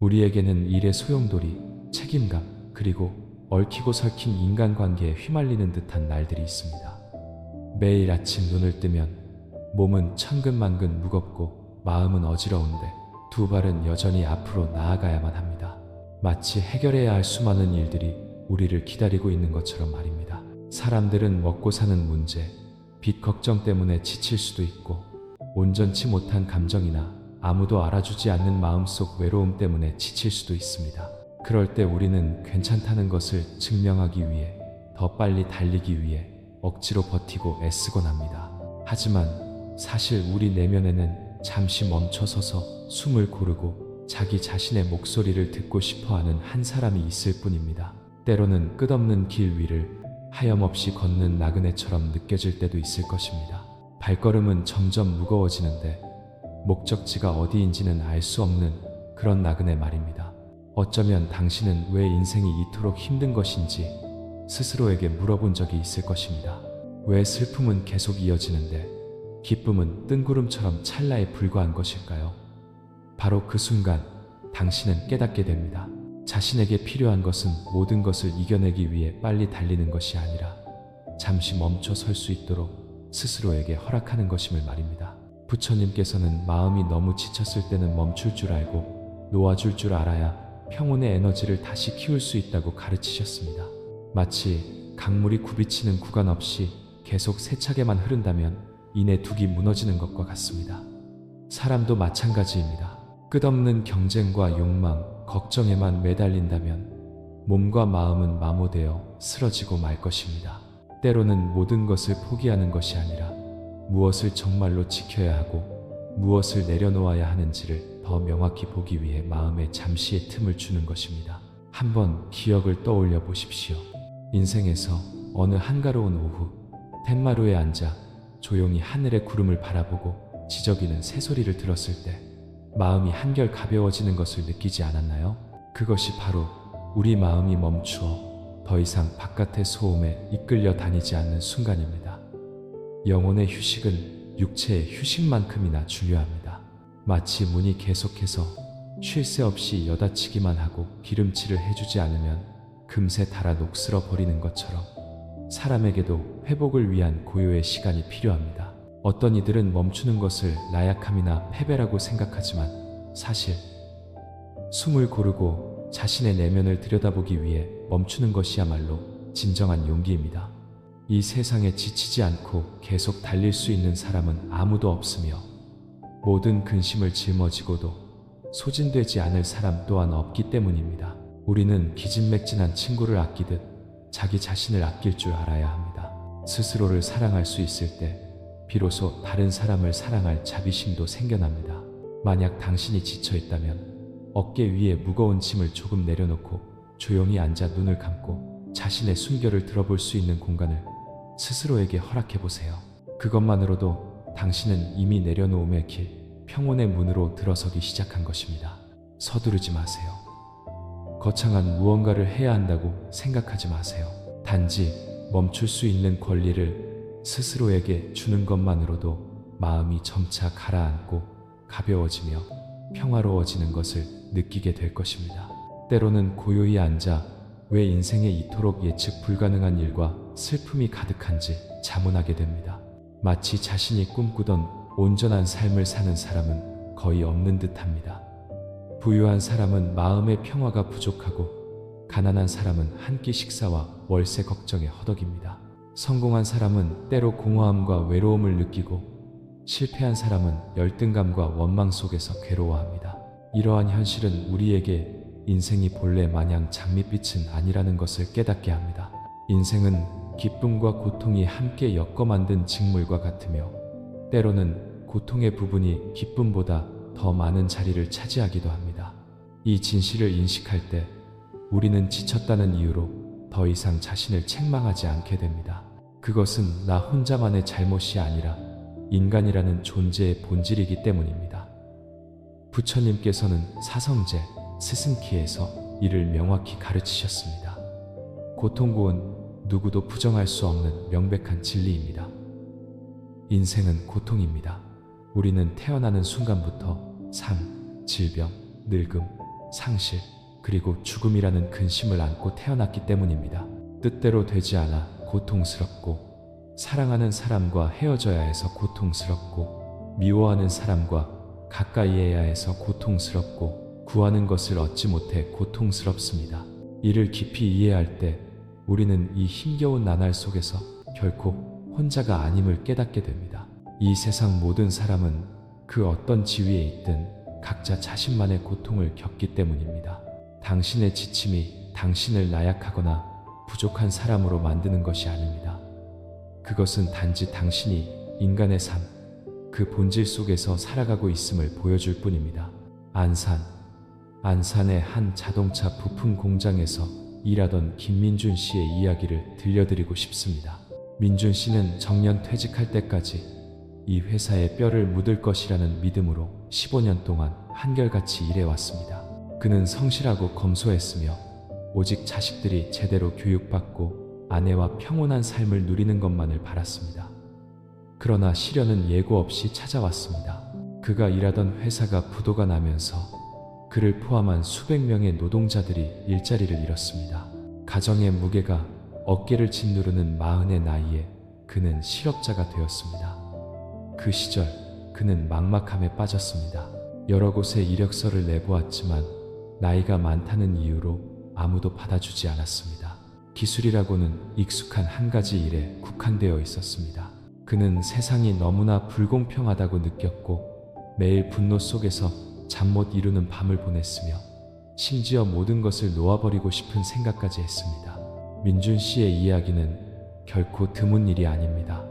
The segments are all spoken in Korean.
우리에게는 일의 소용돌이, 책임감, 그리고 얽히고 설킨 인간관계에 휘말리는 듯한 날들이 있습니다. 매일 아침 눈을 뜨면 몸은 천근만근 무겁고 마음은 어지러운데 두 발은 여전히 앞으로 나아가야만 합니다. 마치 해결해야 할 수많은 일들이 우리를 기다리고 있는 것처럼 말입니다. 사람들은 먹고 사는 문제, 빚 걱정 때문에 지칠 수도 있고 온전치 못한 감정이나 아무도 알아주지 않는 마음속 외로움 때문에 지칠 수도 있습니다. 그럴 때 우리는 괜찮다는 것을 증명하기 위해, 더 빨리 달리기 위해 억지로 버티고 애쓰곤 합니다. 하지만 사실 우리 내면에는 잠시 멈춰서서 숨을 고르고 자기 자신의 목소리를 듣고 싶어하는 한 사람이 있을 뿐입니다. 때로는 끝없는 길 위를 하염없이 걷는 나그네처럼 느껴질 때도 있을 것입니다. 발걸음은 점점 무거워지는데 목적지가 어디인지는 알 수 없는 그런 나그네 말입니다. 어쩌면 당신은 왜 인생이 이토록 힘든 것인지 스스로에게 물어본 적이 있을 것입니다. 왜 슬픔은 계속 이어지는데 기쁨은 뜬구름처럼 찰나에 불과한 것일까요? 바로 그 순간 당신은 깨닫게 됩니다. 자신에게 필요한 것은 모든 것을 이겨내기 위해 빨리 달리는 것이 아니라 잠시 멈춰 설 수 있도록 스스로에게 허락하는 것임을 말입니다. 부처님께서는 마음이 너무 지쳤을 때는 멈출 줄 알고 놓아줄 줄 알아야 평온의 에너지를 다시 키울 수 있다고 가르치셨습니다. 마치 강물이 굽이치는 구간 없이 계속 세차게만 흐른다면 이내 둑이 무너지는 것과 같습니다. 사람도 마찬가지입니다. 끝없는 경쟁과 욕망, 걱정에만 매달린다면 몸과 마음은 마모되어 쓰러지고 말 것입니다. 때로는 모든 것을 포기하는 것이 아니라 무엇을 정말로 지켜야 하고 무엇을 내려놓아야 하는지를 더 명확히 보기 위해 마음에 잠시의 틈을 주는 것입니다. 한번 기억을 떠올려 보십시오. 인생에서 어느 한가로운 오후 텐마루에 앉아 조용히 하늘의 구름을 바라보고 지저귀는 새소리를 들었을 때 마음이 한결 가벼워지는 것을 느끼지 않았나요? 그것이 바로 우리 마음이 멈추어 더 이상 바깥의 소음에 이끌려 다니지 않는 순간입니다. 영혼의 휴식은 육체의 휴식만큼이나 중요합니다. 마치 문이 계속해서 쉴 새 없이 여닫히기만 하고 기름칠을 해주지 않으면 금세 닳아 녹슬어 버리는 것처럼 사람에게도 회복을 위한 고요의 시간이 필요합니다. 어떤 이들은 멈추는 것을 나약함이나 패배라고 생각하지만 사실 숨을 고르고 자신의 내면을 들여다보기 위해 멈추는 것이야말로 진정한 용기입니다. 이 세상에 지치지 않고 계속 달릴 수 있는 사람은 아무도 없으며 모든 근심을 짊어지고도 소진되지 않을 사람 또한 없기 때문입니다. 우리는 기진맥진한 친구를 아끼듯 자기 자신을 아낄 줄 알아야 합니다. 스스로를 사랑할 수 있을 때 비로소 다른 사람을 사랑할 자비심도 생겨납니다. 만약 당신이 지쳐있다면 어깨 위에 무거운 짐을 조금 내려놓고 조용히 앉아 눈을 감고 자신의 숨결을 들어볼 수 있는 공간을 스스로에게 허락해보세요. 그것만으로도 당신은 이미 내려놓음의 길, 평온의 문으로 들어서기 시작한 것입니다. 서두르지 마세요. 거창한 무언가를 해야 한다고 생각하지 마세요. 단지 멈출 수 있는 권리를 스스로에게 주는 것만으로도 마음이 점차 가라앉고 가벼워지며 평화로워지는 것을 느끼게 될 것입니다. 때로는 고요히 앉아 왜 인생에 이토록 예측 불가능한 일과 슬픔이 가득한지 자문하게 됩니다. 마치 자신이 꿈꾸던 온전한 삶을 사는 사람은 거의 없는 듯합니다. 부유한 사람은 마음의 평화가 부족하고 가난한 사람은 한 끼 식사와 월세 걱정에 허덕입니다. 성공한 사람은 때로 공허함과 외로움을 느끼고 실패한 사람은 열등감과 원망 속에서 괴로워합니다. 이러한 현실은 우리에게 인생이 본래 마냥 장밋빛은 아니라는 것을 깨닫게 합니다. 인생은 기쁨과 고통이 함께 엮어 만든 직물과 같으며 때로는 고통의 부분이 기쁨보다 더 많은 자리를 차지하기도 합니다. 이 진실을 인식할 때 우리는 지쳤다는 이유로 더 이상 자신을 책망하지 않게 됩니다. 그것은 나 혼자만의 잘못이 아니라 인간이라는 존재의 본질이기 때문입니다. 부처님께서는 사성제, 스승키에서 이를 명확히 가르치셨습니다. 고통고은 누구도 부정할 수 없는 명백한 진리입니다. 인생은 고통입니다. 우리는 태어나는 순간부터 삶, 질병, 늙음, 상실, 그리고 죽음이라는 근심을 안고 태어났기 때문입니다. 뜻대로 되지 않아 고통스럽고, 사랑하는 사람과 헤어져야 해서 고통스럽고, 미워하는 사람과 가까이해야 해서 고통스럽고, 구하는 것을 얻지 못해 고통스럽습니다. 이를 깊이 이해할 때 우리는 이 힘겨운 나날 속에서 결코 혼자가 아님을 깨닫게 됩니다. 이 세상 모든 사람은 그 어떤 지위에 있든 각자 자신만의 고통을 겪기 때문입니다. 당신의 지침이 당신을 나약하거나 부족한 사람으로 만드는 것이 아닙니다. 그것은 단지 당신이 인간의 삶, 그 본질 속에서 살아가고 있음을 보여줄 뿐입니다. 안산의 한 자동차 부품 공장에서 일하던 김민준 씨의 이야기를 들려드리고 싶습니다. 민준 씨는 정년 퇴직할 때까지 이 회사에 뼈를 묻을 것이라는 믿음으로 15년 동안 한결같이 일해왔습니다. 그는 성실하고 검소했으며 오직 자식들이 제대로 교육받고 아내와 평온한 삶을 누리는 것만을 바랐습니다. 그러나 시련은 예고 없이 찾아왔습니다. 그가 일하던 회사가 부도가 나면서 그를 포함한 수백 명의 노동자들이 일자리를 잃었습니다. 가정의 무게가 어깨를 짓누르는 40의 나이에 그는 실업자가 되었습니다. 그 시절 그는 막막함에 빠졌습니다. 여러 곳에 이력서를 내보았지만 나이가 많다는 이유로 아무도 받아주지 않았습니다. 기술이라고는 익숙한 한 가지 일에 국한되어 있었습니다. 그는 세상이 너무나 불공평하다고 느꼈고 매일 분노 속에서 잠 못 이루는 밤을 보냈으며 심지어 모든 것을 놓아버리고 싶은 생각까지 했습니다. 민준 씨의 이야기는 결코 드문 일이 아닙니다.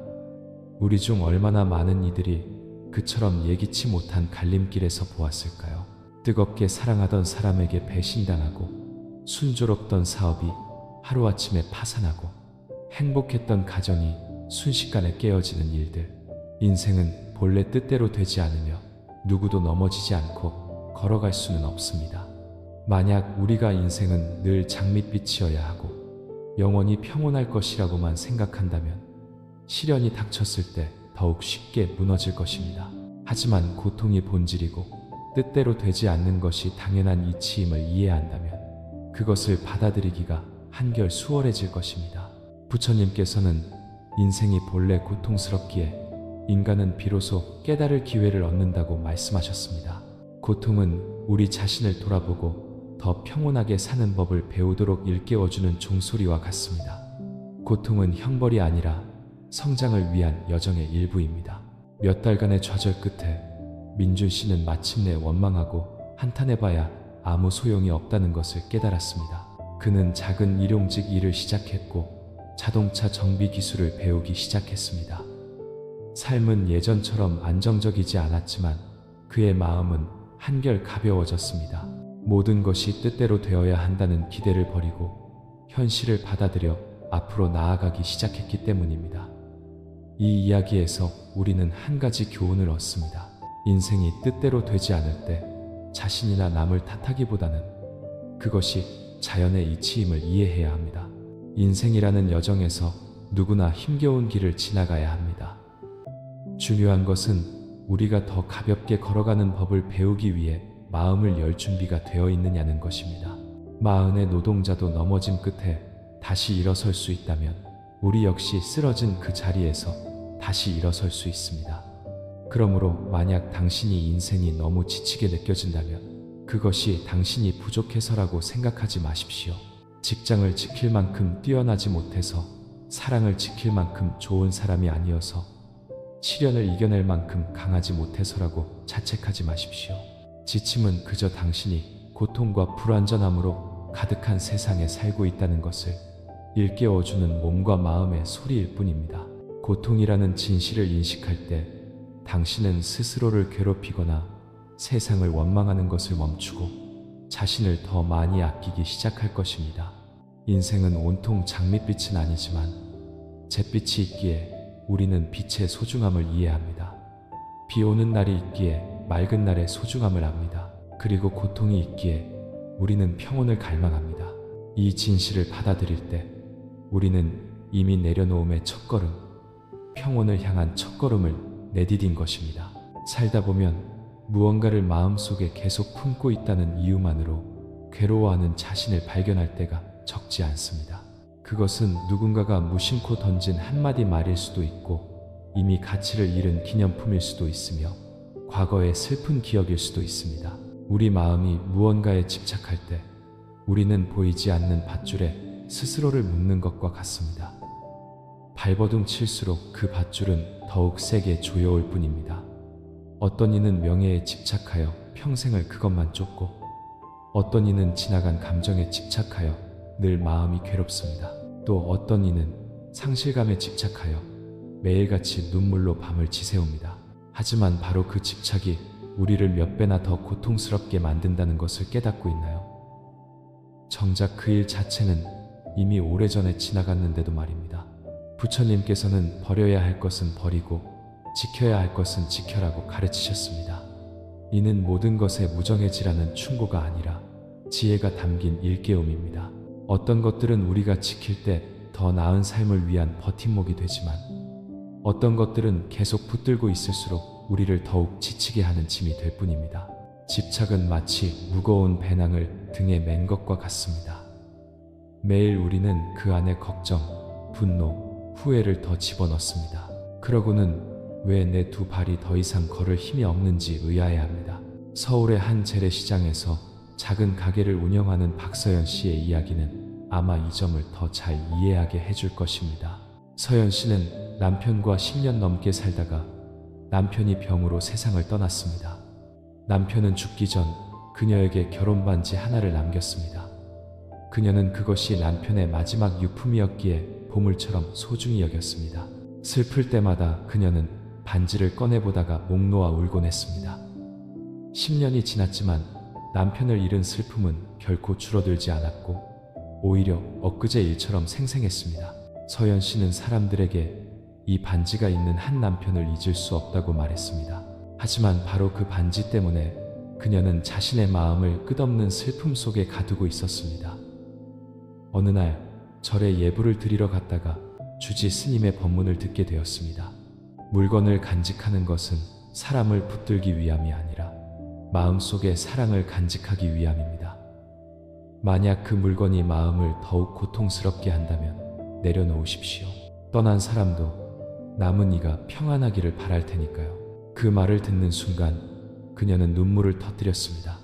우리 중 얼마나 많은 이들이 그처럼 예기치 못한 갈림길에서 보았을까요? 뜨겁게 사랑하던 사람에게 배신당하고 순조롭던 사업이 하루아침에 파산하고 행복했던 가정이 순식간에 깨어지는 일들. 인생은 본래 뜻대로 되지 않으며 누구도 넘어지지 않고 걸어갈 수는 없습니다. 만약 우리가 인생은 늘 장밋빛이어야 하고 영원히 평온할 것이라고만 생각한다면 시련이 닥쳤을 때 더욱 쉽게 무너질 것입니다. 하지만 고통이 본질이고 뜻대로 되지 않는 것이 당연한 이치임을 이해한다면 그것을 받아들이기가 한결 수월해질 것입니다. 부처님께서는 인생이 본래 고통스럽기에 인간은 비로소 깨달을 기회를 얻는다고 말씀하셨습니다. 고통은 우리 자신을 돌아보고 더 평온하게 사는 법을 배우도록 일깨워주는 종소리와 같습니다. 고통은 형벌이 아니라 성장을 위한 여정의 일부입니다. 몇 달간의 좌절 끝에 민준 씨는 마침내 원망하고 한탄해봐야 아무 소용이 없다는 것을 깨달았습니다. 그는 작은 일용직 일을 시작했고 자동차 정비 기술을 배우기 시작했습니다. 삶은 예전처럼 안정적이지 않았지만 그의 마음은 한결 가벼워졌습니다. 모든 것이 뜻대로 되어야 한다는 기대를 버리고 현실을 받아들여 앞으로 나아가기 시작했기 때문입니다. 이 이야기에서 우리는 한 가지 교훈을 얻습니다. 인생이 뜻대로 되지 않을 때 자신이나 남을 탓하기보다는 그것이 자연의 이치임을 이해해야 합니다. 인생이라는 여정에서 누구나 힘겨운 길을 지나가야 합니다. 중요한 것은 우리가 더 가볍게 걸어가는 법을 배우기 위해 마음을 열 준비가 되어 있느냐는 것입니다. 40의 노동자도 넘어짐 끝에 다시 일어설 수 있다면 우리 역시 쓰러진 그 자리에서 다시 일어설 수 있습니다. 그러므로 만약 당신이 인생이 너무 지치게 느껴진다면 그것이 당신이 부족해서라고 생각하지 마십시오. 직장을 지킬 만큼 뛰어나지 못해서, 사랑을 지킬 만큼 좋은 사람이 아니어서, 시련을 이겨낼 만큼 강하지 못해서라고 자책하지 마십시오. 지침은 그저 당신이 고통과 불완전함으로 가득한 세상에 살고 있다는 것을 일깨워주는 몸과 마음의 소리일 뿐입니다. 고통이라는 진실을 인식할 때 당신은 스스로를 괴롭히거나 세상을 원망하는 것을 멈추고 자신을 더 많이 아끼기 시작할 것입니다. 인생은 온통 장밋빛은 아니지만 잿빛이 있기에 우리는 빛의 소중함을 이해합니다. 비 오는 날이 있기에 맑은 날의 소중함을 압니다. 그리고 고통이 있기에 우리는 평온을 갈망합니다. 이 진실을 받아들일 때 우리는 이미 내려놓음의 첫걸음, 평온을 향한 첫걸음을 내디딘 것입니다. 살다 보면 무언가를 마음속에 계속 품고 있다는 이유만으로 괴로워하는 자신을 발견할 때가 적지 않습니다. 그것은 누군가가 무심코 던진 한마디 말일 수도 있고 이미 가치를 잃은 기념품일 수도 있으며 과거의 슬픈 기억일 수도 있습니다. 우리 마음이 무언가에 집착할 때 우리는 보이지 않는 밧줄에 스스로를 묶는 것과 같습니다. 발버둥 칠수록 그 밧줄은 더욱 세게 조여올 뿐입니다. 어떤 이는 명예에 집착하여 평생을 그것만 쫓고 어떤 이는 지나간 감정에 집착하여 늘 마음이 괴롭습니다. 또 어떤 이는 상실감에 집착하여 매일같이 눈물로 밤을 지새웁니다. 하지만 바로 그 집착이 우리를 몇 배나 더 고통스럽게 만든다는 것을 깨닫고 있나요? 정작 그 일 자체는 이미 오래전에 지나갔는데도 말입니다. 부처님께서는 버려야 할 것은 버리고 지켜야 할 것은 지켜라고 가르치셨습니다. 이는 모든 것에 무정해지라는 충고가 아니라 지혜가 담긴 일깨움입니다. 어떤 것들은 우리가 지킬 때 더 나은 삶을 위한 버팀목이 되지만 어떤 것들은 계속 붙들고 있을수록 우리를 더욱 지치게 하는 짐이 될 뿐입니다. 집착은 마치 무거운 배낭을 등에 맨 것과 같습니다. 매일 우리는 그 안에 걱정, 분노, 후회를 더 집어넣습니다. 그러고는 왜 내 두 발이 더 이상 걸을 힘이 없는지 의아해합니다. 서울의 한 재래시장에서 작은 가게를 운영하는 박서연 씨의 이야기는 아마 이 점을 더 잘 이해하게 해줄 것입니다. 서연 씨는 남편과 10년 넘게 살다가 남편이 병으로 세상을 떠났습니다. 남편은 죽기 전 그녀에게 결혼 반지 하나를 남겼습니다. 그녀는 그것이 남편의 마지막 유품이었기에 보물처럼 소중히 여겼습니다. 슬플 때마다 그녀는 반지를 꺼내보다가 목 놓아 울곤 했습니다. 10년이 지났지만 남편을 잃은 슬픔은 결코 줄어들지 않았고 오히려 엊그제 일처럼 생생했습니다. 서연 씨는 사람들에게 이 반지가 있는 한 남편을 잊을 수 없다고 말했습니다. 하지만 바로 그 반지 때문에 그녀는 자신의 마음을 끝없는 슬픔 속에 가두고 있었습니다. 어느 날 절에 예불을 드리러 갔다가 주지 스님의 법문을 듣게 되었습니다. 물건을 간직하는 것은 사람을 붙들기 위함이 아니라 마음속의 사랑을 간직하기 위함입니다. 만약 그 물건이 마음을 더욱 고통스럽게 한다면 내려놓으십시오. 떠난 사람도 남은 이가 평안하기를 바랄 테니까요. 그 말을 듣는 순간 그녀는 눈물을 터뜨렸습니다.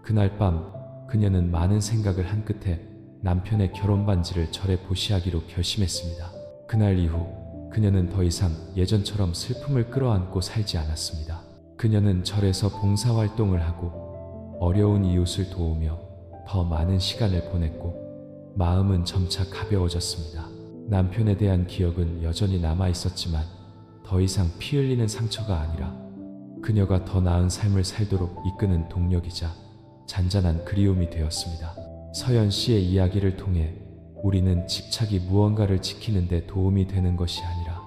그날 밤 그녀는 많은 생각을 한 끝에 남편의 결혼 반지를 절에 보시하기로 결심했습니다. 그날 이후 그녀는 더 이상 예전처럼 슬픔을 끌어안고 살지 않았습니다. 그녀는 절에서 봉사활동을 하고 어려운 이웃을 도우며 더 많은 시간을 보냈고 마음은 점차 가벼워졌습니다. 남편에 대한 기억은 여전히 남아 있었지만 더 이상 피 흘리는 상처가 아니라 그녀가 더 나은 삶을 살도록 이끄는 동력이자 잔잔한 그리움이 되었습니다. 서연 씨의 이야기를 통해 우리는 집착이 무언가를 지키는 데 도움이 되는 것이 아니라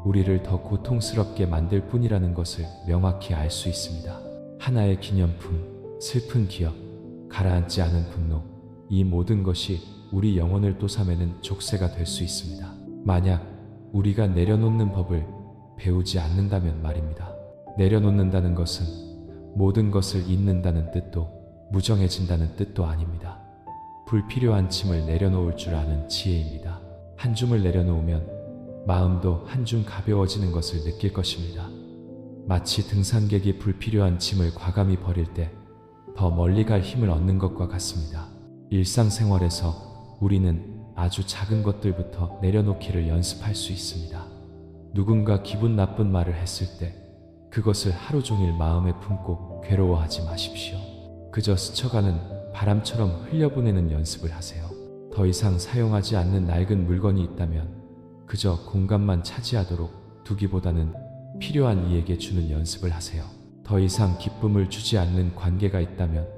우리를 더 고통스럽게 만들 뿐이라는 것을 명확히 알 수 있습니다. 하나의 기념품, 슬픈 기억, 가라앉지 않은 분노, 이 모든 것이 우리 영혼을 ጦ삼매는 족쇄가 될 수 있습니다. 만약 우리가 내려놓는 법을 배우지 않는다면 말입니다. 내려놓는다는 것은 모든 것을 잊는다는 뜻도 무정해진다는 뜻도 아닙니다. 불필요한 짐을 내려놓을 줄 아는 지혜입니다. 한 줌을 내려놓으면 마음도 한 줌 가벼워지는 것을 느낄 것입니다. 마치 등산객이 불필요한 짐을 과감히 버릴 때 더 멀리 갈 힘을 얻는 것과 같습니다. 일상생활에서 우리는 아주 작은 것들부터 내려놓기를 연습할 수 있습니다. 누군가 기분 나쁜 말을 했을 때 그것을 하루 종일 마음에 품고 괴로워하지 마십시오. 그저 스쳐가는 바람처럼 흘려보내는 연습을 하세요. 더 이상 사용하지 않는 낡은 물건이 있다면 그저 공간만 차지하도록 두기보다는 필요한 이에게 주는 연습을 하세요. 더 이상 기쁨을 주지 않는 관계가 있다면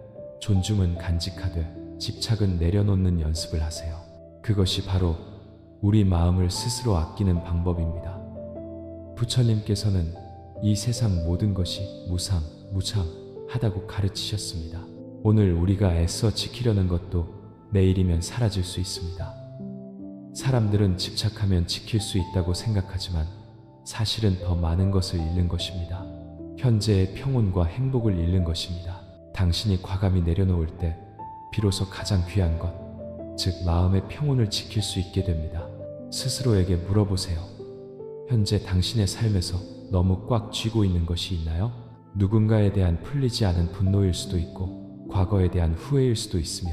존중은 간직하되 집착은 내려놓는 연습을 하세요. 그것이 바로 우리 마음을 스스로 아끼는 방법입니다. 부처님께서는 이 세상 모든 것이 무상, 무常하다고 가르치셨습니다. 오늘 우리가 애써 지키려는 것도 내일이면 사라질 수 있습니다. 사람들은 집착하면 지킬 수 있다고 생각하지만 사실은 더 많은 것을 잃는 것입니다. 현재의 평온과 행복을 잃는 것입니다. 당신이 과감히 내려놓을 때 비로소 가장 귀한 것, 즉 마음의 평온을 지킬 수 있게 됩니다. 스스로에게 물어보세요. 현재 당신의 삶에서 너무 꽉 쥐고 있는 것이 있나요? 누군가에 대한 풀리지 않은 분노일 수도 있고, 과거에 대한 후회일 수도 있으며,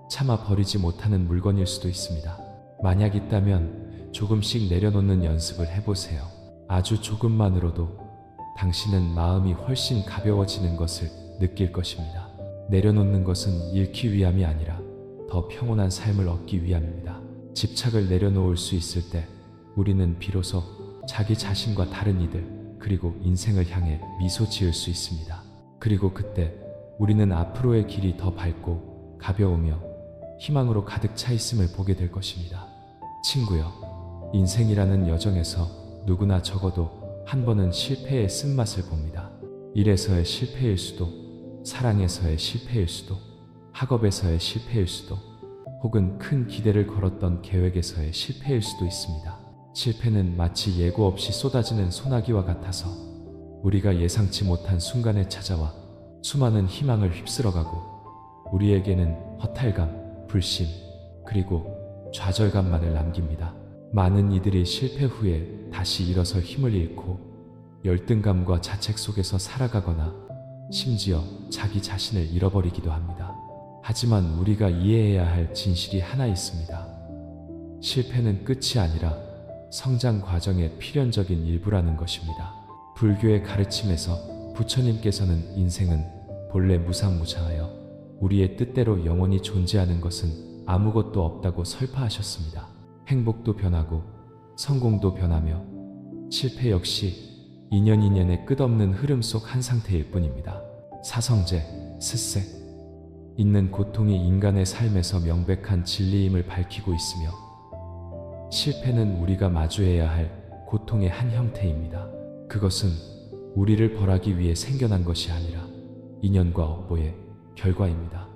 차마 버리지 못하는 물건일 수도 있습니다. 만약 있다면 조금씩 내려놓는 연습을 해보세요. 아주 조금만으로도 당신은 마음이 훨씬 가벼워지는 것을 느낄 것입니다. 내려놓는 것은 잃기 위함이 아니라 더 평온한 삶을 얻기 위함입니다. 집착을 내려놓을 수 있을 때 우리는 비로소 자기 자신과 다른 이들, 그리고 인생을 향해 미소 지을 수 있습니다. 그리고 그때 우리는 앞으로의 길이 더 밝고 가벼우며 희망으로 가득 차 있음을 보게 될 것입니다. 친구여, 인생이라는 여정에서 누구나 적어도 한 번은 실패의 쓴맛을 봅니다. 일에서의 실패일 수도, 사랑에서의 실패일 수도, 학업에서의 실패일 수도, 혹은 큰 기대를 걸었던 계획에서의 실패일 수도 있습니다. 실패는 마치 예고 없이 쏟아지는 소나기와 같아서 우리가 예상치 못한 순간에 찾아와 수많은 희망을 휩쓸어가고 우리에게는 허탈감, 불신, 그리고 좌절감만을 남깁니다. 많은 이들이 실패 후에 다시 일어설 힘을 잃고 열등감과 자책 속에서 살아가거나 심지어 자기 자신을 잃어버리기도 합니다. 하지만 우리가 이해해야 할 진실이 하나 있습니다. 실패는 끝이 아니라 성장 과정의 필연적인 일부라는 것입니다. 불교의 가르침에서 부처님께서는 인생은 본래 무상무常하여 우리의 뜻대로 영원히 존재하는 것은 아무것도 없다고 설파하셨습니다. 행복도 변하고 성공도 변하며 실패 역시 인연의 끝없는 흐름 속 한 상태일 뿐입니다. 사성제, 스세, 있는 고통이 인간의 삶에서 명백한 진리임을 밝히고 있으며 실패는 우리가 마주해야 할 고통의 한 형태입니다. 그것은 우리를 벌하기 위해 생겨난 것이 아니라 인연과 업보의 결과입니다.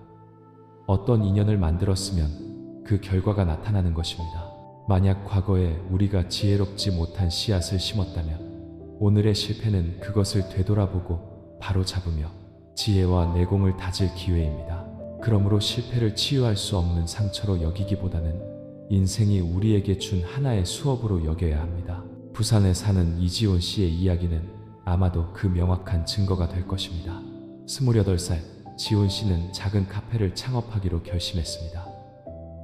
어떤 인연을 만들었으면 그 결과가 나타나는 것입니다. 만약 과거에 우리가 지혜롭지 못한 씨앗을 심었다면 오늘의 실패는 그것을 되돌아보고 바로잡으며 지혜와 내공을 다질 기회입니다. 그러므로 실패를 치유할 수 없는 상처로 여기기보다는 인생이 우리에게 준 하나의 수업으로 여겨야 합니다. 부산에 사는 이지온 씨의 이야기는 아마도 그 명확한 증거가 될 것입니다. 28살, 지온 씨는 작은 카페를 창업하기로 결심했습니다.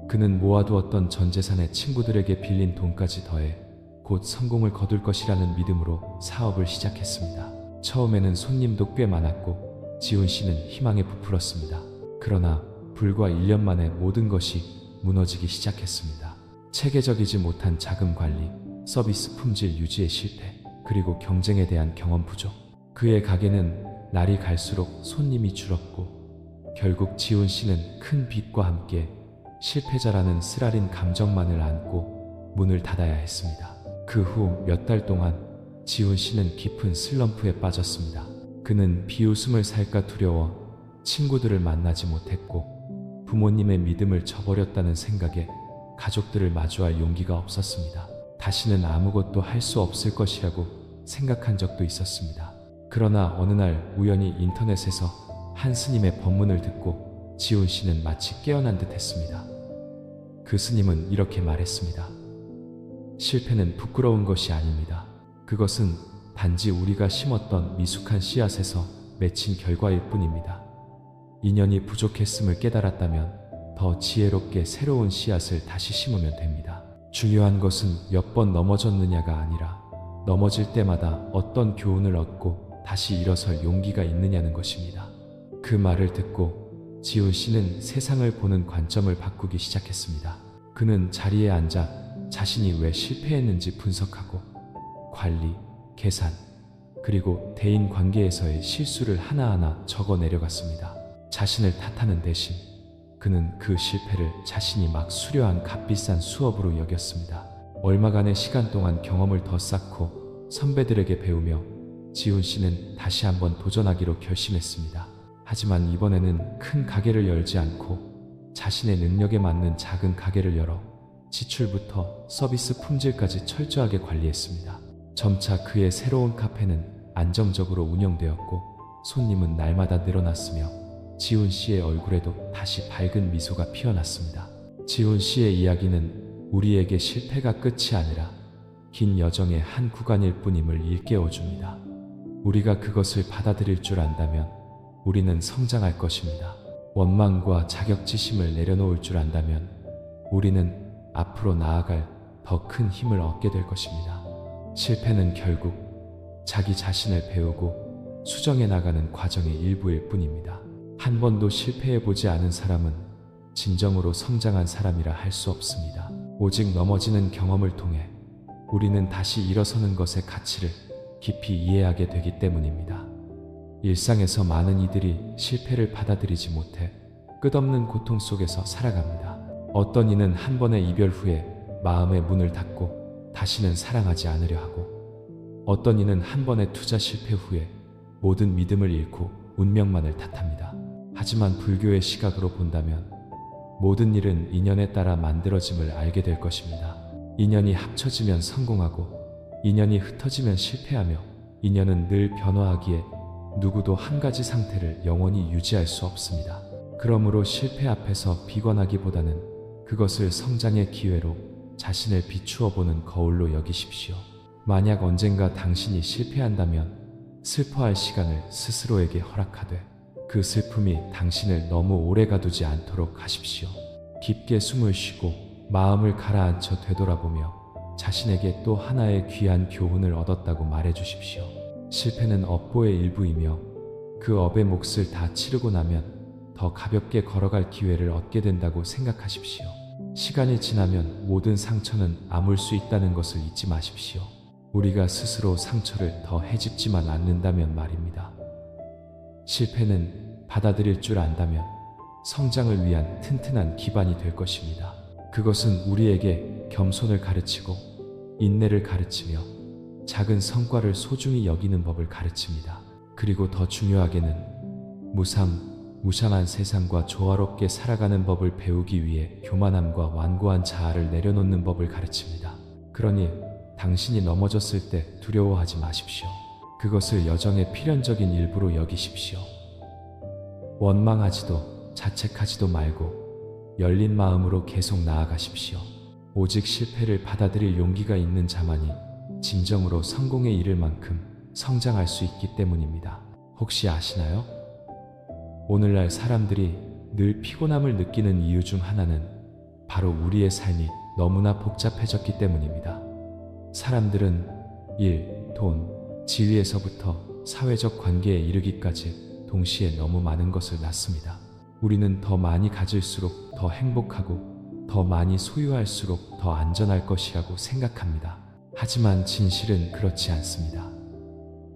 그는 모아두었던 전 재산에 친구들에게 빌린 돈까지 더해 곧 성공을 거둘 것이라는 믿음으로 사업을 시작했습니다. 처음에는 손님도 꽤 많았고 지온 씨는 희망에 부풀었습니다. 그러나 불과 1년 만에 모든 것이 무너지기 시작했습니다. 체계적이지 못한 자금 관리, 서비스 품질 유지의 실패, 그리고 경쟁에 대한 경험 부족. 그의 가게는 날이 갈수록 손님이 줄었고 결국 지온 씨는 큰 빚과 함께 실패자라는 쓰라린 감정만을 안고 문을 닫아야 했습니다. 그 후 몇 달 동안 지온 씨는 깊은 슬럼프에 빠졌습니다. 그는 비웃음을 살까 두려워 친구들을 만나지 못했고 부모님의 믿음을 저버렸다는 생각에 가족들을 마주할 용기가 없었습니다. 다시는 아무것도 할 수 없을 것이라고 생각한 적도 있었습니다. 그러나 어느 날 우연히 인터넷에서 한 스님의 법문을 듣고 지온 씨는 마치 깨어난 듯 했습니다. 그 스님은 이렇게 말했습니다. 실패는 부끄러운 것이 아닙니다. 그것은 단지 우리가 심었던 미숙한 씨앗에서 맺힌 결과일 뿐입니다. 인연이 부족했음을 깨달았다면 더 지혜롭게 새로운 씨앗을 다시 심으면 됩니다. 중요한 것은 몇 번 넘어졌느냐가 아니라 넘어질 때마다 어떤 교훈을 얻고 다시 일어설 용기가 있느냐는 것입니다. 그 말을 듣고 지훈 씨는 세상을 보는 관점을 바꾸기 시작했습니다. 그는 자리에 앉아 자신이 왜 실패했는지 분석하고 관리, 계산, 그리고 대인 관계에서의 실수를 하나하나 적어 내려갔습니다. 자신을 탓하는 대신 그는 그 실패를 자신이 막 수료한 값비싼 수업으로 여겼습니다. 얼마간의 시간 동안 경험을 더 쌓고 선배들에게 배우며 지훈 씨는 다시 한번 도전하기로 결심했습니다. 하지만 이번에는 큰 가게를 열지 않고 자신의 능력에 맞는 작은 가게를 열어 지출부터 서비스 품질까지 철저하게 관리했습니다. 점차 그의 새로운 카페는 안정적으로 운영되었고 손님은 날마다 늘어났으며 지훈 씨의 얼굴에도 다시 밝은 미소가 피어났습니다. 지훈 씨의 이야기는 우리에게 실패가 끝이 아니라 긴 여정의 한 구간일 뿐임을 일깨워 줍니다. 우리가 그것을 받아들일 줄 안다면 우리는 성장할 것입니다. 원망과 자격지심을 내려놓을 줄 안다면 우리는 앞으로 나아갈 더 큰 힘을 얻게 될 것입니다. 실패는 결국 자기 자신을 배우고 수정해 나가는 과정의 일부일 뿐입니다. 한 번도 실패해보지 않은 사람은 진정으로 성장한 사람이라 할 수 없습니다. 오직 넘어지는 경험을 통해 우리는 다시 일어서는 것의 가치를 깊이 이해하게 되기 때문입니다. 일상에서 많은 이들이 실패를 받아들이지 못해 끝없는 고통 속에서 살아갑니다. 어떤 이는 한 번의 이별 후에 마음의 문을 닫고 다시는 사랑하지 않으려 하고, 어떤 이는 한 번의 투자 실패 후에 모든 믿음을 잃고 운명만을 탓합니다. 하지만 불교의 시각으로 본다면 모든 일은 인연에 따라 만들어짐을 알게 될 것입니다. 인연이 합쳐지면 성공하고 인연이 흩어지면 실패하며, 인연은 늘 변화하기에 누구도 한 가지 상태를 영원히 유지할 수 없습니다. 그러므로 실패 앞에서 비관하기보다는 그것을 성장의 기회로 자신을 비추어 보는 거울로 여기십시오. 만약 언젠가 당신이 실패한다면 슬퍼할 시간을 스스로에게 허락하되 그 슬픔이 당신을 너무 오래 가두지 않도록 하십시오. 깊게 숨을 쉬고 마음을 가라앉혀 되돌아보며 자신에게 또 하나의 귀한 교훈을 얻었다고 말해 주십시오. 실패는 업보의 일부이며 그 업의 몫을 다 치르고 나면 더 가볍게 걸어갈 기회를 얻게 된다고 생각하십시오. 시간이 지나면 모든 상처는 아물 수 있다는 것을 잊지 마십시오. 우리가 스스로 상처를 더 헤집지만 않는다면 말입니다. 실패는 받아들일 줄 안다면 성장을 위한 튼튼한 기반이 될 것입니다. 그것은 우리에게 겸손을 가르치고 인내를 가르치며 작은 성과를 소중히 여기는 법을 가르칩니다. 그리고 더 중요하게는 무상한 세상과 조화롭게 살아가는 법을 배우기 위해 교만함과 완고한 자아를 내려놓는 법을 가르칩니다. 그러니 당신이 넘어졌을 때 두려워하지 마십시오. 그것을 여정의 필연적인 일부로 여기십시오. 원망하지도 자책하지도 말고 열린 마음으로 계속 나아가십시오. 오직 실패를 받아들일 용기가 있는 자만이 진정으로 성공에 이를 만큼 성장할 수 있기 때문입니다. 혹시 아시나요? 오늘날 사람들이 늘 피곤함을 느끼는 이유 중 하나는 바로 우리의 삶이 너무나 복잡해졌기 때문입니다. 사람들은 일, 돈, 지위에서부터 사회적 관계에 이르기까지 동시에 너무 많은 것을 낳습니다. 우리는 더 많이 가질수록 더 행복하고 더 많이 소유할수록 더 안전할 것이라고 생각합니다. 하지만 진실은 그렇지 않습니다.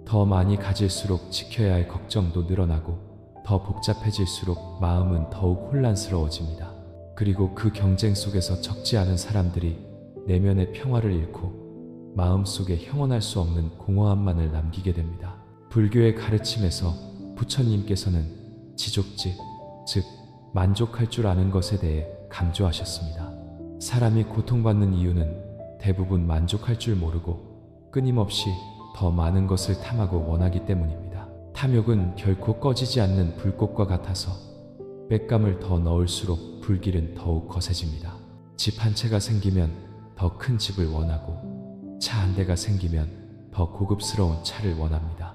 더 많이 가질수록 지켜야 할 걱정도 늘어나고 더 복잡해질수록 마음은 더욱 혼란스러워집니다. 그리고 그 경쟁 속에서 적지 않은 사람들이 내면의 평화를 잃고 마음속에 형언할 수 없는 공허함만을 남기게 됩니다. 불교의 가르침에서 부처님께서는 지족지, 즉 만족할 줄 아는 것에 대해 강조하셨습니다. 사람이 고통받는 이유는 대부분 만족할 줄 모르고 끊임없이 더 많은 것을 탐하고 원하기 때문입니다. 탐욕은 결코 꺼지지 않는 불꽃과 같아서 땔감을 더 넣을수록 불길은 더욱 거세집니다. 집 한 채가 생기면 더 큰 집을 원하고 차 한 대가 생기면 더 고급스러운 차를 원합니다.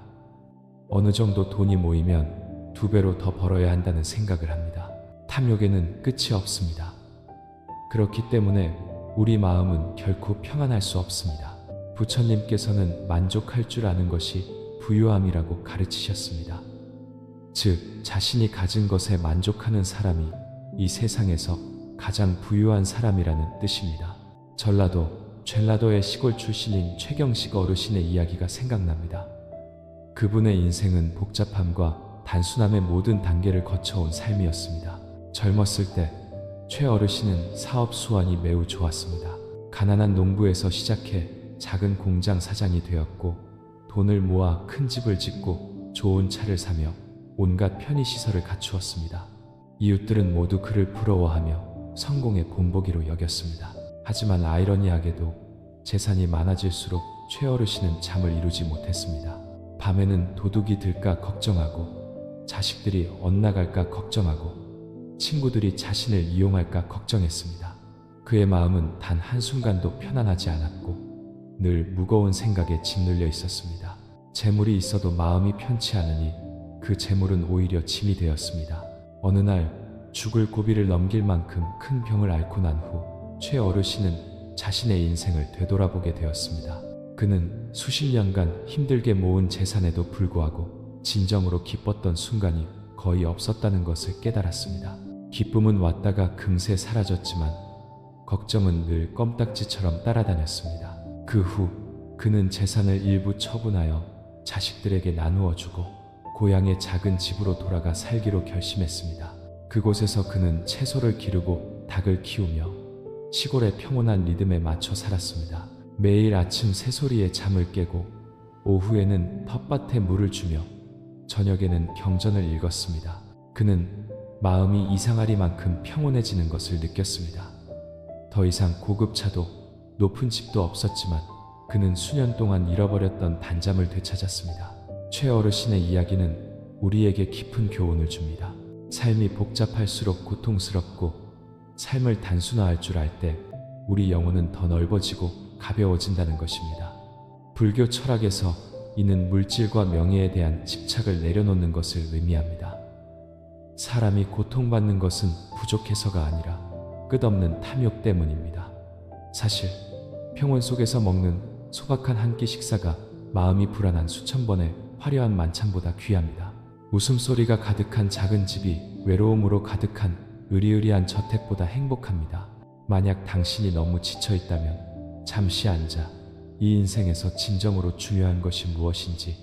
어느 정도 돈이 모이면 2배로 더 벌어야 한다는 생각을 합니다. 탐욕에는 끝이 없습니다. 그렇기 때문에 우리 마음은 결코 평안할 수 없습니다. 부처님께서는 만족할 줄 아는 것이 부유함이라고 가르치셨습니다. 즉, 자신이 가진 것에 만족하는 사람이 이 세상에서 가장 부유한 사람이라는 뜻입니다. 전라도의 시골 출신인 최경식 어르신의 이야기가 생각납니다. 그분의 인생은 복잡함과 단순함의 모든 단계를 거쳐온 삶이었습니다. 젊었을 때 최 어르신은 사업 수완이 매우 좋았습니다. 가난한 농부에서 시작해 작은 공장 사장이 되었고 돈을 모아 큰 집을 짓고 좋은 차를 사며 온갖 편의시설을 갖추었습니다. 이웃들은 모두 그를 부러워하며 성공의 본보기로 여겼습니다. 하지만 아이러니하게도 재산이 많아질수록 최 어르신은 잠을 이루지 못했습니다. 밤에는 도둑이 들까 걱정하고 자식들이 엇나갈까 걱정하고 친구들이 자신을 이용할까 걱정했습니다. 그의 마음은 단 한순간도 편안하지 않았고 늘 무거운 생각에 짓눌려 있었습니다. 재물이 있어도 마음이 편치 않으니 그 재물은 오히려 짐이 되었습니다. 어느 날 죽을 고비를 넘길 만큼 큰 병을 앓고 난 후 최 어르신은 자신의 인생을 되돌아보게 되었습니다. 그는 수십 년간 힘들게 모은 재산에도 불구하고 진정으로 기뻤던 순간이 거의 없었다는 것을 깨달았습니다. 기쁨은 왔다가 금세 사라졌지만 걱정은 늘 껌딱지처럼 따라다녔습니다. 그 후 그는 재산을 일부 처분하여 자식들에게 나누어 주고 고향의 작은 집으로 돌아가 살기로 결심했습니다. 그곳에서 그는 채소를 기르고 닭을 키우며 시골의 평온한 리듬에 맞춰 살았습니다. 매일 아침 새소리에 잠을 깨고 오후에는 텃밭에 물을 주며 저녁에는 경전을 읽었습니다. 그는 마음이 이상하리만큼 평온해지는 것을 느꼈습니다. 더 이상 고급차도 높은 집도 없었지만 그는 수년 동안 잃어버렸던 단잠을 되찾았습니다. 최 어르신의 이야기는 우리에게 깊은 교훈을 줍니다. 삶이 복잡할수록 고통스럽고 삶을 단순화할 줄 알 때 우리 영혼은 더 넓어지고 가벼워진다는 것입니다. 불교 철학에서 이는 물질과 명예에 대한 집착을 내려놓는 것을 의미합니다. 사람이 고통받는 것은 부족해서가 아니라 끝없는 탐욕 때문입니다. 사실 평온 속에서 먹는 소박한 한 끼 식사가 마음이 불안한 수천 번의 화려한 만찬보다 귀합니다. 웃음소리가 가득한 작은 집이 외로움으로 가득한 으리으리한 저택보다 행복합니다. 만약 당신이 너무 지쳐있다면 잠시 앉아 이 인생에서 진정으로 중요한 것이 무엇인지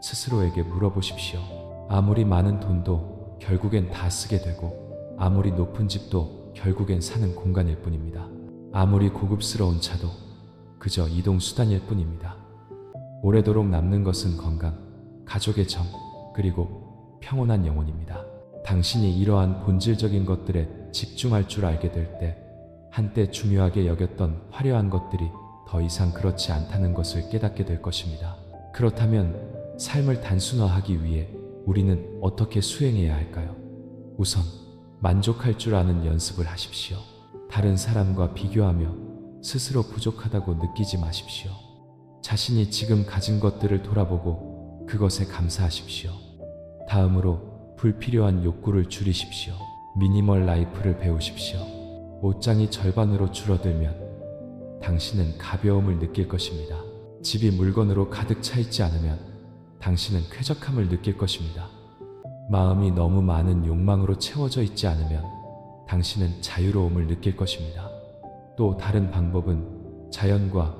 스스로에게 물어보십시오. 아무리 많은 돈도 결국엔 다 쓰게 되고 아무리 높은 집도 결국엔 사는 공간일 뿐입니다. 아무리 고급스러운 차도 그저 이동수단일 뿐입니다. 오래도록 남는 것은 건강, 가족의 정, 그리고 평온한 영혼입니다. 당신이 이러한 본질적인 것들에 집중할 줄 알게 될 때 한때 중요하게 여겼던 화려한 것들이 더 이상 그렇지 않다는 것을 깨닫게 될 것입니다. 그렇다면 삶을 단순화하기 위해 우리는 어떻게 수행해야 할까요? 우선 만족할 줄 아는 연습을 하십시오. 다른 사람과 비교하며 스스로 부족하다고 느끼지 마십시오. 자신이 지금 가진 것들을 돌아보고 그것에 감사하십시오. 다음으로 불필요한 욕구를 줄이십시오. 미니멀 라이프를 배우십시오. 옷장이 절반으로 줄어들면 당신은 가벼움을 느낄 것입니다. 집이 물건으로 가득 차 있지 않으면 당신은 쾌적함을 느낄 것입니다. 마음이 너무 많은 욕망으로 채워져 있지 않으면 당신은 자유로움을 느낄 것입니다. 또 다른 방법은 자연과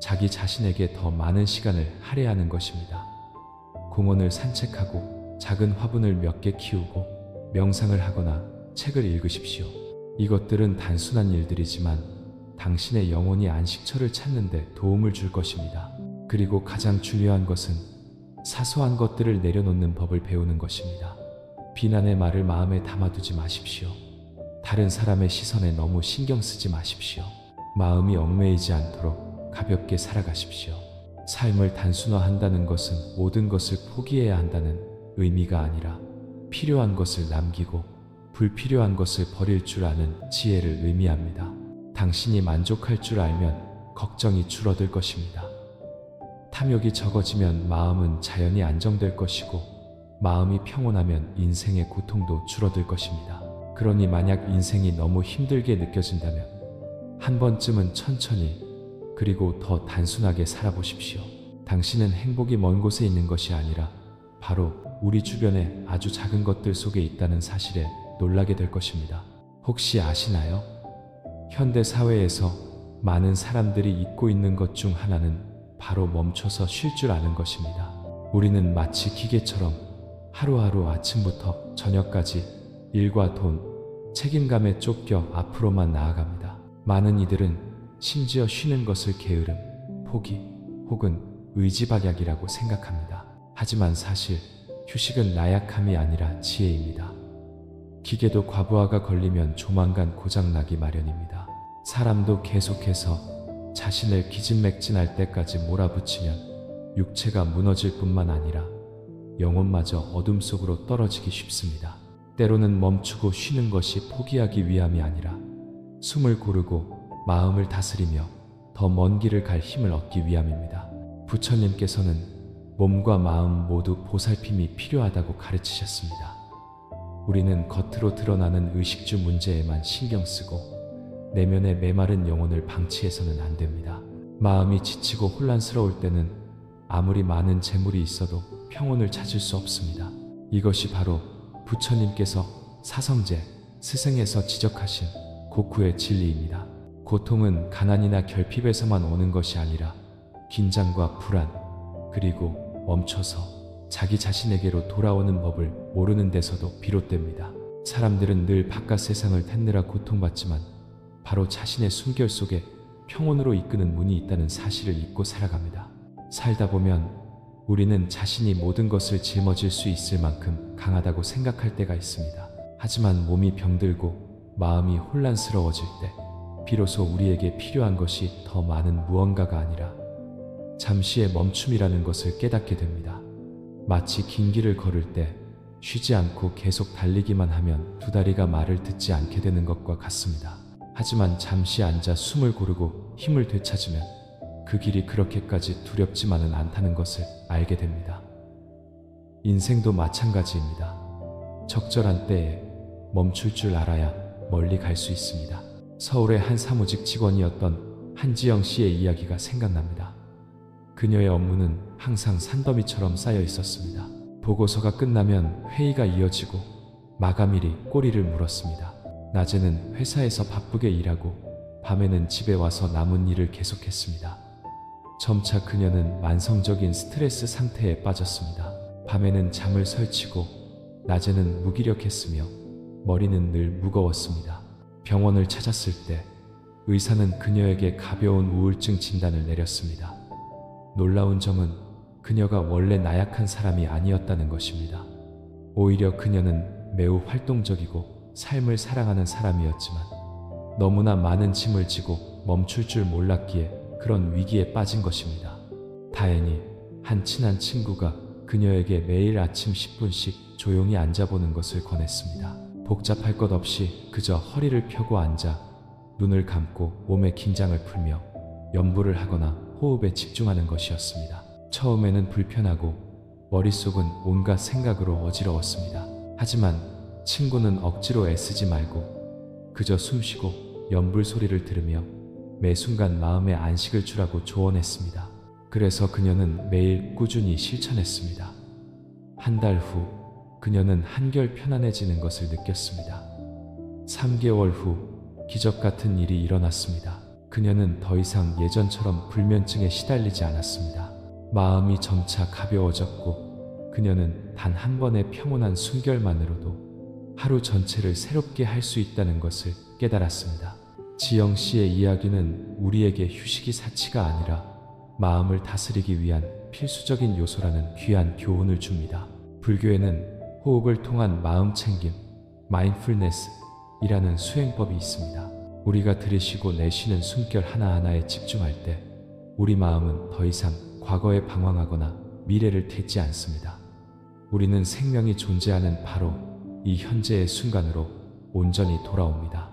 자기 자신에게 더 많은 시간을 할애하는 것입니다. 공원을 산책하고 작은 화분을 몇 개 키우고 명상을 하거나 책을 읽으십시오. 이것들은 단순한 일들이지만 당신의 영혼이 안식처를 찾는 데 도움을 줄 것입니다. 그리고 가장 중요한 것은 사소한 것들을 내려놓는 법을 배우는 것입니다. 비난의 말을 마음에 담아두지 마십시오. 다른 사람의 시선에 너무 신경 쓰지 마십시오. 마음이 얽매이지 않도록 가볍게 살아가십시오. 삶을 단순화한다는 것은 모든 것을 포기해야 한다는 의미가 아니라 필요한 것을 남기고 불필요한 것을 버릴 줄 아는 지혜를 의미합니다. 당신이 만족할 줄 알면 걱정이 줄어들 것입니다. 탐욕이 적어지면 마음은 자연히 안정될 것이고 마음이 평온하면 인생의 고통도 줄어들 것입니다. 그러니 만약 인생이 너무 힘들게 느껴진다면 한 번쯤은 천천히 그리고 더 단순하게 살아보십시오. 당신은 행복이 먼 곳에 있는 것이 아니라 바로 우리 주변에 아주 작은 것들 속에 있다는 사실에 놀라게 될 것입니다. 혹시 아시나요? 현대 사회에서 많은 사람들이 잊고 있는 것 중 하나는 바로 멈춰서 쉴 줄 아는 것입니다. 우리는 마치 기계처럼 하루하루 아침부터 저녁까지 일과 돈, 책임감에 쫓겨 앞으로만 나아갑니다. 많은 이들은 심지어 쉬는 것을 게으름, 포기 혹은 의지박약이라고 생각합니다. 하지만 사실 휴식은 나약함이 아니라 지혜입니다. 기계도 과부하가 걸리면 조만간 고장나기 마련입니다. 사람도 계속해서 자신을 기진맥진할 때까지 몰아붙이면 육체가 무너질 뿐만 아니라 영혼마저 어둠 속으로 떨어지기 쉽습니다. 때로는 멈추고 쉬는 것이 포기하기 위함이 아니라 숨을 고르고 마음을 다스리며 더 먼 길을 갈 힘을 얻기 위함입니다. 부처님께서는 몸과 마음 모두 보살핌이 필요하다고 가르치셨습니다. 우리는 겉으로 드러나는 의식주 문제에만 신경 쓰고 내면의 메마른 영혼을 방치해서는 안 됩니다. 마음이 지치고 혼란스러울 때는 아무리 많은 재물이 있어도 평온을 찾을 수 없습니다. 이것이 바로 부처님께서 사성제, 스승에서 지적하신 고쿠의 진리입니다. 고통은 가난이나 결핍에서만 오는 것이 아니라 긴장과 불안, 그리고 멈춰서 자기 자신에게로 돌아오는 법을 모르는 데서도 비롯됩니다. 사람들은 늘 바깥 세상을 찾느라 고통받지만 바로 자신의 숨결 속에 평온으로 이끄는 문이 있다는 사실을 잊고 살아갑니다. 살다 보면 우리는 자신이 모든 것을 짊어질 수 있을 만큼 강하다고 생각할 때가 있습니다. 하지만 몸이 병들고 마음이 혼란스러워질 때 비로소 우리에게 필요한 것이 더 많은 무언가가 아니라 잠시의 멈춤이라는 것을 깨닫게 됩니다. 마치 긴 길을 걸을 때 쉬지 않고 계속 달리기만 하면 두 다리가 말을 듣지 않게 되는 것과 같습니다. 하지만 잠시 앉아 숨을 고르고 힘을 되찾으면 그 길이 그렇게까지 두렵지만은 않다는 것을 알게 됩니다. 인생도 마찬가지입니다. 적절한 때에 멈출 줄 알아야 멀리 갈 수 있습니다. 서울의 한 사무직 직원이었던 한지영 씨의 이야기가 생각납니다. 그녀의 업무는 항상 산더미처럼 쌓여 있었습니다. 보고서가 끝나면 회의가 이어지고 마감일이 꼬리를 물었습니다. 낮에는 회사에서 바쁘게 일하고 밤에는 집에 와서 남은 일을 계속했습니다. 점차 그녀는 만성적인 스트레스 상태에 빠졌습니다. 밤에는 잠을 설치고 낮에는 무기력했으며 머리는 늘 무거웠습니다. 병원을 찾았을 때 의사는 그녀에게 가벼운 우울증 진단을 내렸습니다. 놀라운 점은 그녀가 원래 나약한 사람이 아니었다는 것입니다. 오히려 그녀는 매우 활동적이고 삶을 사랑하는 사람이었지만 너무나 많은 짐을 지고 멈출 줄 몰랐기에 그런 위기에 빠진 것입니다. 다행히 한 친한 친구가 그녀에게 매일 아침 10분씩 조용히 앉아보는 것을 권했습니다. 복잡할 것 없이 그저 허리를 펴고 앉아 눈을 감고 몸의 긴장을 풀며 염불을 하거나 호흡에 집중하는 것이었습니다. 처음에는 불편하고 머릿속은 온갖 생각으로 어지러웠습니다. 하지만 친구는 억지로 애쓰지 말고 그저 숨쉬고 염불 소리를 들으며 매 순간 마음에 안식을 주라고 조언했습니다. 그래서 그녀는 매일 꾸준히 실천했습니다. 한 달 후 그녀는 한결 편안해지는 것을 느꼈습니다. 3개월 후 기적 같은 일이 일어났습니다. 그녀는 더 이상 예전처럼 불면증에 시달리지 않았습니다. 마음이 점차 가벼워졌고 그녀는 단 한 번의 평온한 숨결만으로도 하루 전체를 새롭게 할 수 있다는 것을 깨달았습니다. 지영 씨의 이야기는 우리에게 휴식이 사치가 아니라 마음을 다스리기 위한 필수적인 요소라는 귀한 교훈을 줍니다. 불교에는 호흡을 통한 마음 챙김, 마인드풀니스이라는 수행법이 있습니다. 우리가 들이쉬고 내쉬는 숨결 하나하나에 집중할 때 우리 마음은 더 이상 과거에 방황하거나 미래를 딛지 않습니다. 우리는 생명이 존재하는 바로 이 현재의 순간으로 온전히 돌아옵니다.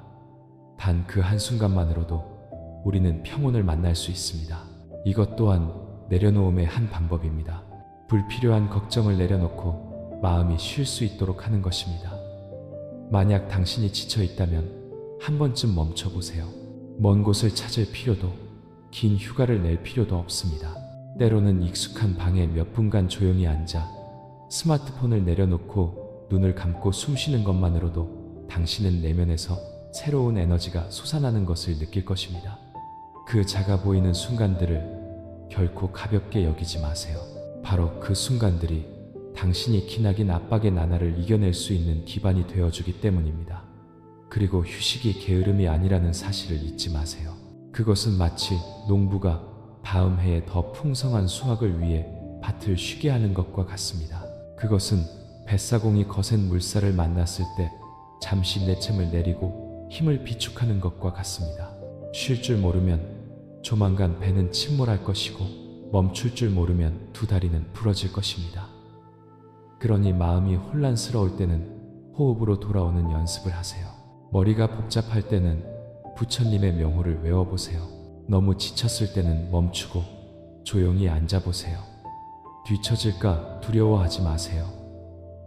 단 그 한순간만으로도 우리는 평온을 만날 수 있습니다. 이것 또한 내려놓음의 한 방법입니다. 불필요한 걱정을 내려놓고 마음이 쉴 수 있도록 하는 것입니다. 만약 당신이 지쳐 있다면 한 번쯤 멈춰보세요. 먼 곳을 찾을 필요도 긴 휴가를 낼 필요도 없습니다. 때로는 익숙한 방에 몇 분간 조용히 앉아 스마트폰을 내려놓고 눈을 감고 숨쉬는 것만으로도 당신은 내면에서 새로운 에너지가 솟아나는 것을 느낄 것입니다. 그 작아 보이는 순간들을 결코 가볍게 여기지 마세요. 바로 그 순간들이 당신이 기나긴 압박의 나날을 이겨낼 수 있는 기반이 되어주기 때문입니다. 그리고 휴식이 게으름이 아니라는 사실을 잊지 마세요. 그것은 마치 농부가 다음 해에 더 풍성한 수확을 위해 밭을 쉬게 하는 것과 같습니다. 그것은 뱃사공이 거센 물살을 만났을 때 잠시 내챔을 내리고 힘을 비축하는 것과 같습니다. 쉴 줄 모르면 조만간 배는 침몰할 것이고 멈출 줄 모르면 두 다리는 부러질 것입니다. 그러니 마음이 혼란스러울 때는 호흡으로 돌아오는 연습을 하세요. 머리가 복잡할 때는 부처님의 명호를 외워보세요. 너무 지쳤을 때는 멈추고 조용히 앉아보세요. 뒤처질까 두려워하지 마세요.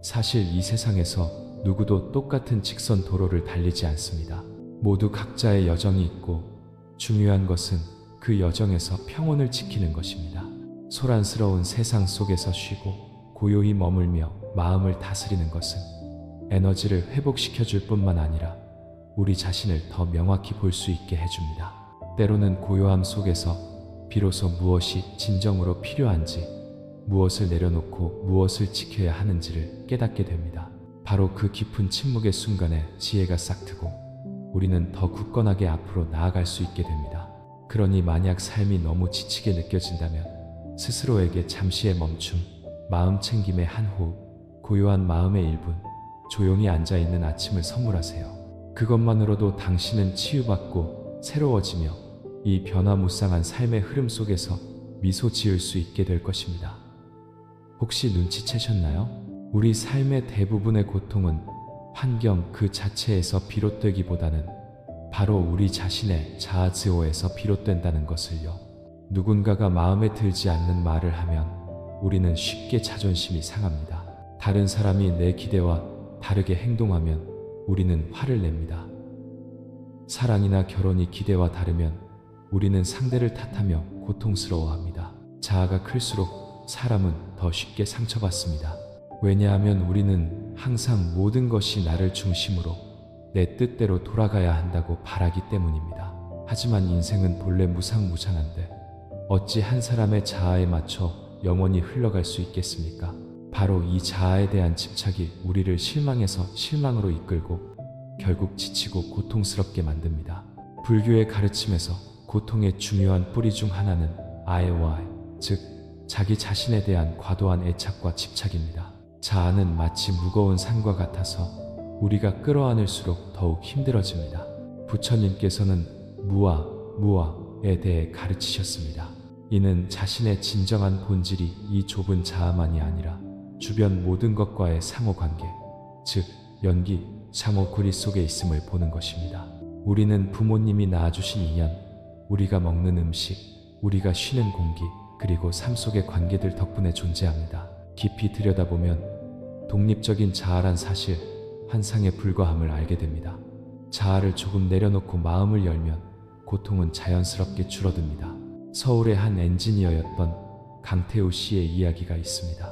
사실 이 세상에서 누구도 똑같은 직선 도로를 달리지 않습니다. 모두 각자의 여정이 있고 중요한 것은 그 여정에서 평온을 지키는 것입니다. 소란스러운 세상 속에서 쉬고 고요히 머물며 마음을 다스리는 것은 에너지를 회복시켜 줄 뿐만 아니라 우리 자신을 더 명확히 볼 수 있게 해줍니다. 때로는 고요함 속에서 비로소 무엇이 진정으로 필요한지, 무엇을 내려놓고 무엇을 지켜야 하는지를 깨닫게 됩니다. 바로 그 깊은 침묵의 순간에 지혜가 싹트고 우리는 더 굳건하게 앞으로 나아갈 수 있게 됩니다. 그러니 만약 삶이 너무 지치게 느껴진다면 스스로에게 잠시의 멈춤, 마음 챙김의 한 호흡, 고요한 마음의 1분, 조용히 앉아있는 아침을 선물하세요. 그것만으로도 당신은 치유받고 새로워지며 이 변화무쌍한 삶의 흐름 속에서 미소 지을 수 있게 될 것입니다. 혹시 눈치채셨나요? 우리 삶의 대부분의 고통은 환경 그 자체에서 비롯되기보다는 바로 우리 자신의 자아즈오에서 비롯된다는 것을요. 누군가가 마음에 들지 않는 말을 하면 우리는 쉽게 자존심이 상합니다. 다른 사람이 내 기대와 다르게 행동하면 우리는 화를 냅니다. 사랑이나 결혼이 기대와 다르면 우리는 상대를 탓하며 고통스러워합니다. 자아가 클수록 사람은 더 쉽게 상처받습니다. 왜냐하면 우리는 항상 모든 것이 나를 중심으로 내 뜻대로 돌아가야 한다고 바라기 때문입니다. 하지만 인생은 본래 무상무상한데 어찌 한 사람의 자아에 맞춰 영원히 흘러갈 수 있겠습니까? 바로 이 자아에 대한 집착이 우리를 실망에서 실망으로 이끌고 결국 지치고 고통스럽게 만듭니다. 불교의 가르침에서 고통의 중요한 뿌리 중 하나는 아에와에, 즉 자기 자신에 대한 과도한 애착과 집착입니다. 자아는 마치 무거운 산과 같아서 우리가 끌어안을수록 더욱 힘들어집니다. 부처님께서는 무아에 대해 가르치셨습니다. 이는 자신의 진정한 본질이 이 좁은 자아만이 아니라 주변 모든 것과의 상호관계, 즉 연기, 상호고리 속에 있음을 보는 것입니다. 우리는 부모님이 낳아주신 인연, 우리가 먹는 음식, 우리가 쉬는 공기, 그리고 삶 속의 관계들 덕분에 존재합니다. 깊이 들여다보면 독립적인 자아란 사실, 환상에 불과함을 알게 됩니다. 자아를 조금 내려놓고 마음을 열면 고통은 자연스럽게 줄어듭니다. 서울의 한 엔지니어였던 강태우 씨의 이야기가 있습니다.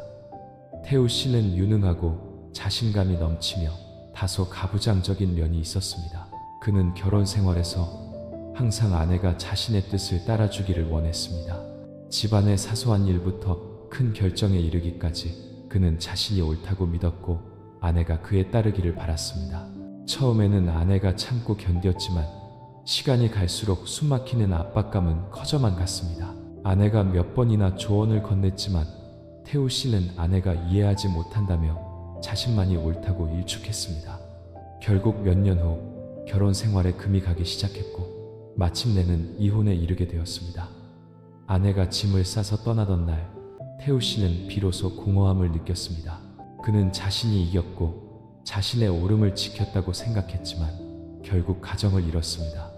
태우 씨는 유능하고 자신감이 넘치며 다소 가부장적인 면이 있었습니다. 그는 결혼 생활에서 항상 아내가 자신의 뜻을 따라주기를 원했습니다. 집안의 사소한 일부터 큰 결정에 이르기까지 그는 자신이 옳다고 믿었고 아내가 그에 따르기를 바랐습니다. 처음에는 아내가 참고 견뎠지만 시간이 갈수록 숨막히는 압박감은 커져만 갔습니다. 아내가 몇 번이나 조언을 건넸지만 태우 씨는 아내가 이해하지 못한다며 자신만이 옳다고 일축했습니다. 결국 몇 년 후 결혼 생활에 금이 가기 시작했고 마침내는 이혼에 이르게 되었습니다. 아내가 짐을 싸서 떠나던 날 태우 씨는 비로소 공허함을 느꼈습니다. 그는 자신이 이겼고 자신의 옳음을 지켰다고 생각했지만 결국 가정을 잃었습니다.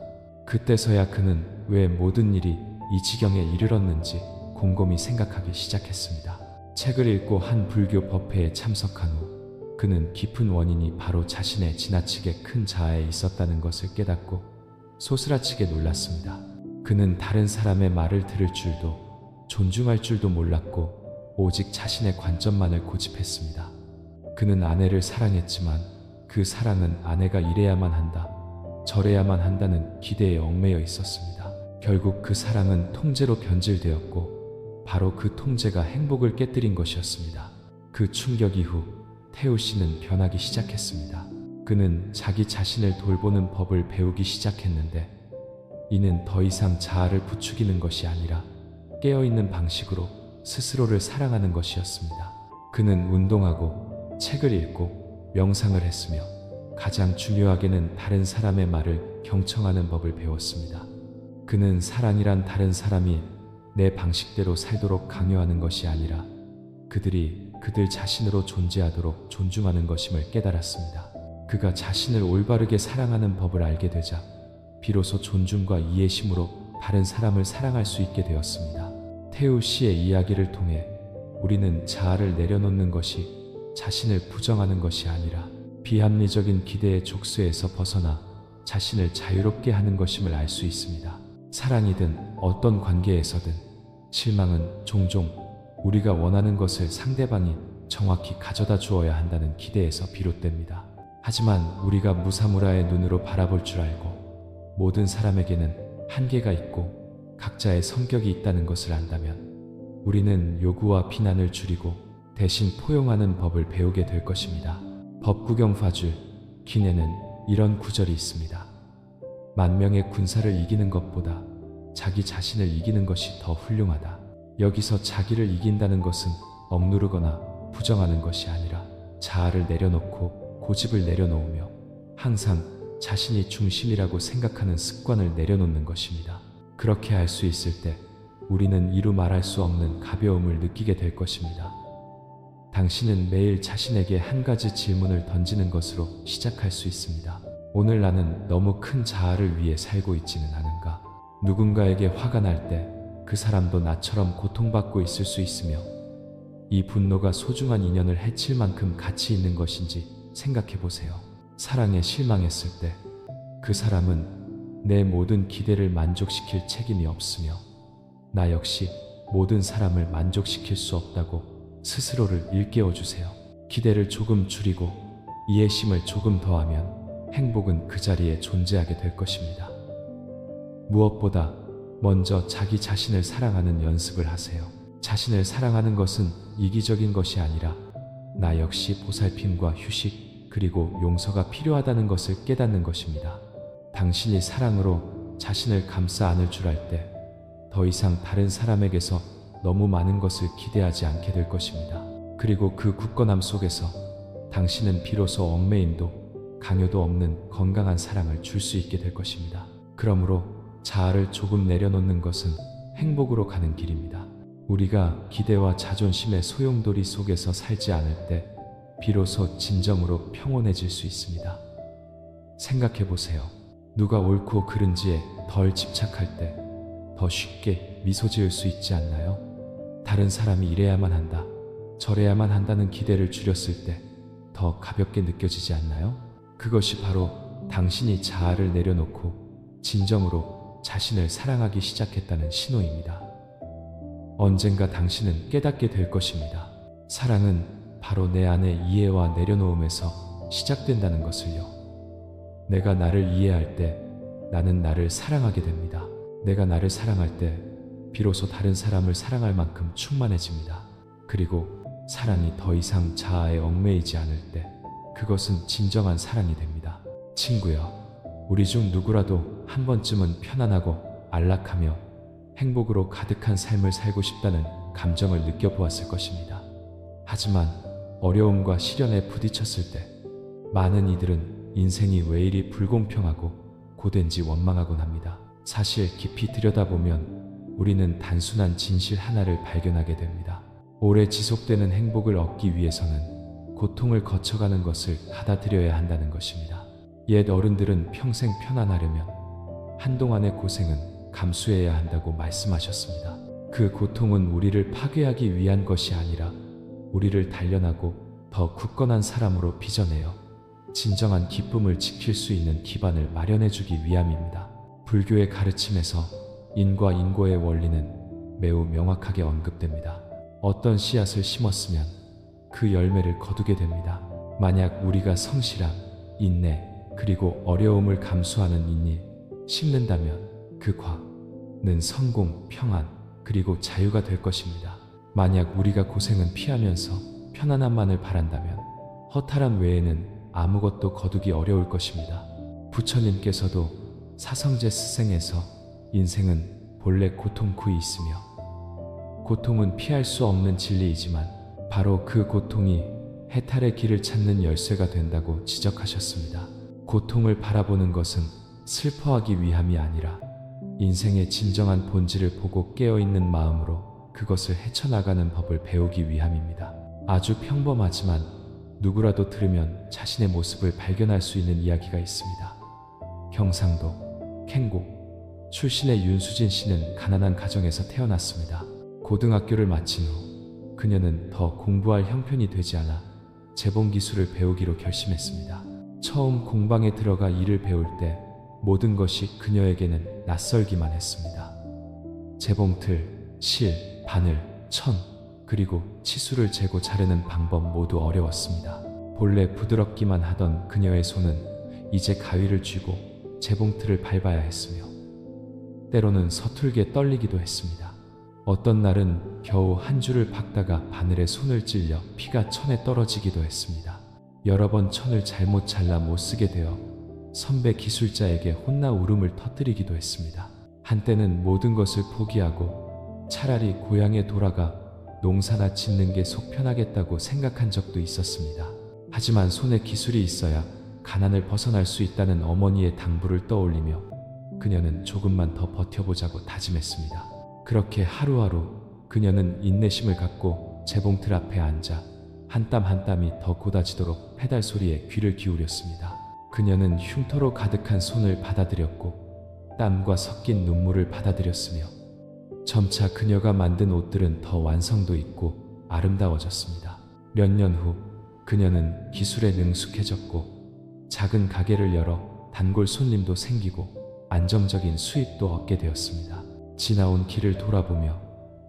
그때서야 그는 왜 모든 일이 이 지경에 이르렀는지 곰곰이 생각하기 시작했습니다. 책을 읽고 한 불교 법회에 참석한 후 그는 깊은 원인이 바로 자신의 지나치게 큰 자아에 있었다는 것을 깨닫고 소스라치게 놀랐습니다. 그는 다른 사람의 말을 들을 줄도 존중할 줄도 몰랐고 오직 자신의 관점만을 고집했습니다. 그는 아내를 사랑했지만 그 사랑은 아내가 이래야만 한다, 저래야만 한다는 기대에 얽매여 있었습니다. 결국 그 사랑은 통제로 변질되었고 바로 그 통제가 행복을 깨뜨린 것이었습니다. 그 충격 이후 태우 씨는 변하기 시작했습니다. 그는 자기 자신을 돌보는 법을 배우기 시작했는데 이는 더 이상 자아를 부추기는 것이 아니라 깨어있는 방식으로 스스로를 사랑하는 것이었습니다. 그는 운동하고 책을 읽고 명상을 했으며 가장 중요하게는 다른 사람의 말을 경청하는 법을 배웠습니다. 그는 사랑이란 다른 사람이 내 방식대로 살도록 강요하는 것이 아니라 그들이 그들 자신으로 존재하도록 존중하는 것임을 깨달았습니다. 그가 자신을 올바르게 사랑하는 법을 알게 되자 비로소 존중과 이해심으로 다른 사람을 사랑할 수 있게 되었습니다. 태우 씨의 이야기를 통해 우리는 자아를 내려놓는 것이 자신을 부정하는 것이 아니라 비합리적인 기대의 족쇄에서 벗어나 자신을 자유롭게 하는 것임을 알 수 있습니다. 사랑이든 어떤 관계에서든 실망은 종종 우리가 원하는 것을 상대방이 정확히 가져다 주어야 한다는 기대에서 비롯됩니다. 하지만 우리가 무사무라의 눈으로 바라볼 줄 알고 모든 사람에게는 한계가 있고 각자의 성격이 있다는 것을 안다면 우리는 요구와 비난을 줄이고 대신 포용하는 법을 배우게 될 것입니다. 법구경파줄 긴에는 이런 구절이 있습니다. 만명의 군사를 이기는 것보다 자기 자신을 이기는 것이 더 훌륭하다. 여기서 자기를 이긴다는 것은 억누르거나 부정하는 것이 아니라 자아를 내려놓고 고집을 내려놓으며 항상 자신이 중심이라고 생각하는 습관을 내려놓는 것입니다. 그렇게 할 수 있을 때 우리는 이루 말할 수 없는 가벼움을 느끼게 될 것입니다. 당신은 매일 자신에게 한 가지 질문을 던지는 것으로 시작할 수 있습니다. 오늘 나는 너무 큰 자아를 위해 살고 있지는 않은가? 누군가에게 화가 날 때 그 사람도 나처럼 고통받고 있을 수 있으며 이 분노가 소중한 인연을 해칠 만큼 가치 있는 것인지 생각해 보세요. 사랑에 실망했을 때 그 사람은 내 모든 기대를 만족시킬 책임이 없으며 나 역시 모든 사람을 만족시킬 수 없다고 스스로를 일깨워 주세요. 기대를 조금 줄이고 이해심을 조금 더하면 행복은 그 자리에 존재하게 될 것입니다. 무엇보다 먼저 자기 자신을 사랑하는 연습을 하세요. 자신을 사랑하는 것은 이기적인 것이 아니라 나 역시 보살핌과 휴식 그리고 용서가 필요하다는 것을 깨닫는 것입니다. 당신이 사랑으로 자신을 감싸 안을 줄 알 때 더 이상 다른 사람에게서 너무 많은 것을 기대하지 않게 될 것입니다. 그리고 그 굳건함 속에서 당신은 비로소 얽매임도 강요도 없는 건강한 사랑을 줄 수 있게 될 것입니다. 그러므로 자아를 조금 내려놓는 것은 행복으로 가는 길입니다. 우리가 기대와 자존심의 소용돌이 속에서 살지 않을 때 비로소 진정으로 평온해질 수 있습니다. 생각해 보세요. 누가 옳고 그른지에 덜 집착할 때 더 쉽게 미소 지을 수 있지 않나요? 다른 사람이 이래야만 한다, 저래야만 한다는 기대를 줄였을 때 더 가볍게 느껴지지 않나요? 그것이 바로 당신이 자아를 내려놓고 진정으로 자신을 사랑하기 시작했다는 신호입니다. 언젠가 당신은 깨닫게 될 것입니다. 사랑은 바로 내 안의 이해와 내려놓음에서 시작된다는 것을요. 내가 나를 이해할 때 나는 나를 사랑하게 됩니다. 내가 나를 사랑할 때 비로소 다른 사람을 사랑할 만큼 충만해집니다. 그리고 사랑이 더 이상 자아에 얽매이지 않을 때 그것은 진정한 사랑이 됩니다. 친구여, 우리 중 누구라도 한 번쯤은 편안하고 안락하며 행복으로 가득한 삶을 살고 싶다는 감정을 느껴보았을 것입니다. 하지만 어려움과 시련에 부딪혔을 때 많은 이들은 인생이 왜 이리 불공평하고 고된지 원망하곤 합니다. 사실 깊이 들여다보면 우리는 단순한 진실 하나를 발견하게 됩니다. 오래 지속되는 행복을 얻기 위해서는 고통을 거쳐가는 것을 받아들여야 한다는 것입니다. 옛 어른들은 평생 편안하려면 한동안의 고생은 감수해야 한다고 말씀하셨습니다. 그 고통은 우리를 파괴하기 위한 것이 아니라 우리를 단련하고 더 굳건한 사람으로 빚어내어 진정한 기쁨을 지킬 수 있는 기반을 마련해주기 위함입니다. 불교의 가르침에서 인과 인고의 원리는 매우 명확하게 언급됩니다. 어떤 씨앗을 심었으면 그 열매를 거두게 됩니다. 만약 우리가 성실함, 인내, 그리고 어려움을 감수하는 인일 심는다면 그 과는 성공, 평안, 그리고 자유가 될 것입니다. 만약 우리가 고생은 피하면서 편안함만을 바란다면 허탈한 외에는 아무것도 거두기 어려울 것입니다. 부처님께서도 사성제 스승에서 인생은 본래 고통구이 있으며 고통은 피할 수 없는 진리이지만 바로 그 고통이 해탈의 길을 찾는 열쇠가 된다고 지적하셨습니다. 고통을 바라보는 것은 슬퍼하기 위함이 아니라 인생의 진정한 본질을 보고 깨어있는 마음으로 그것을 헤쳐나가는 법을 배우기 위함입니다. 아주 평범하지만 누구라도 들으면 자신의 모습을 발견할 수 있는 이야기가 있습니다. 경상도 캥고 출신의 윤수진 씨는 가난한 가정에서 태어났습니다. 고등학교를 마친 후 그녀는 더 공부할 형편이 되지 않아 재봉 기술을 배우기로 결심했습니다. 처음 공방에 들어가 일을 배울 때 모든 것이 그녀에게는 낯설기만 했습니다. 재봉틀, 실, 바늘, 천, 그리고 치수를 재고 자르는 방법 모두 어려웠습니다. 본래 부드럽기만 하던 그녀의 손은 이제 가위를 쥐고 재봉틀을 밟아야 했으며 때로는 서툴게 떨리기도 했습니다. 어떤 날은 겨우 한 줄을 박다가 바늘에 손을 찔려 피가 천에 떨어지기도 했습니다. 여러 번 천을 잘못 잘라 못 쓰게 되어 선배 기술자에게 혼나 울음을 터뜨리기도 했습니다. 한때는 모든 것을 포기하고 차라리 고향에 돌아가 농사나 짓는 게 속 편하겠다고 생각한 적도 있었습니다. 하지만 손에 기술이 있어야 가난을 벗어날 수 있다는 어머니의 당부를 떠올리며 그녀는 조금만 더 버텨보자고 다짐했습니다. 그렇게 하루하루 그녀는 인내심을 갖고 재봉틀 앞에 앉아 한 땀 한 땀이 더 고다지도록 페달 소리에 귀를 기울였습니다. 그녀는 흉터로 가득한 손을 받아들였고 땀과 섞인 눈물을 받아들였으며 점차 그녀가 만든 옷들은 더 완성도 있고 아름다워졌습니다. 몇 년 후 그녀는 기술에 능숙해졌고 작은 가게를 열어 단골 손님도 생기고 안정적인 수입도 얻게 되었습니다. 지나온 길을 돌아보며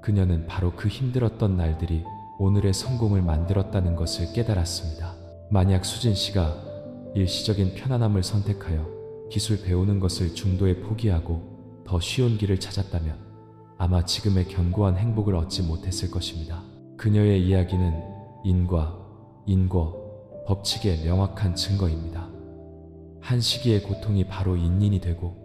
그녀는 바로 그 힘들었던 날들이 오늘의 성공을 만들었다는 것을 깨달았습니다. 만약 수진 씨가 일시적인 편안함을 선택하여 기술 배우는 것을 중도에 포기하고 더 쉬운 길을 찾았다면 아마 지금의 견고한 행복을 얻지 못했을 것입니다. 그녀의 이야기는 인과 법칙의 명확한 증거입니다. 한 시기의 고통이 바로 인연이 되고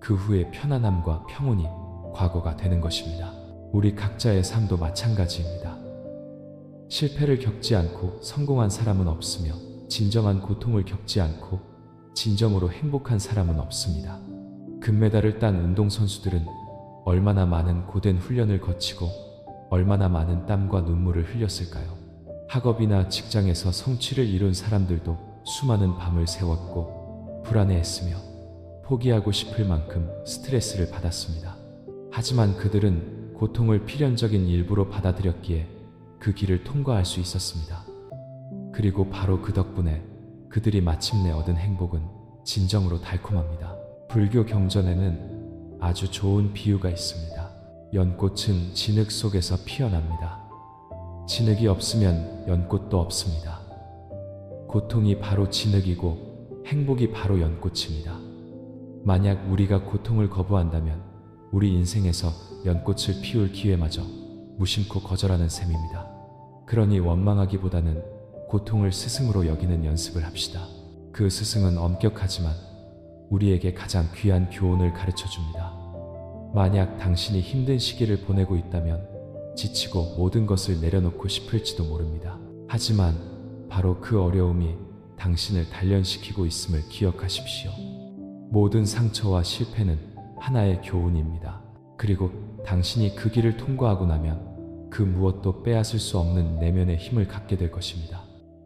그 후의 편안함과 평온이 과거가 되는 것입니다. 우리 각자의 삶도 마찬가지입니다. 실패를 겪지 않고 성공한 사람은 없으며 진정한 고통을 겪지 않고 진정으로 행복한 사람은 없습니다. 금메달을 딴 운동선수들은 얼마나 많은 고된 훈련을 거치고 얼마나 많은 땀과 눈물을 흘렸을까요? 학업이나 직장에서 성취를 이룬 사람들도 수많은 밤을 새웠고 불안해했으며 포기하고 싶을 만큼 스트레스를 받았습니다. 하지만 그들은 고통을 필연적인 일부로 받아들였기에 그 길을 통과할 수 있었습니다. 그리고 바로 그 덕분에 그들이 마침내 얻은 행복은 진정으로 달콤합니다. 불교 경전에는 아주 좋은 비유가 있습니다. 연꽃은 진흙 속에서 피어납니다. 진흙이 없으면 연꽃도 없습니다. 고통이 바로 진흙이고 행복이 바로 연꽃입니다. 만약 우리가 고통을 거부한다면 우리 인생에서 연꽃을 피울 기회마저 무심코 거절하는 셈입니다. 그러니 원망하기보다는 고통을 스승으로 여기는 연습을 합시다. 그 스승은 엄격하지만 우리에게 가장 귀한 교훈을 가르쳐 줍니다. 만약 당신이 힘든 시기를 보내고 있다면 지치고 모든 것을 내려놓고 싶을지도 모릅니다. 하지만 바로 그 어려움이 당신을 단련시키고 있음을 기억하십시오. 모든 상처와 실패는 하나의 교훈입니다. 그리고 당신이 그 길을 통과하고 나면 그 무엇도 빼앗을 수 없는 내면의 힘을 갖게 될 것입니다.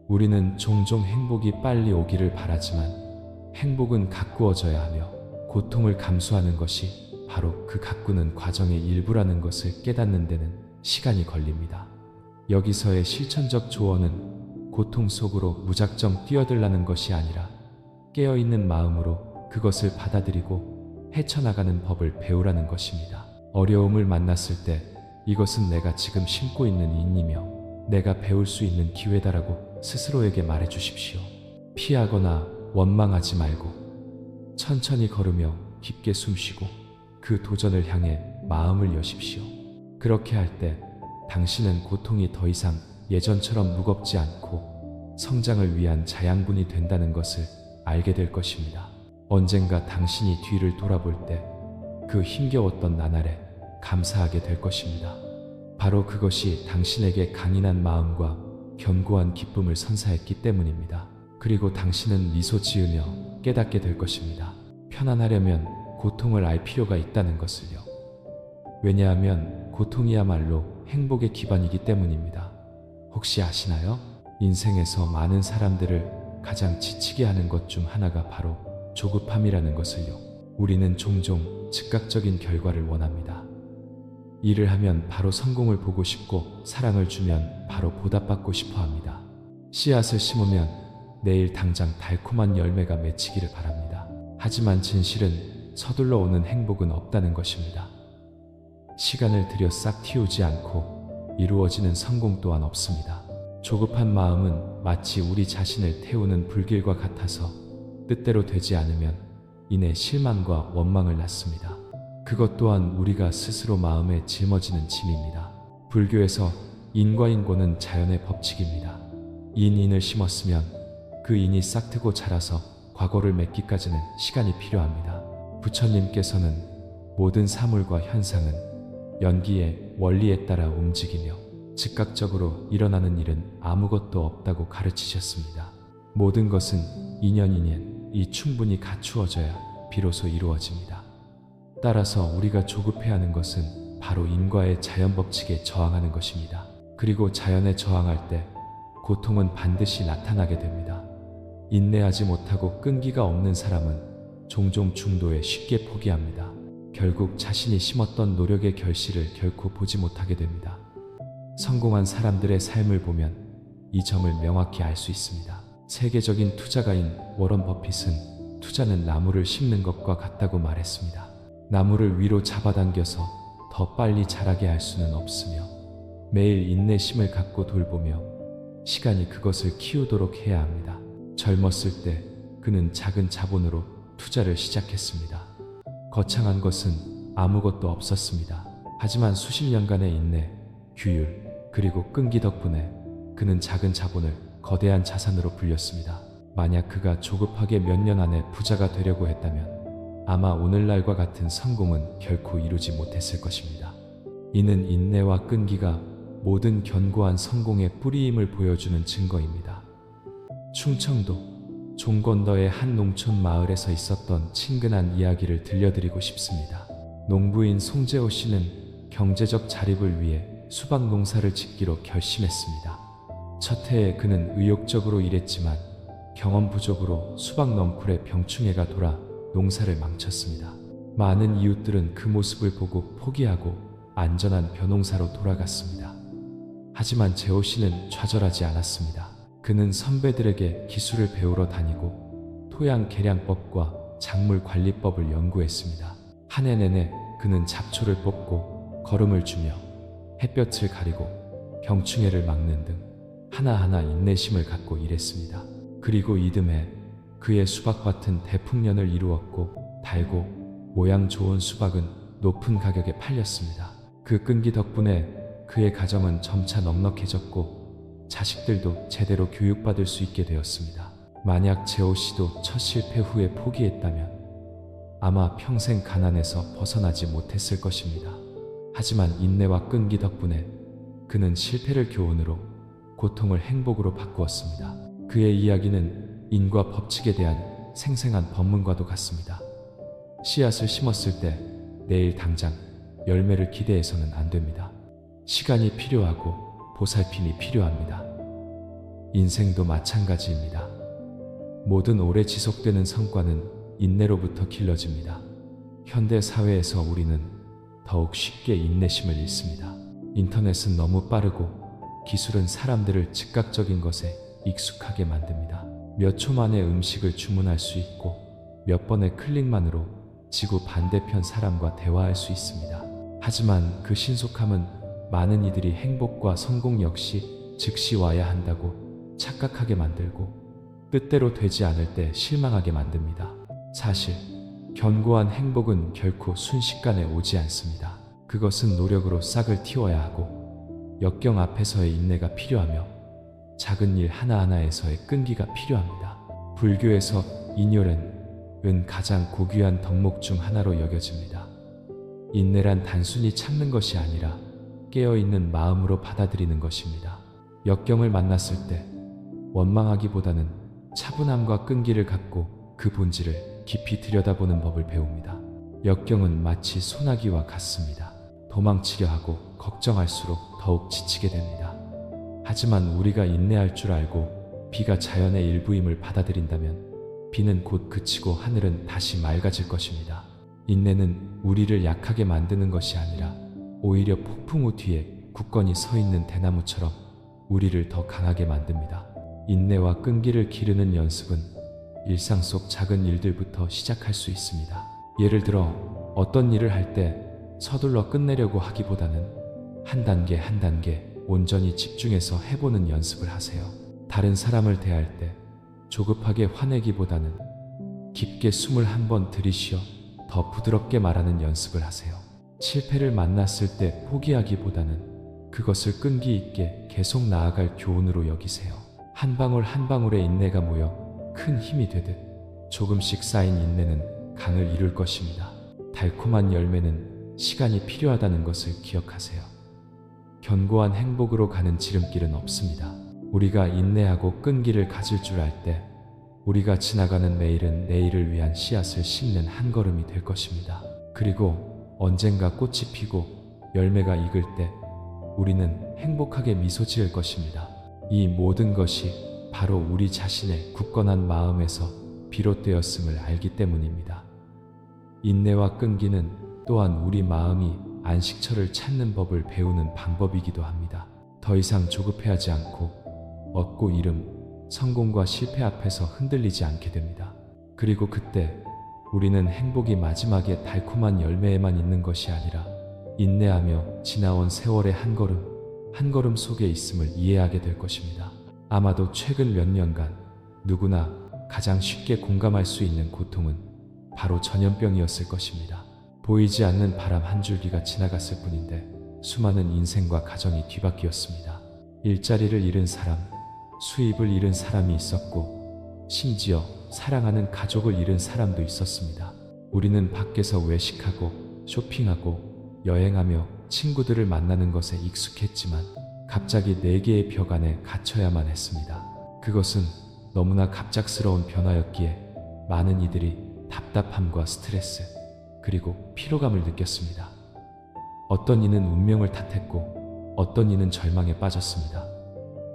우리는 종종 행복이 빨리 오기를 바라지만 행복은 가꾸어져야 하며 고통을 감수하는 것이 바로 그 가꾸는 과정의 일부라는 것을 깨닫는 데는 시간이 걸립니다. 여기서의 실천적 조언은 고통 속으로 무작정 뛰어들라는 것이 아니라 깨어있는 마음으로 그것을 받아들이고 헤쳐나가는 법을 배우라는 것입니다. 어려움을 만났을 때 이것은 내가 지금 심고 있는 인이며 내가 배울 수 있는 기회다라고 스스로에게 말해 주십시오. 피하거나 원망하지 말고 천천히 걸으며 깊게 숨쉬고 그 도전을 향해 마음을 여십시오. 그렇게 할 때 당신은 고통이 더 이상 예전처럼 무겁지 않고 성장을 위한 자양분이 된다는 것을 알게 될 것입니다. 언젠가 당신이 뒤를 돌아볼 때 그 힘겨웠던 나날에 감사하게 될 것입니다. 바로 그것이 당신에게 강인한 마음과 견고한 기쁨을 선사했기 때문입니다. 그리고 당신은 미소 지으며 깨닫게 될 것입니다. 편안하려면 고통을 알 필요가 있다는 것을요. 왜냐하면 고통이야말로 행복의 기반이기 때문입니다. 혹시 아시나요? 인생에서 많은 사람들을 가장 지치게 하는 것 중 하나가 바로 조급함이라는 것을요. 우리는 종종 즉각적인 결과를 원합니다. 일을 하면 바로 성공을 보고 싶고, 사랑을 주면 바로 보답받고 싶어 합니다. 씨앗을 심으면 내일 당장 달콤한 열매가 맺히기를 바랍니다. 하지만 진실은 서둘러 오는 행복은 없다는 것입니다. 시간을 들여 싹 틔우지 않고 이루어지는 성공 또한 없습니다. 조급한 마음은 마치 우리 자신을 태우는 불길과 같아서 뜻대로 되지 않으면 이내 실망과 원망을 낳습니다. 그것 또한 우리가 스스로 마음에 짊어지는 짐입니다. 불교에서 인과인고는 자연의 법칙입니다. 인을 심었으면 그 인이 싹트고 자라서 과거를 맺기까지는 시간이 필요합니다. 부처님께서는 모든 사물과 현상은 연기의 원리에 따라 움직이며 즉각적으로 일어나는 일은 아무것도 없다고 가르치셨습니다. 모든 것은 인연이 충분히 갖추어져야 비로소 이루어집니다. 따라서 우리가 조급해하는 것은 바로 인과의 자연 법칙에 저항하는 것입니다. 그리고 자연에 저항할 때 고통은 반드시 나타나게 됩니다. 인내하지 못하고 끈기가 없는 사람은 종종 중도에 쉽게 포기합니다. 결국 자신이 심었던 노력의 결실을 결코 보지 못하게 됩니다. 성공한 사람들의 삶을 보면 이 점을 명확히 알 수 있습니다. 세계적인 투자가인 워런 버핏은 투자는 나무를 심는 것과 같다고 말했습니다. 나무를 위로 잡아당겨서 더 빨리 자라게 할 수는 없으며 매일 인내심을 갖고 돌보며 시간이 그것을 키우도록 해야 합니다. 젊었을 때 그는 작은 자본으로 투자를 시작했습니다. 거창한 것은 아무것도 없었습니다. 하지만 수십 년간의 인내, 규율, 그리고 끈기 덕분에 그는 작은 자본을 거대한 자산으로 불렸습니다. 만약 그가 조급하게 몇 년 안에 부자가 되려고 했다면 아마 오늘날과 같은 성공은 결코 이루지 못했을 것입니다. 이는 인내와 끈기가 모든 견고한 성공의 뿌리임을 보여주는 증거입니다. 충청도 종건더의 한 농촌 마을에서 있었던 친근한 이야기를 들려드리고 싶습니다. 농부인 송재호 씨는 경제적 자립을 위해 수박 농사를 짓기로 결심했습니다. 첫 해에 그는 의욕적으로 일했지만 경험 부족으로 수박 넝쿨에 병충해가 돌아 농사를 망쳤습니다. 많은 이웃들은 그 모습을 보고 포기하고 안전한 벼농사로 돌아갔습니다. 하지만 재호 씨는 좌절하지 않았습니다. 그는 선배들에게 기술을 배우러 다니고 토양 개량법과 작물 관리법을 연구했습니다. 한 해 내내 그는 잡초를 뽑고 거름을 주며 햇볕을 가리고 병충해를 막는 등 하나하나 인내심을 갖고 일했습니다. 그리고 이듬해 그의 수박밭은 대풍년을 이루었고 달고 모양 좋은 수박은 높은 가격에 팔렸습니다. 그 끈기 덕분에 그의 가정은 점차 넉넉해졌고 자식들도 제대로 교육받을 수 있게 되었습니다. 만약 재호 씨도 첫 실패 후에 포기했다면 아마 평생 가난에서 벗어나지 못했을 것입니다. 하지만 인내와 끈기 덕분에 그는 실패를 교훈으로 고통을 행복으로 바꾸었습니다. 그의 이야기는 인과 법칙에 대한 생생한 법문과도 같습니다. 씨앗을 심었을 때 내일 당장 열매를 기대해서는 안 됩니다. 시간이 필요하고 보살핌이 필요합니다. 인생도 마찬가지입니다. 모든 오래 지속되는 성과는 인내로부터 길러집니다. 현대 사회에서 우리는 더욱 쉽게 인내심을 잃습니다. 인터넷은 너무 빠르고 기술은 사람들을 즉각적인 것에 익숙하게 만듭니다. 몇 초 만에 음식을 주문할 수 있고 몇 번의 클릭만으로 지구 반대편 사람과 대화할 수 있습니다. 하지만 그 신속함은 많은 이들이 행복과 성공 역시 즉시 와야 한다고 착각하게 만들고 뜻대로 되지 않을 때 실망하게 만듭니다. 사실 견고한 행복은 결코 순식간에 오지 않습니다. 그것은 노력으로 싹을 틔워야 하고 역경 앞에서의 인내가 필요하며 작은 일 하나하나에서의 끈기가 필요합니다. 불교에서 인요는 가장 고귀한 덕목 중 하나로 여겨집니다. 인내란 단순히 참는 것이 아니라 깨어있는 마음으로 받아들이는 것입니다. 역경을 만났을 때 원망하기보다는 차분함과 끈기를 갖고 그 본질을 깊이 들여다보는 법을 배웁니다. 역경은 마치 소나기와 같습니다. 도망치려 하고 걱정할수록 더욱 지치게 됩니다. 하지만 우리가 인내할 줄 알고 비가 자연의 일부임을 받아들인다면 비는 곧 그치고 하늘은 다시 맑아질 것입니다. 인내는 우리를 약하게 만드는 것이 아니라 오히려 폭풍 우 뒤에 굳건히 서 있는 대나무처럼 우리를 더 강하게 만듭니다. 인내와 끈기를 기르는 연습은 일상 속 작은 일들부터 시작할 수 있습니다. 예를 들어 어떤 일을 할 때 서둘러 끝내려고 하기보다는 한 단계 한 단계 온전히 집중해서 해보는 연습을 하세요. 다른 사람을 대할 때 조급하게 화내기보다는 깊게 숨을 한번 들이쉬어 더 부드럽게 말하는 연습을 하세요. 실패를 만났을 때 포기하기보다는 그것을 끈기 있게 계속 나아갈 교훈으로 여기세요. 한 방울 한 방울의 인내가 모여 큰 힘이 되듯 조금씩 쌓인 인내는 강을 이룰 것입니다. 달콤한 열매는 시간이 필요하다는 것을 기억하세요. 견고한 행복으로 가는 지름길은 없습니다. 우리가 인내하고 끈기를 가질 줄 알 때 우리가 지나가는 매일은 내일을 위한 씨앗을 심는 한 걸음이 될 것입니다. 그리고 언젠가 꽃이 피고 열매가 익을 때 우리는 행복하게 미소 지을 것입니다. 이 모든 것이 바로 우리 자신의 굳건한 마음에서 비롯되었음을 알기 때문입니다. 인내와 끈기는 또한 우리 마음이 안식처를 찾는 법을 배우는 방법이기도 합니다. 더 이상 조급해하지 않고 얻고 잃음, 성공과 실패 앞에서 흔들리지 않게 됩니다. 그리고 그때 우리는 행복이 마지막에 달콤한 열매에만 있는 것이 아니라 인내하며 지나온 세월의 한 걸음, 한 걸음 속에 있음을 이해하게 될 것입니다. 아마도 최근 몇 년간 누구나 가장 쉽게 공감할 수 있는 고통은 바로 전염병이었을 것입니다. 보이지 않는 바람 한 줄기가 지나갔을 뿐인데 수많은 인생과 가정이 뒤바뀌었습니다. 일자리를 잃은 사람, 수입을 잃은 사람이 있었고 심지어 사랑하는 가족을 잃은 사람도 있었습니다. 우리는 밖에서 외식하고 쇼핑하고 여행하며 친구들을 만나는 것에 익숙했지만 갑자기 네 개의 벽 안에 갇혀야만 했습니다. 그것은 너무나 갑작스러운 변화였기에 많은 이들이 답답함과 스트레스 그리고 피로감을 느꼈습니다. 어떤 이는 운명을 탓했고 어떤 이는 절망에 빠졌습니다.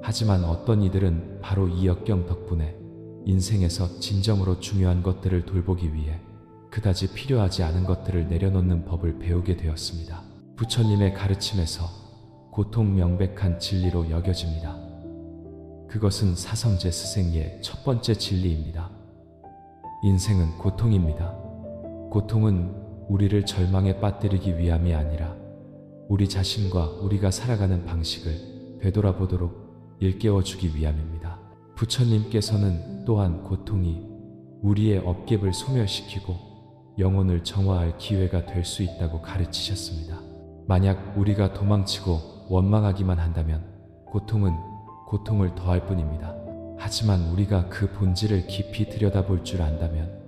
하지만 어떤 이들은 바로 이 역경 덕분에 인생에서 진정으로 중요한 것들을 돌보기 위해 그다지 필요하지 않은 것들을 내려놓는 법을 배우게 되었습니다. 부처님의 가르침에서 고통 명백한 진리로 여겨집니다. 그것은 사성제 스승의 첫 번째 진리입니다. 인생은 고통입니다. 고통은 우리를 절망에 빠뜨리기 위함이 아니라 우리 자신과 우리가 살아가는 방식을 되돌아보도록 일깨워주기 위함입니다. 부처님께서는 또한 고통이 우리의 업계를 소멸시키고 영혼을 정화할 기회가 될 수 있다고 가르치셨습니다. 만약 우리가 도망치고 원망하기만 한다면 고통은 고통을 더할 뿐입니다. 하지만 우리가 그 본질을 깊이 들여다볼 줄 안다면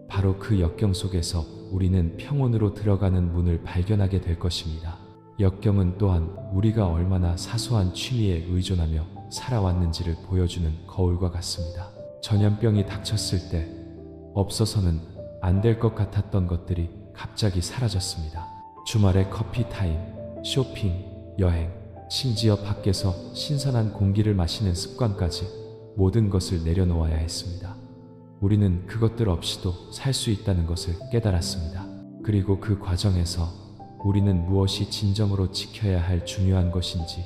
바로 그 역경 속에서 우리는 평온으로 들어가는 문을 발견하게 될 것입니다. 역경은 또한 우리가 얼마나 사소한 취미에 의존하며 살아왔는지를 보여주는 거울과 같습니다. 전염병이 닥쳤을 때 없어서는 안 될 것 같았던 것들이 갑자기 사라졌습니다. 주말에 커피 타임, 쇼핑, 여행, 심지어 밖에서 신선한 공기를 마시는 습관까지 모든 것을 내려놓아야 했습니다. 우리는 그것들 없이도 살 수 있다는 것을 깨달았습니다. 그리고 그 과정에서 우리는 무엇이 진정으로 지켜야 할 중요한 것인지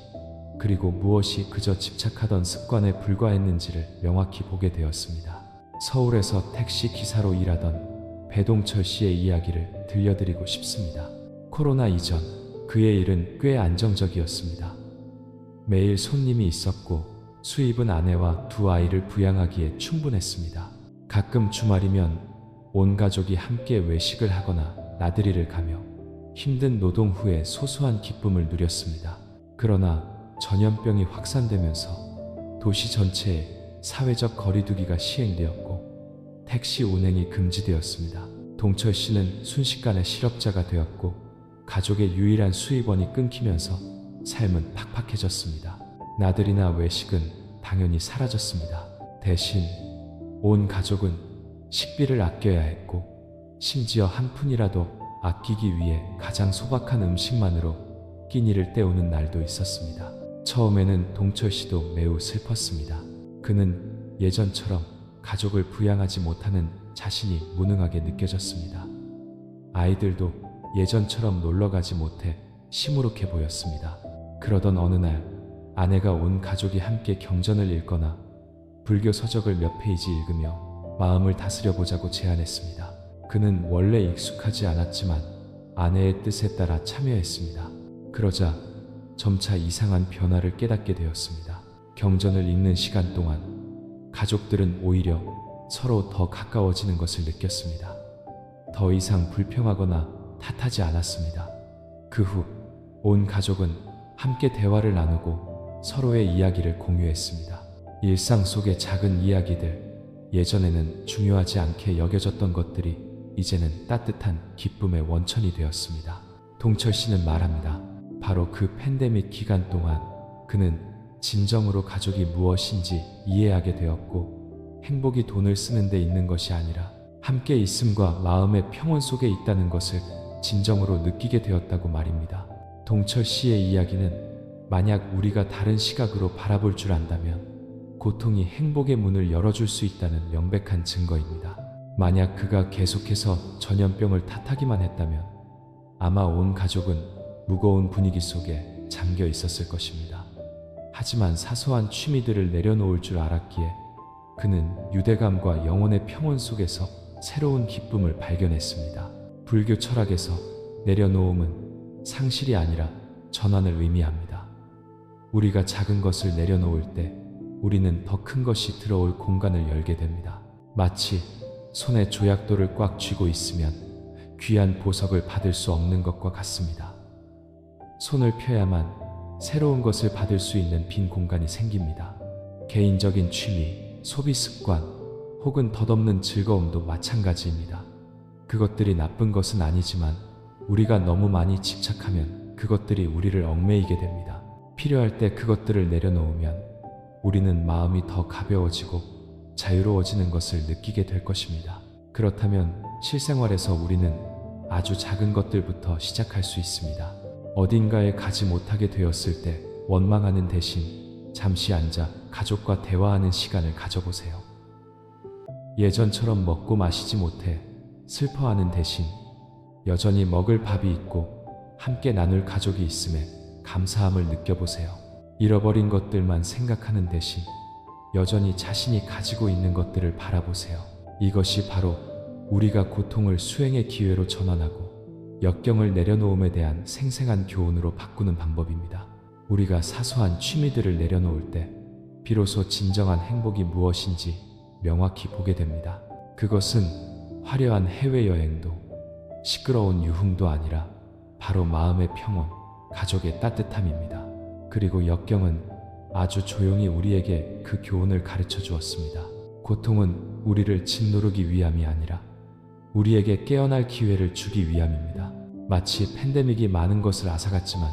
그리고 무엇이 그저 집착하던 습관에 불과했는지를 명확히 보게 되었습니다. 서울에서 택시 기사로 일하던 배동철 씨의 이야기를 들려드리고 싶습니다. 코로나 이전 그의 일은 꽤 안정적이었습니다. 매일 손님이 있었고 수입은 아내와 두 아이를 부양하기에 충분했습니다. 가끔 주말이면 온 가족이 함께 외식을 하거나 나들이를 가며 힘든 노동 후에 소소한 기쁨을 누렸습니다. 그러나 전염병이 확산되면서 도시 전체에 사회적 거리두기가 시행되었고 택시 운행이 금지되었습니다. 동철 씨는 순식간에 실업자가 되었고 가족의 유일한 수입원이 끊기면서 삶은 팍팍해졌습니다. 나들이나 외식은 당연히 사라졌습니다. 대신 온 가족은 식비를 아껴야 했고 심지어 한 푼이라도 아끼기 위해 가장 소박한 음식만으로 끼니를 때우는 날도 있었습니다. 처음에는 동철 씨도 매우 슬펐습니다. 그는 예전처럼 가족을 부양하지 못하는 자신이 무능하게 느껴졌습니다. 아이들도 예전처럼 놀러가지 못해 시무룩해 보였습니다. 그러던 어느 날 아내가 온 가족이 함께 경전을 읽거나 불교 서적을 몇 페이지 읽으며 마음을 다스려 보자고 제안했습니다. 그는 원래 익숙하지 않았지만 아내의 뜻에 따라 참여했습니다. 그러자 점차 이상한 변화를 깨닫게 되었습니다. 경전을 읽는 시간 동안 가족들은 오히려 서로 더 가까워지는 것을 느꼈습니다. 더 이상 불평하거나 탓하지 않았습니다. 그 후 온 가족은 함께 대화를 나누고 서로의 이야기를 공유했습니다. 일상 속의 작은 이야기들, 예전에는 중요하지 않게 여겨졌던 것들이 이제는 따뜻한 기쁨의 원천이 되었습니다. 동철 씨는 말합니다. 바로 그 팬데믹 기간 동안 그는 진정으로 가족이 무엇인지 이해하게 되었고, 행복이 돈을 쓰는 데 있는 것이 아니라 함께 있음과 마음의 평온 속에 있다는 것을 진정으로 느끼게 되었다고 말입니다. 동철 씨의 이야기는 만약 우리가 다른 시각으로 바라볼 줄 안다면 고통이 행복의 문을 열어줄 수 있다는 명백한 증거입니다. 만약 그가 계속해서 전염병을 탓하기만 했다면 아마 온 가족은 무거운 분위기 속에 잠겨 있었을 것입니다. 하지만 사소한 취미들을 내려놓을 줄 알았기에 그는 유대감과 영혼의 평온 속에서 새로운 기쁨을 발견했습니다. 불교 철학에서 내려놓음은 상실이 아니라 전환을 의미합니다. 우리가 작은 것을 내려놓을 때 우리는 더 큰 것이 들어올 공간을 열게 됩니다. 마치 손에 조약돌을 꽉 쥐고 있으면 귀한 보석을 받을 수 없는 것과 같습니다. 손을 펴야만 새로운 것을 받을 수 있는 빈 공간이 생깁니다. 개인적인 취미, 소비 습관, 혹은 덧없는 즐거움도 마찬가지입니다. 그것들이 나쁜 것은 아니지만 우리가 너무 많이 집착하면 그것들이 우리를 얽매이게 됩니다. 필요할 때 그것들을 내려놓으면 우리는 마음이 더 가벼워지고 자유로워지는 것을 느끼게 될 것입니다. 그렇다면 실생활에서 우리는 아주 작은 것들부터 시작할 수 있습니다. 어딘가에 가지 못하게 되었을 때 원망하는 대신 잠시 앉아 가족과 대화하는 시간을 가져보세요. 예전처럼 먹고 마시지 못해 슬퍼하는 대신 여전히 먹을 밥이 있고 함께 나눌 가족이 있음에 감사함을 느껴보세요. 잃어버린 것들만 생각하는 대신 여전히 자신이 가지고 있는 것들을 바라보세요. 이것이 바로 우리가 고통을 수행의 기회로 전환하고 역경을 내려놓음에 대한 생생한 교훈으로 바꾸는 방법입니다. 우리가 사소한 취미들을 내려놓을 때 비로소 진정한 행복이 무엇인지 명확히 보게 됩니다. 그것은 화려한 해외여행도 시끄러운 유흥도 아니라 바로 마음의 평온, 가족의 따뜻함입니다. 그리고 역경은 아주 조용히 우리에게 그 교훈을 가르쳐 주었습니다. 고통은 우리를 짓누르기 위함이 아니라 우리에게 깨어날 기회를 주기 위함입니다. 마치 팬데믹이 많은 것을 앗아갔지만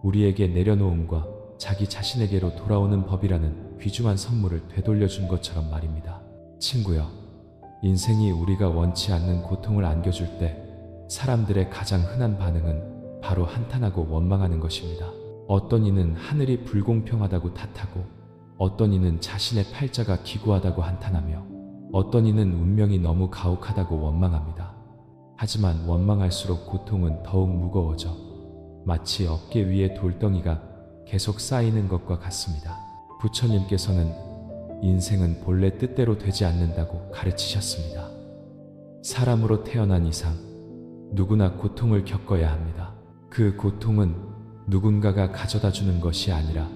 우리에게 내려놓음과 자기 자신에게로 돌아오는 법이라는 귀중한 선물을 되돌려준 것처럼 말입니다. 친구여, 인생이 우리가 원치 않는 고통을 안겨줄 때 사람들의 가장 흔한 반응은 바로 한탄하고 원망하는 것입니다. 어떤 이는 하늘이 불공평하다고 탓하고, 어떤 이는 자신의 팔자가 기구하다고 한탄하며, 어떤 이는 운명이 너무 가혹하다고 원망합니다. 하지만 원망할수록 고통은 더욱 무거워져 마치 어깨 위에 돌덩이가 계속 쌓이는 것과 같습니다. 부처님께서는 인생은 본래 뜻대로 되지 않는다고 가르치셨습니다. 사람으로 태어난 이상 누구나 고통을 겪어야 합니다. 그 고통은 누군가가 가져다 주는 것이 아니라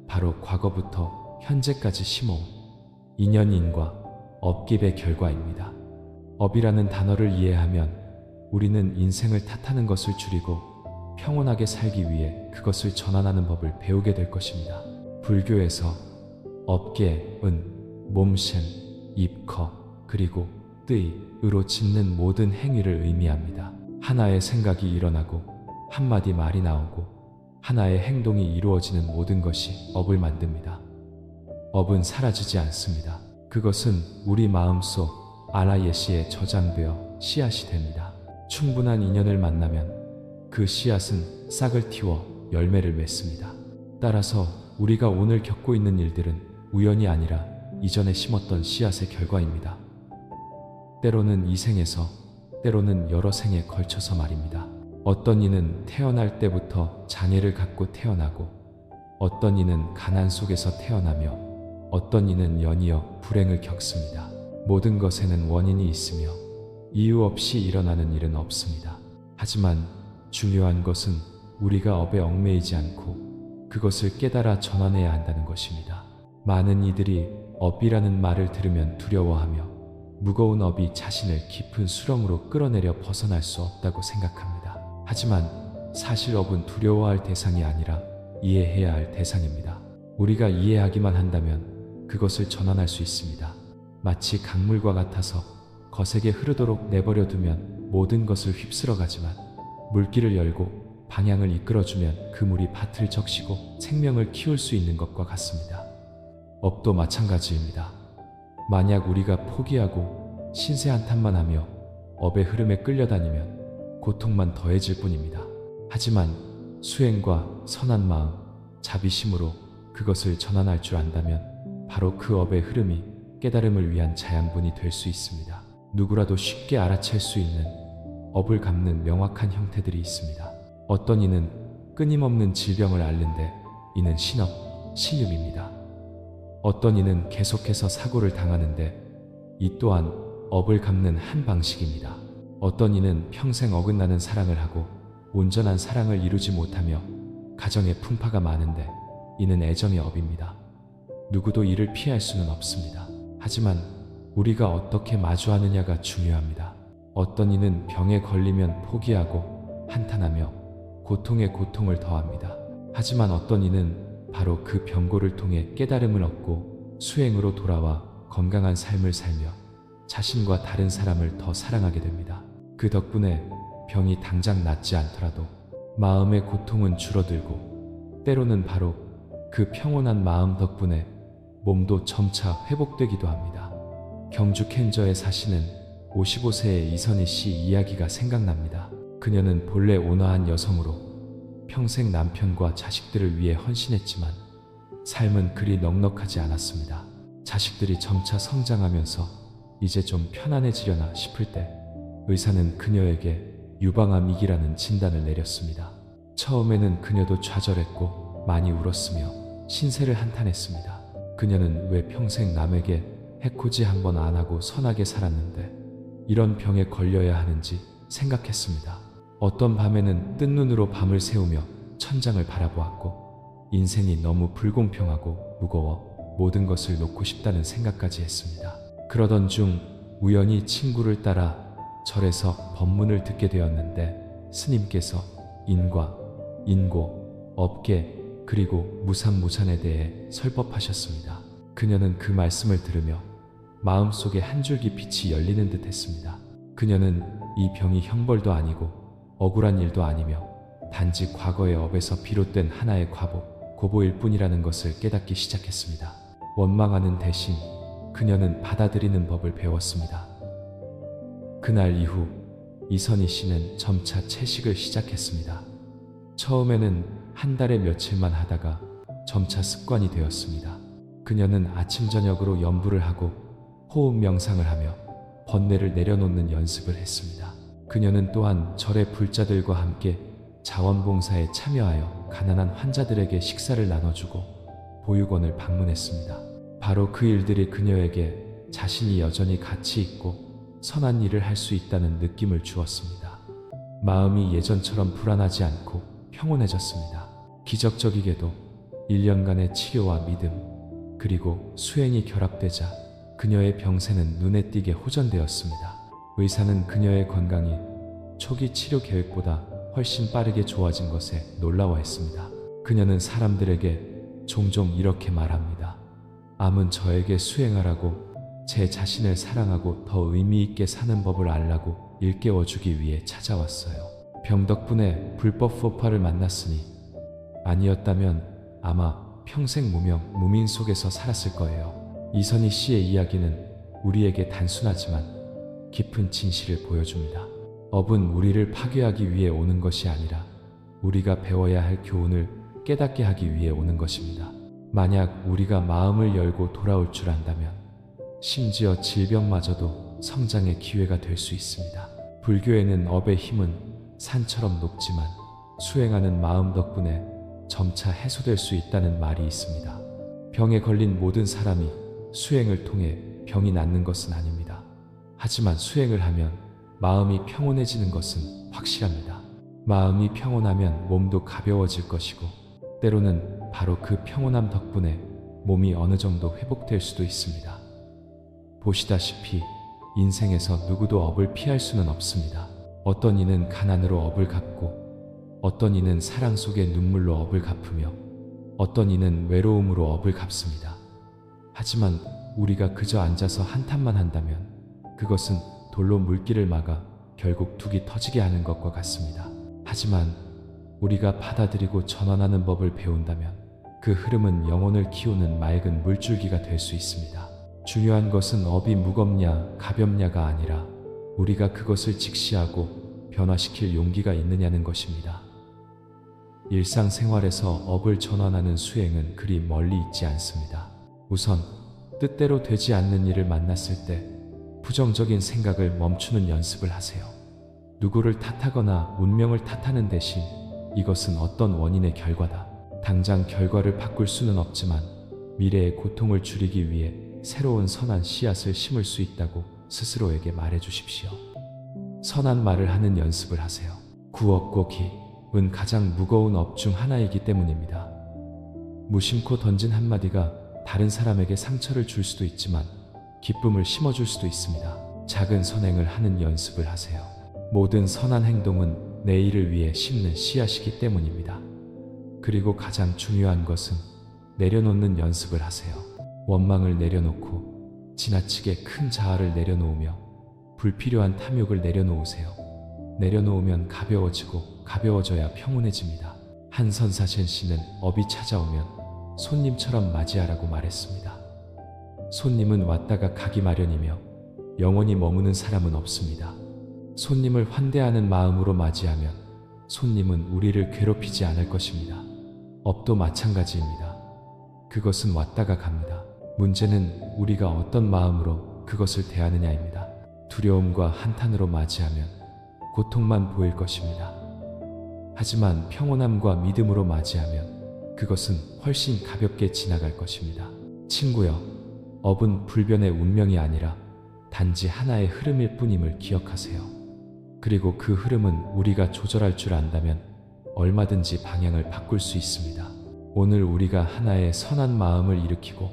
바로 과거부터 현재까지 심어온 인연인과 업깁의 결과입니다. 업이라는 단어를 이해하면 우리는 인생을 탓하는 것을 줄이고 평온하게 살기 위해 그것을 전환하는 법을 배우게 될 것입니다. 불교에서 업계, 은, 몸셴, 입커, 그리고 뜨이으로 짓는 모든 행위를 의미합니다. 하나의 생각이 일어나고 한마디 말이 나오고 하나의 행동이 이루어지는 모든 것이 업을 만듭니다. 업은 사라지지 않습니다. 그것은 우리 마음속 아라예시에 저장되어 씨앗이 됩니다. 충분한 인연을 만나면 그 씨앗은 싹을 틔워 열매를 맺습니다. 따라서 우리가 오늘 겪고 있는 일들은 우연이 아니라 이전에 심었던 씨앗의 결과입니다. 때로는 이 생에서, 때로는 여러 생에 걸쳐서 말입니다. 어떤 이는 태어날 때부터 장애를 갖고 태어나고, 어떤 이는 가난 속에서 태어나며, 어떤 이는 연이어 불행을 겪습니다. 모든 것에는 원인이 있으며 이유 없이 일어나는 일은 없습니다. 하지만 중요한 것은 우리가 업에 얽매이지 않고 그것을 깨달아 전환해야 한다는 것입니다. 많은 이들이 업이라는 말을 들으면 두려워하며 무거운 업이 자신을 깊은 수렁으로 끌어내려 벗어날 수 없다고 생각합니다. 하지만 사실 업은 두려워할 대상이 아니라 이해해야 할 대상입니다. 우리가 이해하기만 한다면 그것을 전환할 수 있습니다. 마치 강물과 같아서 거세게 흐르도록 내버려 두면 모든 것을 휩쓸어 가지만, 물길을 열고 방향을 이끌어주면 그 물이 밭을 적시고 생명을 키울 수 있는 것과 같습니다. 업도 마찬가지입니다. 만약 우리가 포기하고 신세 한탄만 하며 업의 흐름에 끌려다니면 고통만 더해질 뿐입니다. 하지만 수행과 선한 마음, 자비심으로 그것을 전환할 줄 안다면 바로 그 업의 흐름이 깨달음을 위한 자양분이 될 수 있습니다. 누구라도 쉽게 알아챌 수 있는 업을 갚는 명확한 형태들이 있습니다. 어떤 이는 끊임없는 질병을 앓는데 이는 신업, 신육입니다. 어떤 이는 계속해서 사고를 당하는데 이 또한 업을 갚는 한 방식입니다. 어떤 이는 평생 어긋나는 사랑을 하고 온전한 사랑을 이루지 못하며 가정에 풍파가 많은데 이는 애정의 업입니다. 누구도 이를 피할 수는 없습니다. 하지만 우리가 어떻게 마주하느냐가 중요합니다. 어떤 이는 병에 걸리면 포기하고 한탄하며 고통에 고통을 더합니다. 하지만 어떤 이는 바로 그 병고를 통해 깨달음을 얻고 수행으로 돌아와 건강한 삶을 살며 자신과 다른 사람을 더 사랑하게 됩니다. 그 덕분에 병이 당장 낫지 않더라도 마음의 고통은 줄어들고, 때로는 바로 그 평온한 마음 덕분에 몸도 점차 회복되기도 합니다. 경주 캔저에 사시는 55세의 이선희 씨 이야기가 생각납니다. 그녀는 본래 온화한 여성으로 평생 남편과 자식들을 위해 헌신했지만 삶은 그리 넉넉하지 않았습니다. 자식들이 점차 성장하면서 이제 좀 편안해지려나 싶을 때 의사는 그녀에게 유방암 위기라는 진단을 내렸습니다. 처음에는 그녀도 좌절했고 많이 울었으며 신세를 한탄했습니다. 그녀는 왜 평생 남에게 해코지 한 번 안 하고 선하게 살았는데 이런 병에 걸려야 하는지 생각했습니다. 어떤 밤에는 뜬 눈으로 밤을 새우며 천장을 바라보았고, 인생이 너무 불공평하고 무거워 모든 것을 놓고 싶다는 생각까지 했습니다. 그러던 중 우연히 친구를 따라 절에서 법문을 듣게 되었는데 스님께서 인과, 인고, 업계, 그리고 무상무산에 대해 설법하셨습니다. 그녀는 그 말씀을 들으며 마음속에 한 줄기 빛이 열리는 듯 했습니다. 그녀는 이 병이 형벌도 아니고 억울한 일도 아니며 단지 과거의 업에서 비롯된 하나의 고보일 뿐이라는 것을 깨닫기 시작했습니다. 원망하는 대신 그녀는 받아들이는 법을 배웠습니다. 그날 이후 이선희 씨는 점차 채식을 시작했습니다. 처음에는 한 달에 며칠만 하다가 점차 습관이 되었습니다. 그녀는 아침 저녁으로 염불을 하고 호흡 명상을 하며 번뇌를 내려놓는 연습을 했습니다. 그녀는 또한 절의 불자들과 함께 자원봉사에 참여하여 가난한 환자들에게 식사를 나눠주고 보육원을 방문했습니다. 바로 그 일들이 그녀에게 자신이 여전히 가치 있고 선한 일을 할 수 있다는 느낌을 주었습니다. 마음이 예전처럼 불안하지 않고 평온해졌습니다. 기적적이게도 1년간의 치료와 믿음, 그리고 수행이 결합되자 그녀의 병세는 눈에 띄게 호전되었습니다. 의사는 그녀의 건강이 초기 치료 계획보다 훨씬 빠르게 좋아진 것에 놀라워했습니다. 그녀는 사람들에게 종종 이렇게 말합니다. 암은 저에게 수행하라고, 제 자신을 사랑하고 더 의미 있게 사는 법을 알라고 일깨워주기 위해 찾아왔어요. 병 덕분에 불법 포파를 만났으니 아니었다면 아마 평생 무명, 무민 속에서 살았을 거예요. 이선희 씨의 이야기는 우리에게 단순하지만 깊은 진실을 보여줍니다. 업은 우리를 파괴하기 위해 오는 것이 아니라 우리가 배워야 할 교훈을 깨닫게 하기 위해 오는 것입니다. 만약 우리가 마음을 열고 돌아올 줄 안다면 심지어 질병마저도 성장의 기회가 될 수 있습니다. 불교에는 업의 힘은 산처럼 높지만 수행하는 마음 덕분에 점차 해소될 수 있다는 말이 있습니다. 병에 걸린 모든 사람이 수행을 통해 병이 낫는 것은 아닙니다. 하지만 수행을 하면 마음이 평온해지는 것은 확실합니다. 마음이 평온하면 몸도 가벼워질 것이고 때로는 바로 그 평온함 덕분에 몸이 어느 정도 회복될 수도 있습니다. 보시다시피 인생에서 누구도 업을 피할 수는 없습니다. 어떤 이는 가난으로 업을 갚고 어떤 이는 사랑 속의 눈물로 업을 갚으며 어떤 이는 외로움으로 업을 갚습니다. 하지만 우리가 그저 앉아서 한탄만 한다면 그것은 돌로 물길을 막아 결국 둑이 터지게 하는 것과 같습니다. 하지만 우리가 받아들이고 전환하는 법을 배운다면 그 흐름은 영혼을 키우는 맑은 물줄기가 될 수 있습니다. 중요한 것은 업이 무겁냐 가볍냐가 아니라 우리가 그것을 직시하고 변화시킬 용기가 있느냐는 것입니다. 일상생활에서 업을 전환하는 수행은 그리 멀리 있지 않습니다. 우선 뜻대로 되지 않는 일을 만났을 때 부정적인 생각을 멈추는 연습을 하세요. 누구를 탓하거나 운명을 탓하는 대신 이것은 어떤 원인의 결과다. 당장 결과를 바꿀 수는 없지만 미래의 고통을 줄이기 위해 새로운 선한 씨앗을 심을 수 있다고 스스로에게 말해 주십시오. 선한 말을 하는 연습을 하세요. 구업고 기은 가장 무거운 업 중 하나이기 때문입니다. 무심코 던진 한마디가 다른 사람에게 상처를 줄 수도 있지만 기쁨을 심어줄 수도 있습니다. 작은 선행을 하는 연습을 하세요. 모든 선한 행동은 내일을 위해 심는 씨앗이기 때문입니다. 그리고 가장 중요한 것은 내려놓는 연습을 하세요. 원망을 내려놓고 지나치게 큰 자아를 내려놓으며 불필요한 탐욕을 내려놓으세요. 내려놓으면 가벼워지고 가벼워져야 평온해집니다. 한 선사신 씨는 업이 찾아오면 손님처럼 맞이하라고 말했습니다. 손님은 왔다가 가기 마련이며 영원히 머무는 사람은 없습니다. 손님을 환대하는 마음으로 맞이하면 손님은 우리를 괴롭히지 않을 것입니다. 업도 마찬가지입니다. 그것은 왔다가 갑니다. 문제는 우리가 어떤 마음으로 그것을 대하느냐입니다. 두려움과 한탄으로 맞이하면 고통만 보일 것입니다. 하지만 평온함과 믿음으로 맞이하면 그것은 훨씬 가볍게 지나갈 것입니다. 친구여, 업은 불변의 운명이 아니라 단지 하나의 흐름일 뿐임을 기억하세요. 그리고 그 흐름은 우리가 조절할 줄 안다면 얼마든지 방향을 바꿀 수 있습니다. 오늘 우리가 하나의 선한 마음을 일으키고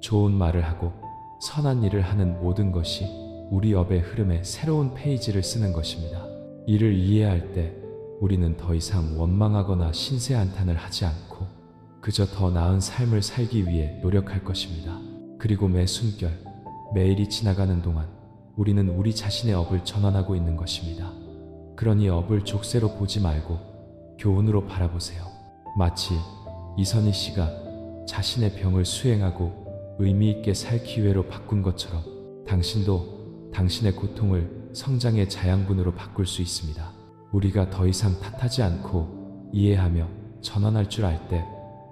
좋은 말을 하고 선한 일을 하는 모든 것이 우리 업의 흐름에 새로운 페이지를 쓰는 것입니다. 이를 이해할 때 우리는 더 이상 원망하거나 신세한탄을 하지 않고 그저 더 나은 삶을 살기 위해 노력할 것입니다. 그리고 매 숨결, 매일이 지나가는 동안 우리는 우리 자신의 업을 전환하고 있는 것입니다. 그러니 업을 족쇄로 보지 말고 교훈으로 바라보세요. 마치 이선희 씨가 자신의 병을 수행하고 의미 있게 살 기회로 바꾼 것처럼 당신도 당신의 고통을 성장의 자양분으로 바꿀 수 있습니다. 우리가 더 이상 탓하지 않고 이해하며 전환할 줄 알 때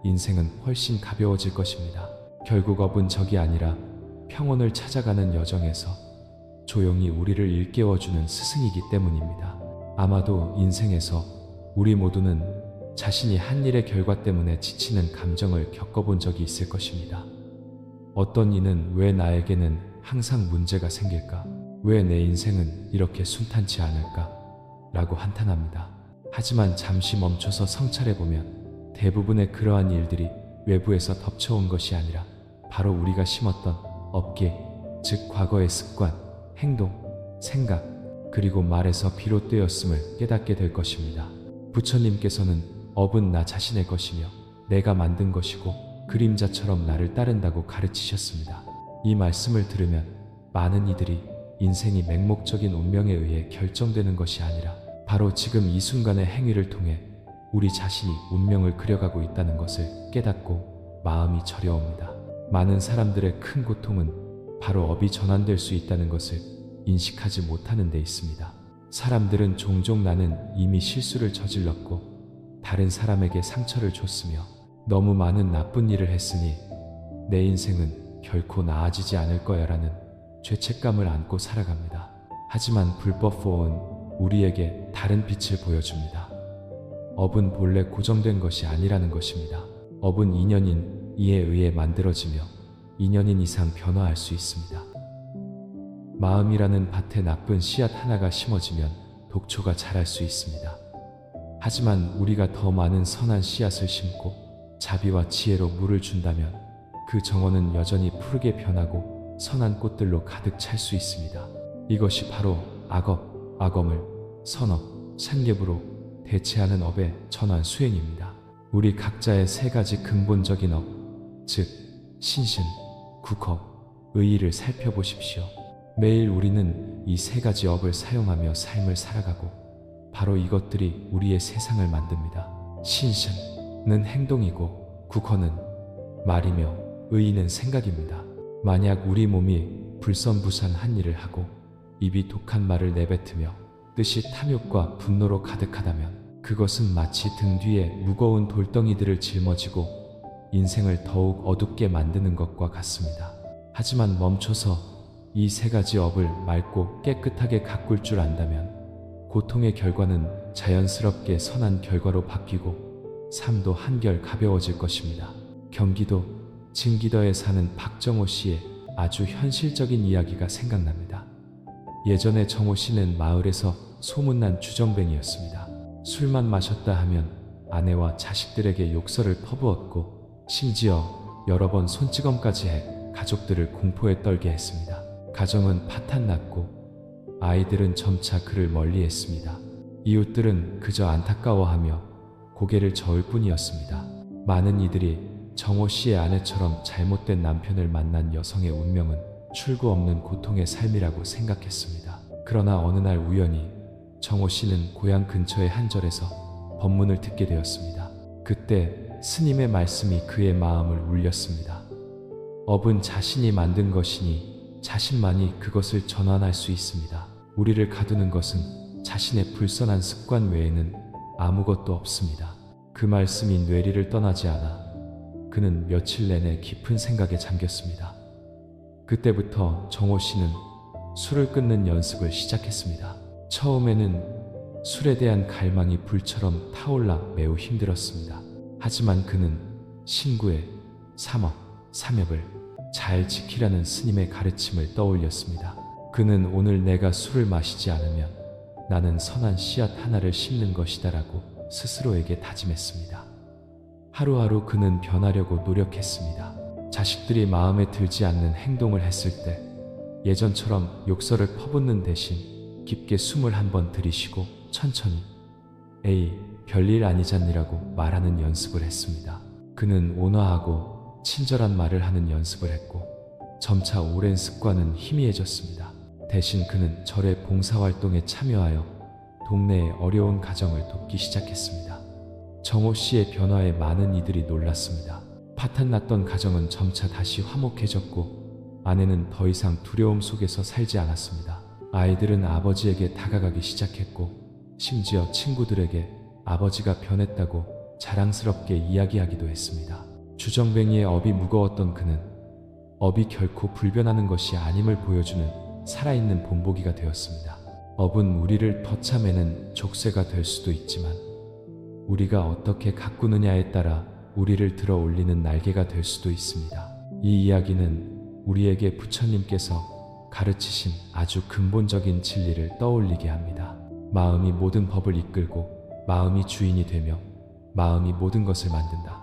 인생은 훨씬 가벼워질 것입니다. 결국 업은 적이 아니라 평온을 찾아가는 여정에서 조용히 우리를 일깨워주는 스승이기 때문입니다. 아마도 인생에서 우리 모두는 자신이 한 일의 결과 때문에 지치는 감정을 겪어본 적이 있을 것입니다. 어떤 이는 왜 나에게는 항상 문제가 생길까? 왜 내 인생은 이렇게 순탄치 않을까? 라고 한탄합니다. 하지만 잠시 멈춰서 성찰해보면 대부분의 그러한 일들이 외부에서 덮쳐온 것이 아니라 바로 우리가 심었던 업계, 즉 과거의 습관, 행동, 생각, 그리고 말에서 비롯되었음을 깨닫게 될 것입니다. 부처님께서는 업은 나 자신의 것이며 내가 만든 것이고 그림자처럼 나를 따른다고 가르치셨습니다. 이 말씀을 들으면 많은 이들이 인생이 맹목적인 운명에 의해 결정되는 것이 아니라 바로 지금 이 순간의 행위를 통해 우리 자신이 운명을 그려가고 있다는 것을 깨닫고 마음이 저려옵니다. 많은 사람들의 큰 고통은 바로 업이 전환될 수 있다는 것을 인식하지 못하는 데 있습니다. 사람들은 종종 나는 이미 실수를 저질렀고 다른 사람에게 상처를 줬으며 너무 많은 나쁜 일을 했으니 내 인생은 결코 나아지지 않을 거야라는 죄책감을 안고 살아갑니다. 하지만 불법 포은 우리에게 다른 빛을 보여줍니다. 업은 본래 고정된 것이 아니라는 것입니다. 업은 인연인 이에 의해 만들어지며 인연인 이상 변화할 수 있습니다. 마음이라는 밭에 나쁜 씨앗 하나가 심어지면 독초가 자랄 수 있습니다. 하지만 우리가 더 많은 선한 씨앗을 심고 자비와 지혜로 물을 준다면 그 정원은 여전히 푸르게 변하고 선한 꽃들로 가득 찰 수 있습니다. 이것이 바로 악업, 악엄을 선업, 산nghiệp으로 대체하는 업의 전환 수행입니다. 우리 각자의 세 가지 근본적인 업, 즉 신신, 국업, 의의를 살펴보십시오. 매일 우리는 이 세 가지 업을 사용하며 삶을 살아가고 바로 이것들이 우리의 세상을 만듭니다. 신신은 행동이고 국어는 말이며 의의는 생각입니다. 만약 우리 몸이 불선부산한 일을 하고 입이 독한 말을 내뱉으며 뜻이 탐욕과 분노로 가득하다면 그것은 마치 등 뒤에 무거운 돌덩이들을 짊어지고 인생을 더욱 어둡게 만드는 것과 같습니다. 하지만 멈춰서 이 세 가지 업을 맑고 깨끗하게 가꿀 줄 안다면 고통의 결과는 자연스럽게 선한 결과로 바뀌고 삶도 한결 가벼워질 것입니다. 경기도 증기더에 사는 박정호 씨의 아주 현실적인 이야기가 생각납니다. 예전에 정호 씨는 마을에서 소문난 주정뱅이였습니다. 술만 마셨다 하면 아내와 자식들에게 욕설을 퍼부었고 심지어 여러 번 손찌검까지 해 가족들을 공포에 떨게 했습니다. 가정은 파탄났고 아이들은 점차 그를 멀리했습니다. 이웃들은 그저 안타까워하며 고개를 저을 뿐이었습니다. 많은 이들이 정호 씨의 아내처럼 잘못된 남편을 만난 여성의 운명은 출구 없는 고통의 삶이라고 생각했습니다. 그러나 어느 날 우연히 정호 씨는 고향 근처의 한 절에서 법문을 듣게 되었습니다. 그때 스님의 말씀이 그의 마음을 울렸습니다. 업은 자신이 만든 것이니 자신만이 그것을 전환할 수 있습니다. 우리를 가두는 것은 자신의 불선한 습관 외에는 아무것도 없습니다. 그 말씀이 뇌리를 떠나지 않아 그는 며칠 내내 깊은 생각에 잠겼습니다. 그때부터 정호 씨는 술을 끊는 연습을 시작했습니다. 처음에는 술에 대한 갈망이 불처럼 타올라 매우 힘들었습니다. 하지만 그는 신구의 삼업, 삼엽을 잘 지키라는 스님의 가르침을 떠올렸습니다. 그는 오늘 내가 술을 마시지 않으면 나는 선한 씨앗 하나를 심는 것이다라고 스스로에게 다짐했습니다. 하루하루 그는 변하려고 노력했습니다. 자식들이 마음에 들지 않는 행동을 했을 때 예전처럼 욕설을 퍼붓는 대신 깊게 숨을 한번 들이쉬고 천천히 에이 별일 아니잖니라고 말하는 연습을 했습니다. 그는 온화하고 친절한 말을 하는 연습을 했고 점차 오랜 습관은 희미해졌습니다. 대신 그는 절의 봉사활동에 참여하여 동네의 어려운 가정을 돕기 시작했습니다. 정호 씨의 변화에 많은 이들이 놀랐습니다. 파탄났던 가정은 점차 다시 화목해졌고 아내는 더 이상 두려움 속에서 살지 않았습니다. 아이들은 아버지에게 다가가기 시작했고 심지어 친구들에게 아버지가 변했다고 자랑스럽게 이야기하기도 했습니다. 주정뱅이의 업이 무거웠던 그는 업이 결코 불변하는 것이 아님을 보여주는 살아있는 본보기가 되었습니다. 업은 우리를 덧차매는 족쇄가 될 수도 있지만 우리가 어떻게 가꾸느냐에 따라 우리를 들어 올리는 날개가 될 수도 있습니다. 이 이야기는 우리에게 부처님께서 가르치신 아주 근본적인 진리를 떠올리게 합니다. 마음이 모든 법을 이끌고 마음이 주인이 되며 마음이 모든 것을 만든다.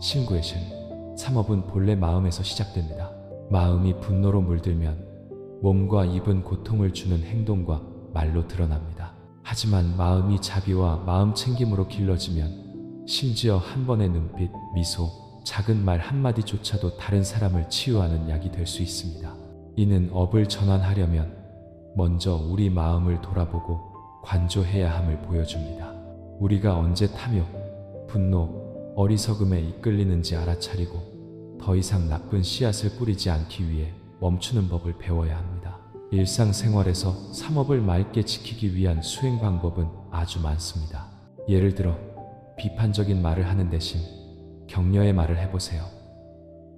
신구의 신, 삼업은 본래 마음에서 시작됩니다. 마음이 분노로 물들면 몸과 입은 고통을 주는 행동과 말로 드러납니다. 하지만 마음이 자비와 마음 챙김으로 길러지면 심지어 한 번의 눈빛, 미소, 작은 말 한마디조차도 다른 사람을 치유하는 약이 될 수 있습니다. 이는 업을 전환하려면 먼저 우리 마음을 돌아보고 관조해야 함을 보여줍니다. 우리가 언제 탐욕, 분노, 어리석음에 이끌리는지 알아차리고 더 이상 나쁜 씨앗을 뿌리지 않기 위해 멈추는 법을 배워야 합니다. 일상생활에서 삼업을 맑게 지키기 위한 수행 방법은 아주 많습니다. 예를 들어 비판적인 말을 하는 대신 격려의 말을 해보세요.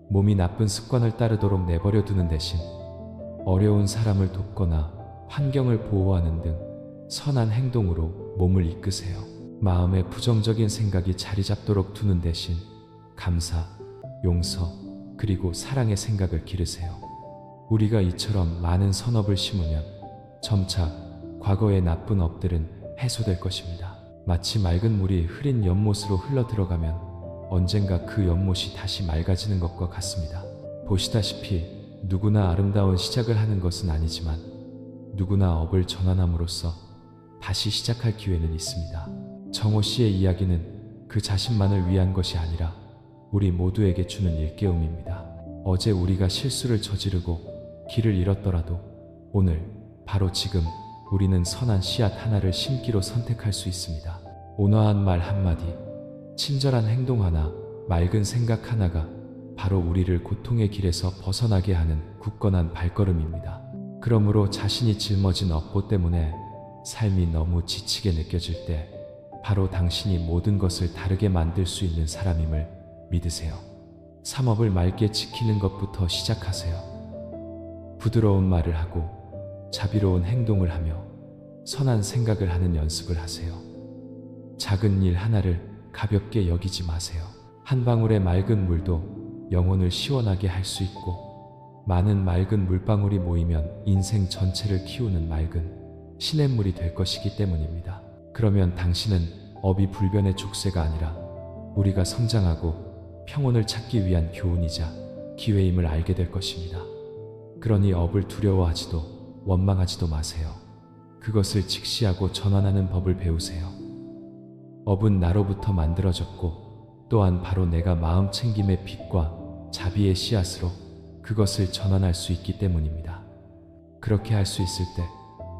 몸이 나쁜 습관을 따르도록 내버려 두는 대신 어려운 사람을 돕거나 환경을 보호하는 등 선한 행동으로 몸을 이끄세요. 마음에 부정적인 생각이 자리 잡도록 두는 대신 감사, 용서, 그리고 사랑의 생각을 기르세요. 우리가 이처럼 많은 선업을 심으면 점차 과거의 나쁜 업들은 해소될 것입니다. 마치 맑은 물이 흐린 연못으로 흘러 들어가면 언젠가 그 연못이 다시 맑아지는 것과 같습니다. 보시다시피 누구나 아름다운 시작을 하는 것은 아니지만 누구나 업을 전환함으로써 다시 시작할 기회는 있습니다. 정호 씨의 이야기는 그 자신만을 위한 것이 아니라 우리 모두에게 주는 일깨움입니다. 어제 우리가 실수를 저지르고 길을 잃었더라도 오늘 바로 지금 우리는 선한 씨앗 하나를 심기로 선택할 수 있습니다. 온화한 말 한마디, 친절한 행동 하나, 맑은 생각 하나가 바로 우리를 고통의 길에서 벗어나게 하는 굳건한 발걸음입니다. 그러므로 자신이 짊어진 업보 때문에 삶이 너무 지치게 느껴질 때 바로 당신이 모든 것을 다르게 만들 수 있는 사람임을 믿으세요. 삼업을 맑게 지키는 것부터 시작하세요. 부드러운 말을 하고 자비로운 행동을 하며 선한 생각을 하는 연습을 하세요. 작은 일 하나를 가볍게 여기지 마세요. 한 방울의 맑은 물도 영혼을 시원하게 할 수 있고 많은 맑은 물방울이 모이면 인생 전체를 키우는 맑은 시냇물이 될 것이기 때문입니다. 그러면 당신은 업이 불변의 족쇄가 아니라 우리가 성장하고 평온을 찾기 위한 교훈이자 기회임을 알게 될 것입니다. 그러니 업을 두려워하지도 원망하지도 마세요. 그것을 직시하고 전환하는 법을 배우세요. 업은 나로부터 만들어졌고 또한 바로 내가 마음 챙김의 빛과 자비의 씨앗으로 그것을 전환할 수 있기 때문입니다. 그렇게 할 수 있을 때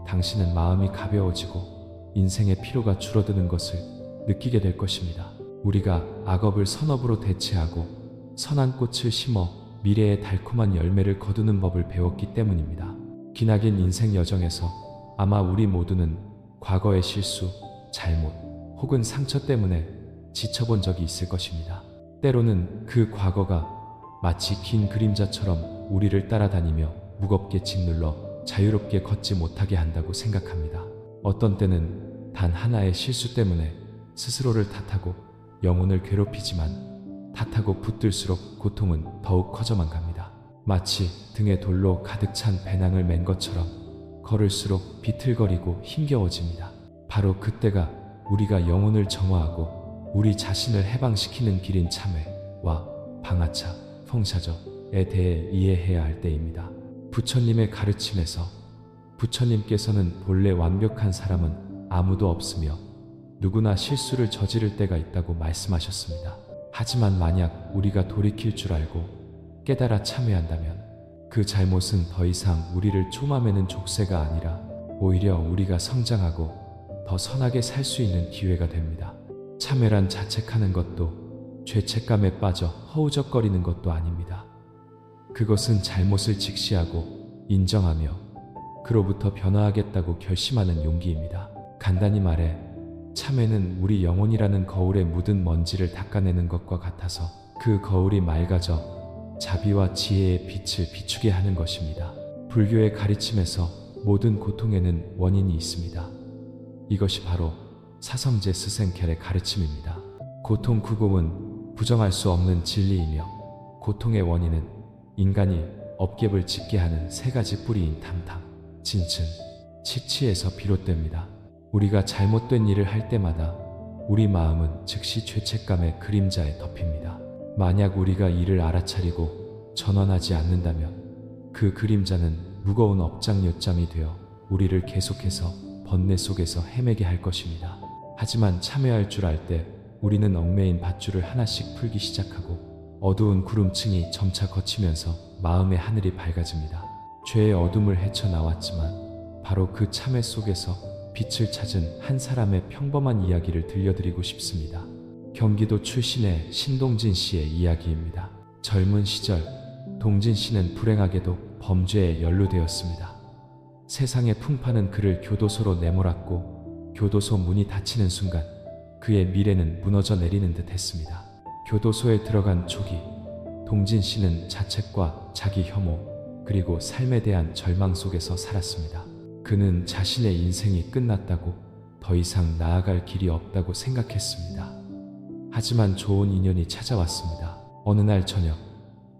당신은 마음이 가벼워지고 인생의 피로가 줄어드는 것을 느끼게 될 것입니다. 우리가 악업을 선업으로 대체하고 선한 꽃을 심어 미래의 달콤한 열매를 거두는 법을 배웠기 때문입니다. 기나긴 인생 여정에서 아마 우리 모두는 과거의 실수, 잘못 혹은 상처 때문에 지쳐본 적이 있을 것입니다. 때로는 그 과거가 마치 긴 그림자처럼 우리를 따라다니며 무겁게 짓눌러 자유롭게 걷지 못하게 한다고 생각합니다. 어떤 때는 단 하나의 실수 때문에 스스로를 탓하고 영혼을 괴롭히지만 탓하고 붙들수록 고통은 더욱 커져만 갑니다. 마치 등에 돌로 가득 찬 배낭을 맨 것처럼 걸을수록 비틀거리고 힘겨워집니다. 바로 그때가 우리가 영혼을 정화하고 우리 자신을 해방시키는 길인 참회와 방아차, phong 사저에 대해 이해해야 할 때입니다. 부처님의 가르침에서 부처님께서는 본래 완벽한 사람은 아무도 없으며 누구나 실수를 저지를 때가 있다고 말씀하셨습니다. 하지만 만약 우리가 돌이킬 줄 알고 깨달아 참회한다면 그 잘못은 더 이상 우리를 초마매는 족쇄가 아니라 오히려 우리가 성장하고 더 선하게 살 수 있는 기회가 됩니다. 참회란 자책하는 것도 죄책감에 빠져 허우적거리는 것도 아닙니다. 그것은 잘못을 직시하고 인정하며 그로부터 변화하겠다고 결심하는 용기입니다. 간단히 말해 참회는 우리 영혼이라는 거울에 묻은 먼지를 닦아내는 것과 같아서 그 거울이 맑아져 자비와 지혜의 빛을 비추게 하는 것입니다. 불교의 가르침에서 모든 고통에는 원인이 있습니다. 이것이 바로 사성제 스생켈의 가르침입니다. 고통 구공은 부정할 수 없는 진리이며 고통의 원인은 인간이 업계를 짓게 하는 세 가지 뿌리인 탐탐, 진천, 치치에서 비롯됩니다. 우리가 잘못된 일을 할 때마다 우리 마음은 즉시 죄책감의 그림자에 덮입니다. 만약 우리가 이를 알아차리고 전환하지 않는다면 그 그림자는 무거운 업장요장이 되어 우리를 계속해서 번뇌 속에서 헤매게 할 것입니다. 하지만 참회할 줄 알 때 우리는 얽매인 밧줄을 하나씩 풀기 시작하고 어두운 구름층이 점차 걷히면서 마음의 하늘이 밝아집니다. 죄의 어둠을 헤쳐나왔지만 바로 그 참회 속에서 빛을 찾은 한 사람의 평범한 이야기를 들려드리고 싶습니다. 경기도 출신의 신동진 씨의 이야기입니다. 젊은 시절 동진 씨는 불행하게도 범죄에 연루되었습니다. 세상의 풍파는 그를 교도소로 내몰았고 교도소 문이 닫히는 순간 그의 미래는 무너져 내리는 듯 했습니다. 교도소에 들어간 초기, 동진 씨는 자책과 자기 혐오, 그리고 삶에 대한 절망 속에서 살았습니다. 그는 자신의 인생이 끝났다고, 더 이상 나아갈 길이 없다고 생각했습니다. 하지만 좋은 인연이 찾아왔습니다. 어느 날 저녁,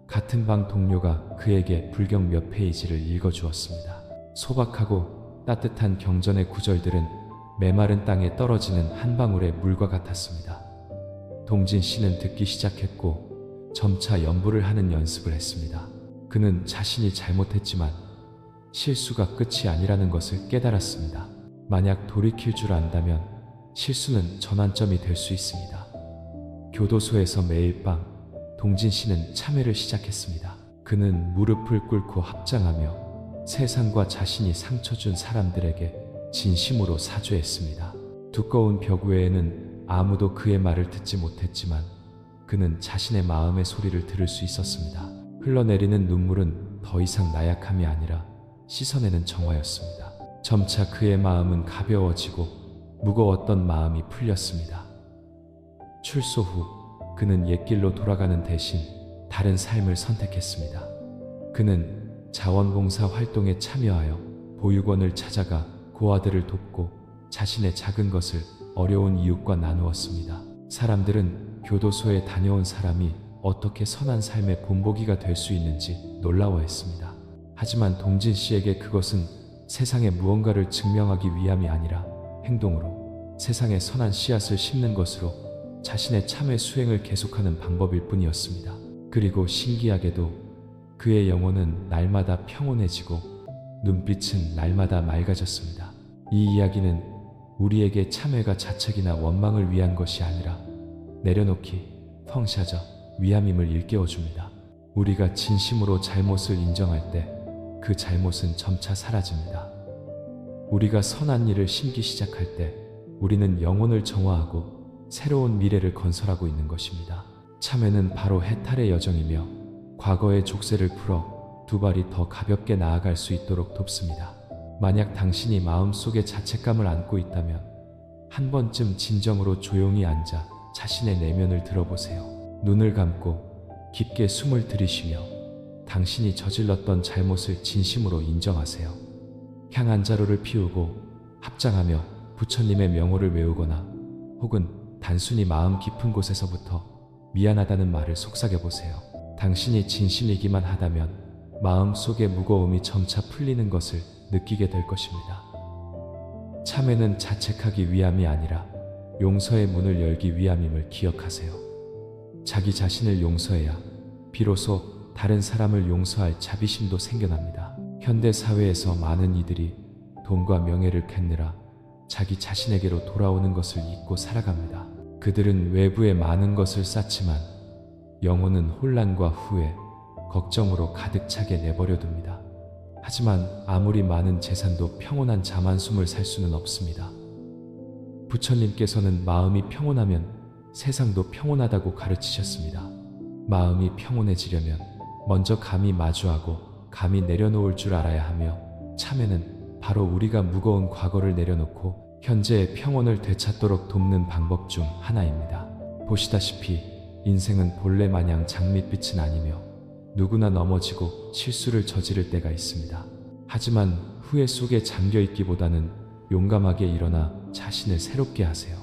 같은 방 동료가 그에게 불경 몇 페이지를 읽어주었습니다. 소박하고 따뜻한 경전의 구절들은 메마른 땅에 떨어지는 한 방울의 물과 같았습니다. 동진 씨는 듣기 시작했고 점차 연부를 하는 연습을 했습니다. 그는 자신이 잘못했지만 실수가 끝이 아니라는 것을 깨달았습니다. 만약 돌이킬 줄 안다면 실수는 전환점이 될 수 있습니다. 교도소에서 매일 밤 동진 씨는 참회를 시작했습니다. 그는 무릎을 꿇고 합장하며 세상과 자신이 상처 준 사람들에게 진심으로 사죄했습니다. 두꺼운 벽 외에는 아무도 그의 말을 듣지 못했지만 그는 자신의 마음의 소리를 들을 수 있었습니다. 흘러내리는 눈물은 더 이상 나약함이 아니라 씻어내는 정화였습니다. 점차 그의 마음은 가벼워지고 무거웠던 마음이 풀렸습니다. 출소 후 그는 옛길로 돌아가는 대신 다른 삶을 선택했습니다. 그는 자원봉사 활동에 참여하여 보육원을 찾아가 고아들을 돕고 자신의 작은 것을 어려운 이웃과 나누었습니다. 사람들은 교도소에 다녀온 사람이 어떻게 선한 삶의 본보기가 될 수 있는지 놀라워했습니다. 하지만 동진 씨에게 그것은 세상에 무언가를 증명하기 위함이 아니라 행동으로 세상에 선한 씨앗을 심는 것으로 자신의 참회 수행을 계속하는 방법일 뿐이었습니다. 그리고 신기하게도 그의 영혼은 날마다 평온해지고 눈빛은 날마다 맑아졌습니다. 이 이야기는 우리에게 참회가 자책이나 원망을 위한 것이 아니라 내려놓기, 펑샤저, 위함임을 일깨워줍니다. 우리가 진심으로 잘못을 인정할 때 그 잘못은 점차 사라집니다. 우리가 선한 일을 심기 시작할 때 우리는 영혼을 정화하고 새로운 미래를 건설하고 있는 것입니다. 참회는 바로 해탈의 여정이며 과거의 족쇄를 풀어 두 발이 더 가볍게 나아갈 수 있도록 돕습니다. 만약 당신이 마음속에 자책감을 안고 있다면 한 번쯤 진정으로 조용히 앉아 자신의 내면을 들어보세요. 눈을 감고 깊게 숨을 들이쉬며 당신이 저질렀던 잘못을 진심으로 인정하세요. 향 한 자루를 피우고 합장하며 부처님의 명호를 외우거나 혹은 단순히 마음 깊은 곳에서부터 미안하다는 말을 속삭여 보세요. 당신이 진심이기만 하다면 마음속의 무거움이 점차 풀리는 것을 느끼게 될 것입니다. 참회는 자책하기 위함이 아니라 용서의 문을 열기 위함임을 기억하세요. 자기 자신을 용서해야 비로소 다른 사람을 용서할 자비심도 생겨납니다. 현대 사회에서 많은 이들이 돈과 명예를 겟느라 자기 자신에게로 돌아오는 것을 잊고 살아갑니다. 그들은 외부에 많은 것을 쌓지만 영혼은 혼란과 후회, 걱정으로 가득 차게 내버려둡니다. 하지만 아무리 많은 재산도 평온한 잠한숨을 살 수는 없습니다. 부처님께서는 마음이 평온하면 세상도 평온하다고 가르치셨습니다. 마음이 평온해지려면 먼저 감히 마주하고 감히 내려놓을 줄 알아야 하며 참회는 바로 우리가 무거운 과거를 내려놓고 현재의 평온을 되찾도록 돕는 방법 중 하나입니다. 보시다시피 인생은 본래 마냥 장밋빛은 아니며 누구나 넘어지고 실수를 저지를 때가 있습니다. 하지만 후회 속에 잠겨있기보다는 용감하게 일어나 자신을 새롭게 하세요.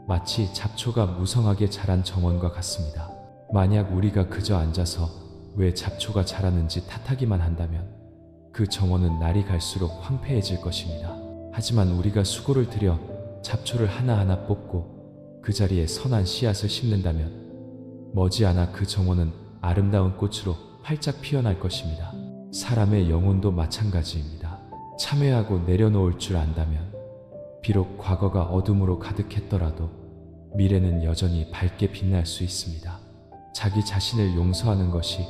마치 잡초가 무성하게 자란 정원과 같습니다. 만약 우리가 그저 앉아서 왜 잡초가 자라는지 탓하기만 한다면 그 정원은 날이 갈수록 황폐해질 것입니다. 하지만 우리가 수고를 들여 잡초를 하나하나 뽑고 그 자리에 선한 씨앗을 심는다면 머지않아 그 정원은 아름다운 꽃으로 활짝 피어날 것입니다. 사람의 영혼도 마찬가지입니다. 참회하고 내려놓을 줄 안다면 비록 과거가 어둠으로 가득했더라도 미래는 여전히 밝게 빛날 수 있습니다. 자기 자신을 용서하는 것이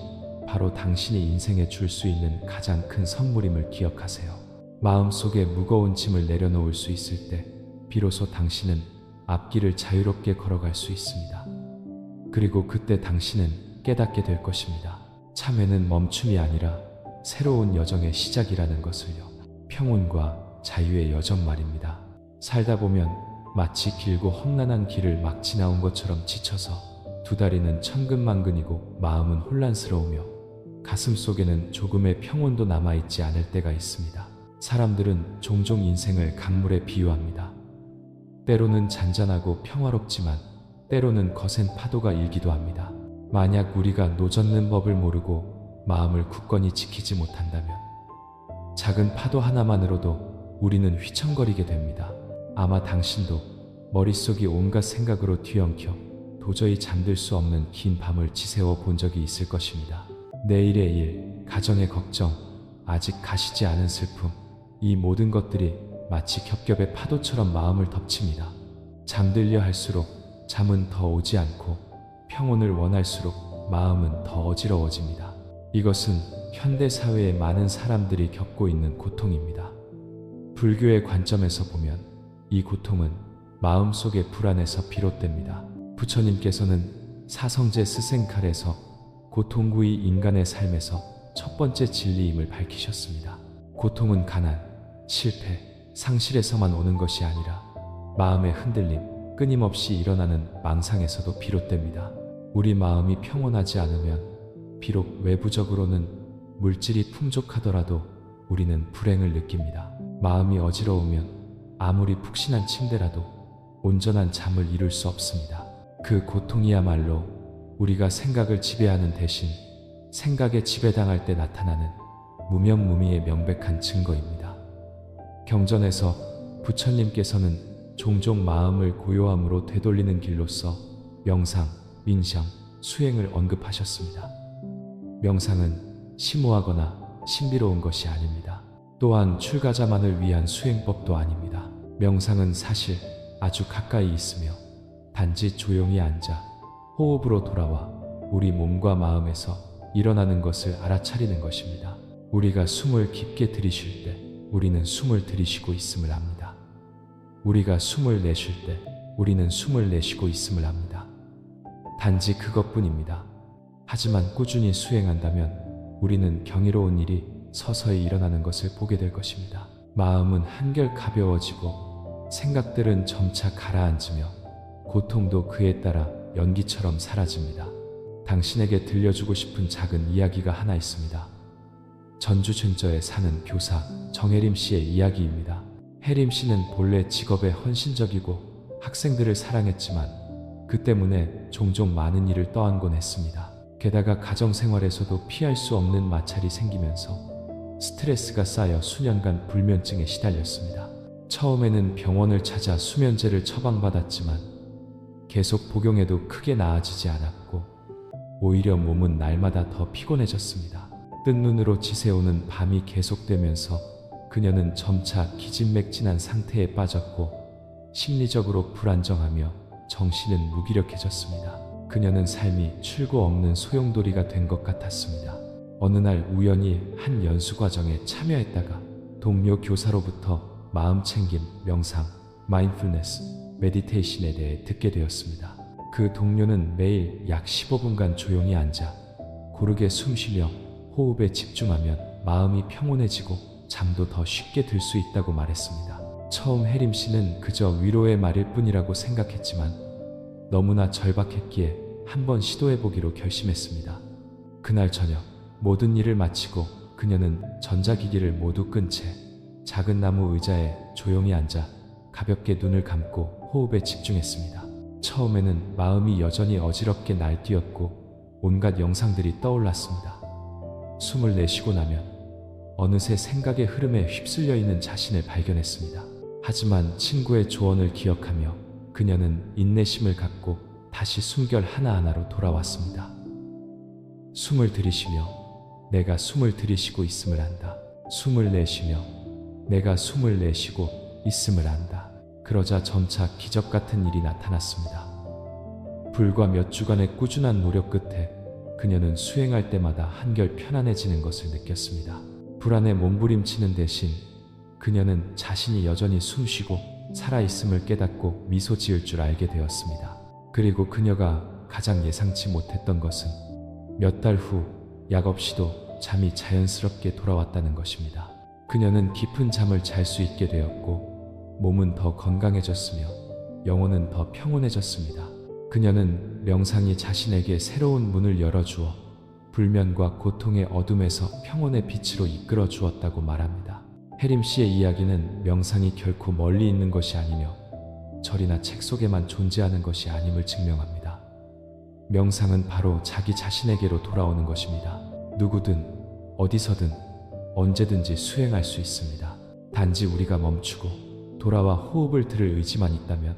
바로 당신이 인생에 줄 수 있는 가장 큰 선물임을 기억하세요. 마음속에 무거운 짐을 내려놓을 수 있을 때 비로소 당신은 앞길을 자유롭게 걸어갈 수 있습니다. 그리고 그때 당신은 깨닫게 될 것입니다. 참회는 멈춤이 아니라 새로운 여정의 시작이라는 것을요. 평온과 자유의 여정 말입니다. 살다 보면 마치 길고 험난한 길을 막 지나온 것처럼 지쳐서 두 다리는 천근만근이고 마음은 혼란스러우며 가슴 속에는 조금의 평온도 남아있지 않을 때가 있습니다. 사람들은 종종 인생을 강물에 비유합니다. 때로는 잔잔하고 평화롭지만 때로는 거센 파도가 일기도 합니다. 만약 우리가 노젓는 법을 모르고 마음을 굳건히 지키지 못한다면 작은 파도 하나만으로도 우리는 휘청거리게 됩니다. 아마 당신도 머릿속이 온갖 생각으로 뒤엉켜 도저히 잠들 수 없는 긴 밤을 지새워 본 적이 있을 것입니다. 내일의 일, 가정의 걱정, 아직 가시지 않은 슬픔, 이 모든 것들이 마치 겹겹의 파도처럼 마음을 덮칩니다. 잠들려 할수록 잠은 더 오지 않고 평온을 원할수록 마음은 더 어지러워집니다. 이것은 현대 사회의 많은 사람들이 겪고 있는 고통입니다. 불교의 관점에서 보면 이 고통은 마음속의 불안에서 비롯됩니다. 부처님께서는 사성제 스생칼에서 고통구이 인간의 삶에서 첫 번째 진리임을 밝히셨습니다. 고통은 가난, 실패, 상실에서만 오는 것이 아니라 마음의 흔들림, 끊임없이 일어나는 망상에서도 비롯됩니다. 우리 마음이 평온하지 않으면 비록 외부적으로는 물질이 풍족하더라도 우리는 불행을 느낍니다. 마음이 어지러우면 아무리 푹신한 침대라도 온전한 잠을 이룰 수 없습니다. 그 고통이야말로 우리가 생각을 지배하는 대신 생각에 지배당할 때 나타나는 무명무미의 명백한 증거입니다. 경전에서 부처님께서는 종종 마음을 고요함으로 되돌리는 길로서 명상, 민상, 수행을 언급하셨습니다. 명상은 심오하거나 신비로운 것이 아닙니다. 또한 출가자만을 위한 수행법도 아닙니다. 명상은 사실 아주 가까이 있으며 단지 조용히 앉아 호흡으로 돌아와 우리 몸과 마음에서 일어나는 것을 알아차리는 것입니다. 우리가 숨을 깊게 들이쉴 때 우리는 숨을 들이쉬고 있음을 압니다. 우리가 숨을 내쉴 때 우리는 숨을 내쉬고 있음을 압니다. 단지 그것뿐입니다. 하지만 꾸준히 수행한다면 우리는 경이로운 일이 서서히 일어나는 것을 보게 될 것입니다. 마음은 한결 가벼워지고 생각들은 점차 가라앉으며 고통도 그에 따라 연기처럼 사라집니다. 당신에게 들려주고 싶은 작은 이야기가 하나 있습니다. 전주 근처에 사는 교사 정혜림 씨의 이야기입니다. 혜림 씨는 본래 직업에 헌신적이고 학생들을 사랑했지만 그 때문에 종종 많은 일을 떠안곤 했습니다. 게다가 가정생활에서도 피할 수 없는 마찰이 생기면서 스트레스가 쌓여 수년간 불면증에 시달렸습니다. 처음에는 병원을 찾아 수면제를 처방받았지만 계속 복용해도 크게 나아지지 않았고 오히려 몸은 날마다 더 피곤해졌습니다. 뜬 눈으로 지새우는 밤이 계속되면서 그녀는 점차 기진맥진한 상태에 빠졌고 심리적으로 불안정하며 정신은 무기력해졌습니다. 그녀는 삶이 출구 없는 소용돌이가 된 것 같았습니다. 어느 날 우연히 한 연수과정에 참여했다가 동료 교사로부터 마음챙김, 명상, 마인드풀니스, 메디테이션에 대해 듣게 되었습니다. 그 동료는 매일 약 15분간 조용히 앉아 고르게 숨쉬며 호흡에 집중하면 마음이 평온해지고 잠도 더 쉽게 들 수 있다고 말했습니다. 처음 혜림 씨는 그저 위로의 말일 뿐이라고 생각했지만 너무나 절박했기에 한번 시도해보기로 결심했습니다. 그날 저녁 모든 일을 마치고 그녀는 전자기기를 모두 끈 채 작은 나무 의자에 조용히 앉아 가볍게 눈을 감고 호흡에 집중했습니다. 처음에는 마음이 여전히 어지럽게 날뛰었고 온갖 영상들이 떠올랐습니다. 숨을 내쉬고 나면 어느새 생각의 흐름에 휩쓸려 있는 자신을 발견했습니다. 하지만 친구의 조언을 기억하며 그녀는 인내심을 갖고 다시 숨결 하나하나로 돌아왔습니다. 숨을 들이쉬며 내가 숨을 들이쉬고 있음을 안다. 숨을 내쉬며 내가 숨을 내쉬고 있음을 안다. 그러자 점차 기적 같은 일이 나타났습니다. 불과 몇 주간의 꾸준한 노력 끝에 그녀는 수행할 때마다 한결 편안해지는 것을 느꼈습니다. 불안에 몸부림치는 대신 그녀는 자신이 여전히 숨쉬고 살아있음을 깨닫고 미소 지을 줄 알게 되었습니다. 그리고 그녀가 가장 예상치 못했던 것은 몇 달 후 약 없이도 잠이 자연스럽게 돌아왔다는 것입니다. 그녀는 깊은 잠을 잘 수 있게 되었고 몸은 더 건강해졌으며 영혼은 더 평온해졌습니다. 그녀는 명상이 자신에게 새로운 문을 열어주어 불면과 고통의 어둠에서 평온의 빛으로 이끌어 주었다고 말합니다. 혜림 씨의 이야기는 명상이 결코 멀리 있는 것이 아니며 절이나 책 속에만 존재하는 것이 아님을 증명합니다. 명상은 바로 자기 자신에게로 돌아오는 것입니다. 누구든 어디서든 언제든지 수행할 수 있습니다. 단지 우리가 멈추고 돌아와 호흡을 들을 의지만 있다면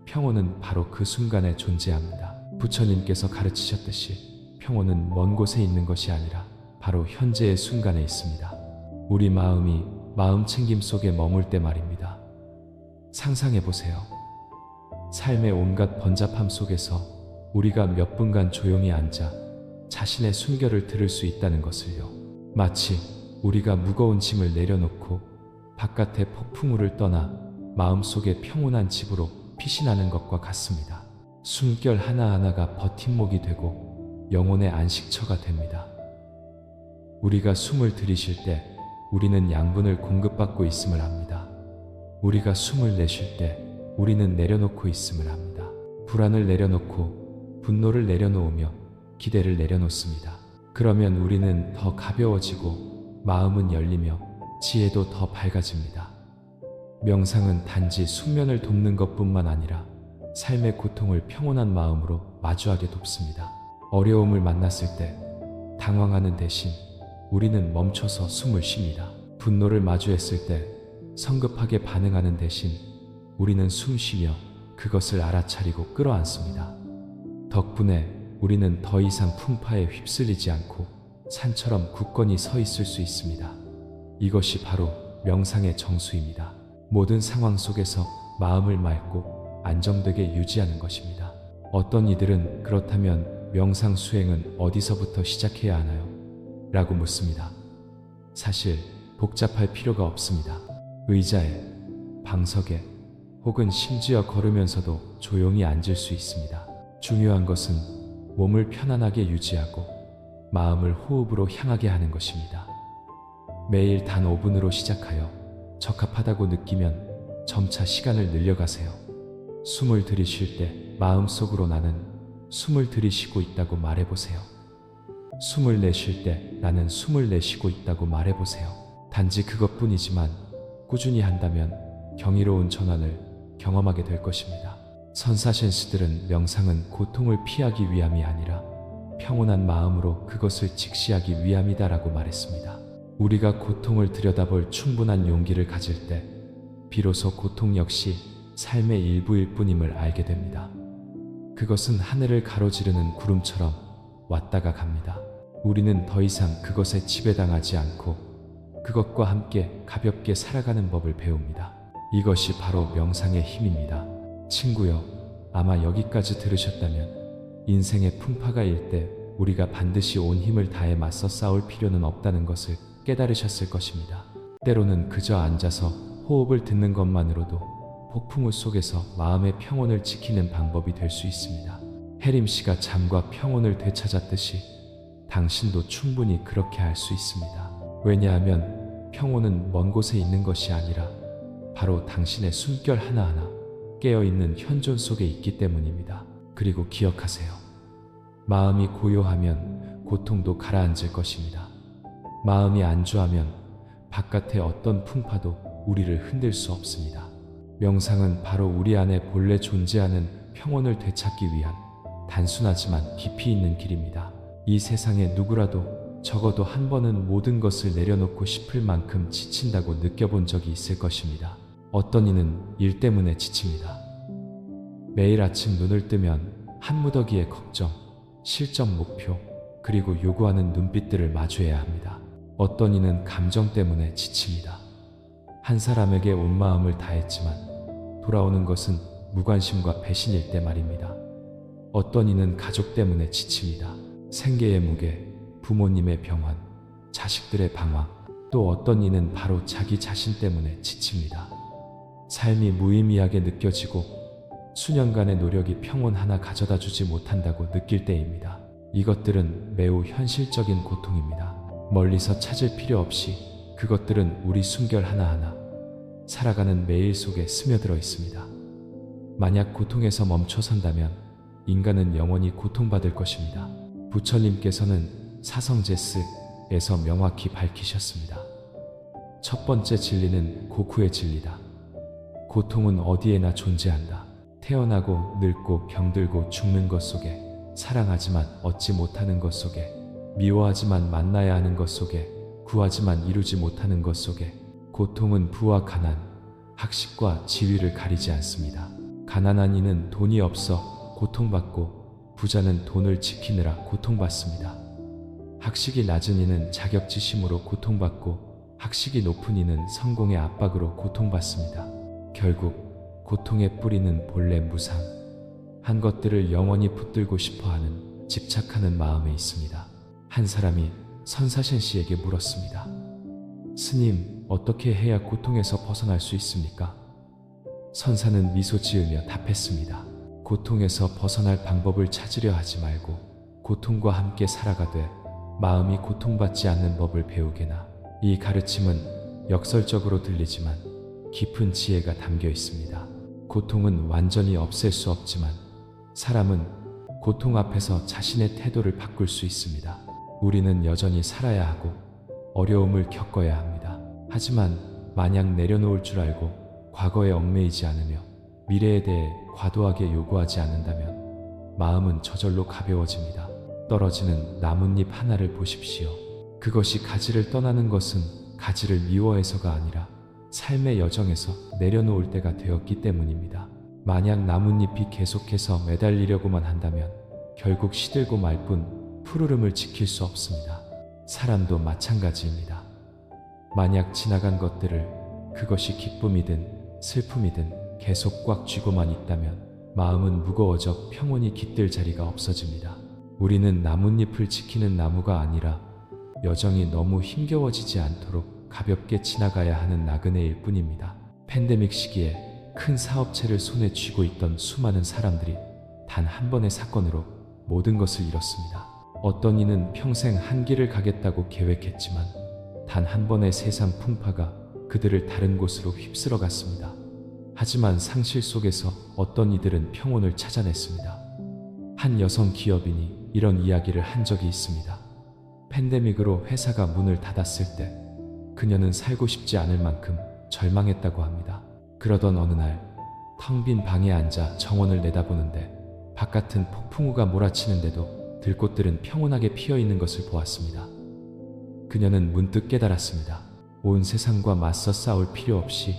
평온은 바로 그 순간에 존재합니다. 부처님께서 가르치셨듯이 평온은 먼 곳에 있는 것이 아니라 바로 현재의 순간에 있습니다. 우리 마음이 마음 챙김 속에 머물 때 말입니다. 상상해 보세요. 삶의 온갖 번잡함 속에서 우리가 몇 분간 조용히 앉아 자신의 숨결을 들을 수 있다는 것을요. 마치 우리가 무거운 짐을 내려놓고 바깥의 폭풍우를 떠나 마음속에 평온한 집으로 피신하는 것과 같습니다. 숨결 하나하나가 버팀목이 되고 영혼의 안식처가 됩니다. 우리가 숨을 들이쉴 때 우리는 양분을 공급받고 있음을 압니다. 우리가 숨을 내쉴 때 우리는 내려놓고 있음을 압니다. 불안을 내려놓고 분노를 내려놓으며 기대를 내려놓습니다. 그러면 우리는 더 가벼워지고 마음은 열리며 지혜도 더 밝아집니다. 명상은 단지 숙면을 돕는 것뿐만 아니라 삶의 고통을 평온한 마음으로 마주하게 돕습니다. 어려움을 만났을 때 당황하는 대신 우리는 멈춰서 숨을 쉽니다. 분노를 마주했을 때 성급하게 반응하는 대신 우리는 숨 쉬며 그것을 알아차리고 끌어안습니다. 덕분에 우리는 더 이상 풍파에 휩쓸리지 않고 산처럼 굳건히 서 있을 수 있습니다. 이것이 바로 명상의 정수입니다. 모든 상황 속에서 마음을 맑고 안정되게 유지하는 것입니다. 어떤 이들은 그렇다면 명상 수행은 어디서부터 시작해야 하나요? 라고 묻습니다. 사실 복잡할 필요가 없습니다. 의자에, 방석에 혹은 심지어 걸으면서도 조용히 앉을 수 있습니다. 중요한 것은 몸을 편안하게 유지하고 마음을 호흡으로 향하게 하는 것입니다. 매일 단 5분으로 시작하여 적합하다고 느끼면 점차 시간을 늘려가세요. 숨을 들이쉴 때 마음속으로 나는 숨을 들이쉬고 있다고 말해보세요. 숨을 내쉴 때 나는 숨을 내쉬고 있다고 말해보세요. 단지 그것뿐이지만 꾸준히 한다면 경이로운 전환을 경험하게 될 것입니다. 선사신스들은 명상은 고통을 피하기 위함이 아니라 평온한 마음으로 그것을 직시하기 위함이다라고 말했습니다. 우리가 고통을 들여다볼 충분한 용기를 가질 때 비로소 고통 역시 삶의 일부일 뿐임을 알게 됩니다. 그것은 하늘을 가로지르는 구름처럼 왔다가 갑니다. 우리는 더 이상 그것에 지배당하지 않고 그것과 함께 가볍게 살아가는 법을 배웁니다. 이것이 바로 명상의 힘입니다. 친구여, 아마 여기까지 들으셨다면 인생의 풍파가 일 때 우리가 반드시 온 힘을 다해 맞서 싸울 필요는 없다는 것을 깨달으셨을 것입니다. 때로는 그저 앉아서 호흡을 듣는 것만으로도 폭풍우 속에서 마음의 평온을 지키는 방법이 될 수 있습니다. 혜림 씨가 잠과 평온을 되찾았듯이 당신도 충분히 그렇게 할 수 있습니다. 왜냐하면 평온은 먼 곳에 있는 것이 아니라 바로 당신의 숨결 하나하나 깨어있는 현존 속에 있기 때문입니다. 그리고 기억하세요. 마음이 고요하면 고통도 가라앉을 것입니다. 마음이 안주하면 바깥의 어떤 풍파도 우리를 흔들 수 없습니다. 명상은 바로 우리 안에 본래 존재하는 평온을 되찾기 위한 단순하지만 깊이 있는 길입니다. 이 세상에 누구라도 적어도 한 번은 모든 것을 내려놓고 싶을 만큼 지친다고 느껴본 적이 있을 것입니다. 어떤 이는 일 때문에 지칩니다. 매일 아침 눈을 뜨면 한 무더기의 걱정, 실전 목표, 그리고 요구하는 눈빛들을 마주해야 합니다. 어떤 이는 감정 때문에 지칩니다. 한 사람에게 온 마음을 다했지만 돌아오는 것은 무관심과 배신일 때 말입니다. 어떤 이는 가족 때문에 지칩니다. 생계의 무게, 부모님의 병환, 자식들의 방황, 또 어떤 이는 바로 자기 자신 때문에 지칩니다. 삶이 무의미하게 느껴지고 수년간의 노력이 평온 하나 가져다 주지 못한다고 느낄 때입니다. 이것들은 매우 현실적인 고통입니다. 멀리서 찾을 필요 없이 그것들은 우리 숨결 하나하나 살아가는 매일 속에 스며들어 있습니다. 만약 고통에서 멈춰선다면 인간은 영원히 고통받을 것입니다. 부처님께서는 사성제스에서 명확히 밝히셨습니다. 첫 번째 진리는 고쿠의 진리다. 고통은 어디에나 존재한다. 태어나고 늙고 병들고 죽는 것 속에, 사랑하지만 얻지 못하는 것 속에, 미워하지만 만나야 하는 것 속에, 구하지만 이루지 못하는 것 속에, 고통은 부와 가난, 학식과 지위를 가리지 않습니다. 가난한 이는 돈이 없어 고통받고, 부자는 돈을 지키느라 고통받습니다. 학식이 낮은 이는 자격지심으로 고통받고, 학식이 높은 이는 성공의 압박으로 고통받습니다. 결국 고통의 뿌리는 본래 무상, 한 것들을 영원히 붙들고 싶어하는, 집착하는 마음에 있습니다. 한 사람이 선사신 씨에게 물었습니다. 스님, 어떻게 해야 고통에서 벗어날 수 있습니까? 선사는 미소 지으며 답했습니다. 고통에서 벗어날 방법을 찾으려 하지 말고 고통과 함께 살아가되 마음이 고통받지 않는 법을 배우게나. 이 가르침은 역설적으로 들리지만 깊은 지혜가 담겨 있습니다. 고통은 완전히 없앨 수 없지만 사람은 고통 앞에서 자신의 태도를 바꿀 수 있습니다. 우리는 여전히 살아야 하고 어려움을 겪어야 합니다. 하지만 마냥 내려놓을 줄 알고 과거에 얽매이지 않으며 미래에 대해 과도하게 요구하지 않는다면 마음은 저절로 가벼워집니다. 떨어지는 나뭇잎 하나를 보십시오. 그것이 가지를 떠나는 것은 가지를 미워해서가 아니라 삶의 여정에서 내려놓을 때가 되었기 때문입니다. 만약 나뭇잎이 계속해서 매달리려고만 한다면 결국 시들고 말 뿐 푸르름을 지킬 수 없습니다. 사람도 마찬가지입니다. 만약 지나간 것들을, 그것이 기쁨이든 슬픔이든 계속 꽉 쥐고만 있다면 마음은 무거워져 평온히 깃들 자리가 없어집니다. 우리는 나뭇잎을 지키는 나무가 아니라 여정이 너무 힘겨워지지 않도록 가볍게 지나가야 하는 나그네일 뿐입니다. 팬데믹 시기에 큰 사업체를 손에 쥐고 있던 수많은 사람들이 단 한 번의 사건으로 모든 것을 잃었습니다. 어떤 이는 평생 한 길을 가겠다고 계획했지만 단 한 번의 세상 풍파가 그들을 다른 곳으로 휩쓸어 갔습니다. 하지만 상실 속에서 어떤 이들은 평온을 찾아냈습니다. 한 여성 기업인이 이런 이야기를 한 적이 있습니다. 팬데믹으로 회사가 문을 닫았을 때 그녀는 살고 싶지 않을 만큼 절망했다고 합니다. 그러던 어느 날 텅 빈 방에 앉아 정원을 내다보는데 바깥은 폭풍우가 몰아치는데도 들꽃들은 평온하게 피어있는 것을 보았습니다. 그녀는 문득 깨달았습니다. 온 세상과 맞서 싸울 필요 없이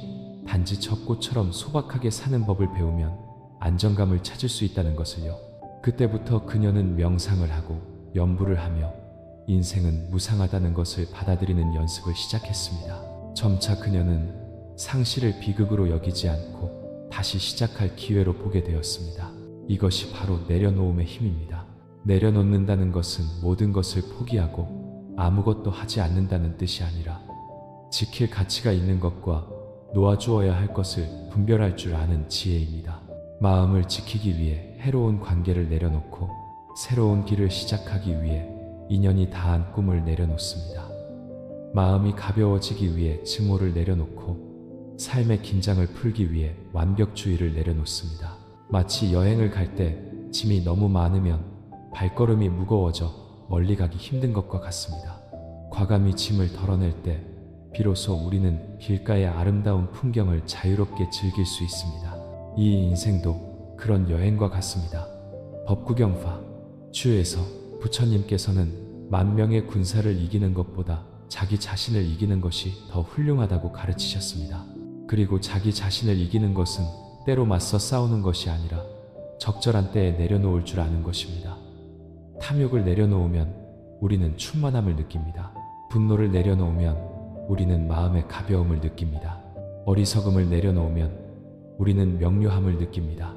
단지 저 꽃처럼 소박하게 사는 법을 배우면 안정감을 찾을 수 있다는 것을요. 그때부터 그녀는 명상을 하고 염불을 하며 인생은 무상하다는 것을 받아들이는 연습을 시작했습니다. 점차 그녀는 상실을 비극으로 여기지 않고 다시 시작할 기회로 보게 되었습니다. 이것이 바로 내려놓음의 힘입니다. 내려놓는다는 것은 모든 것을 포기하고 아무것도 하지 않는다는 뜻이 아니라 지킬 가치가 있는 것과 놓아주어야 할 것을 분별할 줄 아는 지혜입니다. 마음을 지키기 위해 해로운 관계를 내려놓고 새로운 길을 시작하기 위해 인연이 다한 꿈을 내려놓습니다. 마음이 가벼워지기 위해 증오를 내려놓고 삶의 긴장을 풀기 위해 완벽주의를 내려놓습니다. 마치 여행을 갈 때 짐이 너무 많으면 발걸음이 무거워져 멀리 가기 힘든 것과 같습니다. 과감히 짐을 덜어낼 때 비로소 우리는 길가의 아름다운 풍경을 자유롭게 즐길 수 있습니다. 이 인생도 그런 여행과 같습니다. 법구경파 주에서 부처님께서는 만 명의 군사를 이기는 것보다 자기 자신을 이기는 것이 더 훌륭하다고 가르치셨습니다. 그리고 자기 자신을 이기는 것은 때로 맞서 싸우는 것이 아니라 적절한 때에 내려놓을 줄 아는 것입니다. 탐욕을 내려놓으면 우리는 충만함을 느낍니다. 분노를 내려놓으면 우리는 마음의 가벼움을 느낍니다. 어리석음을 내려놓으면 우리는 명료함을 느낍니다.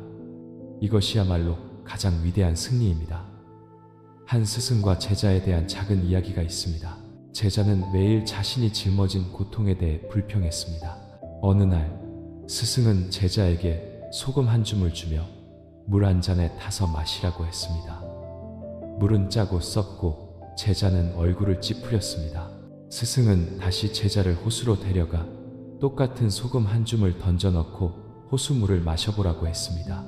이것이야말로 가장 위대한 승리입니다. 한 스승과 제자에 대한 작은 이야기가 있습니다. 제자는 매일 자신이 짊어진 고통에 대해 불평했습니다. 어느 날 스승은 제자에게 소금 한 줌을 주며 물 한 잔에 타서 마시라고 했습니다. 물은 짜고 썩고 제자는 얼굴을 찌푸렸습니다. 스승은 다시 제자를 호수로 데려가 똑같은 소금 한 줌을 던져 넣고 호수물을 마셔보라고 했습니다.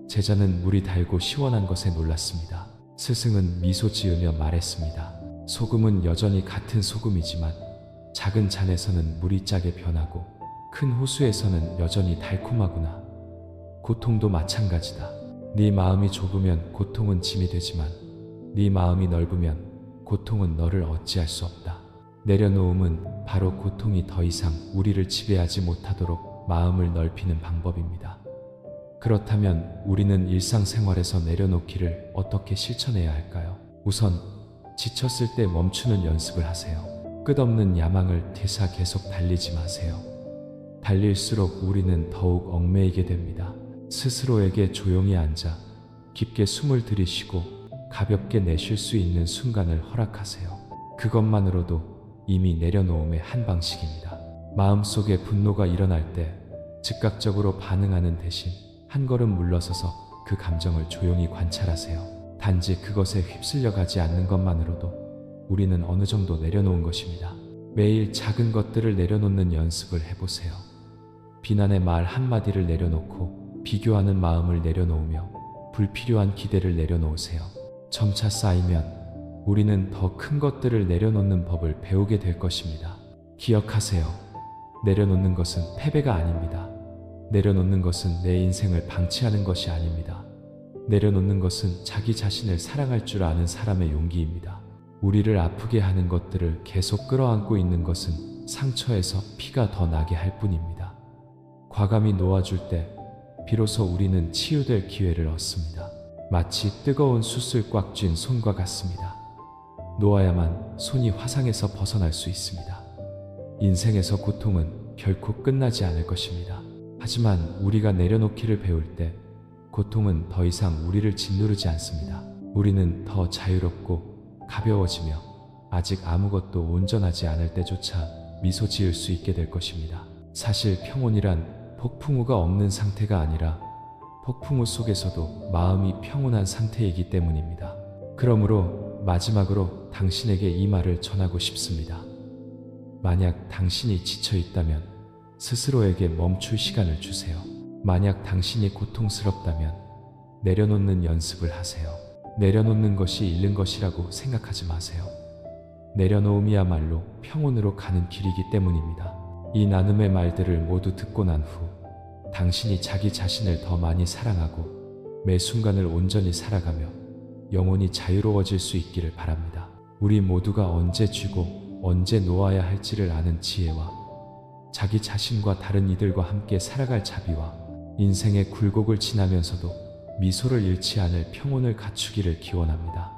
제자는 물이 달고 시원한 것에 놀랐습니다. 스승은 미소 지으며 말했습니다. 소금은 여전히 같은 소금이지만 작은 잔에서는 물이 짜게 변하고 큰 호수에서는 여전히 달콤하구나. 고통도 마찬가지다. 네 마음이 좁으면 고통은 짐이 되지만 네 마음이 넓으면 고통은 너를 어찌할 수 없다. 내려놓음은 바로 고통이 더 이상 우리를 지배하지 못하도록 마음을 넓히는 방법입니다. 그렇다면 우리는 일상생활에서 내려놓기를 어떻게 실천해야 할까요? 우선 지쳤을 때 멈추는 연습을 하세요. 끝없는 야망을 되사 계속 달리지 마세요. 달릴수록 우리는 더욱 얽매이게 됩니다. 스스로에게 조용히 앉아 깊게 숨을 들이쉬고 가볍게 내쉴 수 있는 순간을 허락하세요. 그것만으로도 이미 내려놓음의 한 방식입니다. 마음속에 분노가 일어날 때 즉각적으로 반응하는 대신 한 걸음 물러서서 그 감정을 조용히 관찰하세요. 단지 그것에 휩쓸려 가지 않는 것만으로도 우리는 어느 정도 내려놓은 것입니다. 매일 작은 것들을 내려놓는 연습을 해보세요. 비난의 말 한마디를 내려놓고 비교하는 마음을 내려놓으며 불필요한 기대를 내려놓으세요. 점차 쌓이면 우리는 더 큰 것들을 내려놓는 법을 배우게 될 것입니다. 기억하세요. 내려놓는 것은 패배가 아닙니다. 내려놓는 것은 내 인생을 방치하는 것이 아닙니다. 내려놓는 것은 자기 자신을 사랑할 줄 아는 사람의 용기입니다. 우리를 아프게 하는 것들을 계속 끌어안고 있는 것은 상처에서 피가 더 나게 할 뿐입니다. 과감히 놓아줄 때 비로소 우리는 치유될 기회를 얻습니다. 마치 뜨거운 숯을 꽉 쥔 손과 같습니다. 놓아야만 손이 화상에서 벗어날 수 있습니다. 인생에서 고통은 결코 끝나지 않을 것입니다. 하지만 우리가 내려놓기를 배울 때 고통은 더 이상 우리를 짓누르지 않습니다. 우리는 더 자유롭고 가벼워지며 아직 아무것도 온전하지 않을 때조차 미소 지을 수 있게 될 것입니다. 사실 평온이란 폭풍우가 없는 상태가 아니라 폭풍우 속에서도 마음이 평온한 상태이기 때문입니다. 그러므로 마지막으로 당신에게 이 말을 전하고 싶습니다. 만약 당신이 지쳐 있다면 스스로에게 멈출 시간을 주세요. 만약 당신이 고통스럽다면 내려놓는 연습을 하세요. 내려놓는 것이 잃는 것이라고 생각하지 마세요. 내려놓음이야말로 평온으로 가는 길이기 때문입니다. 이 나눔의 말들을 모두 듣고 난 후 당신이 자기 자신을 더 많이 사랑하고 매 순간을 온전히 살아가며 영원히 자유로워질 수 있기를 바랍니다. 우리 모두가 언제 쥐고 언제 놓아야 할지를 아는 지혜와 자기 자신과 다른 이들과 함께 살아갈 자비와 인생의 굴곡을 지나면서도 미소를 잃지 않을 평온을 갖추기를 기원합니다.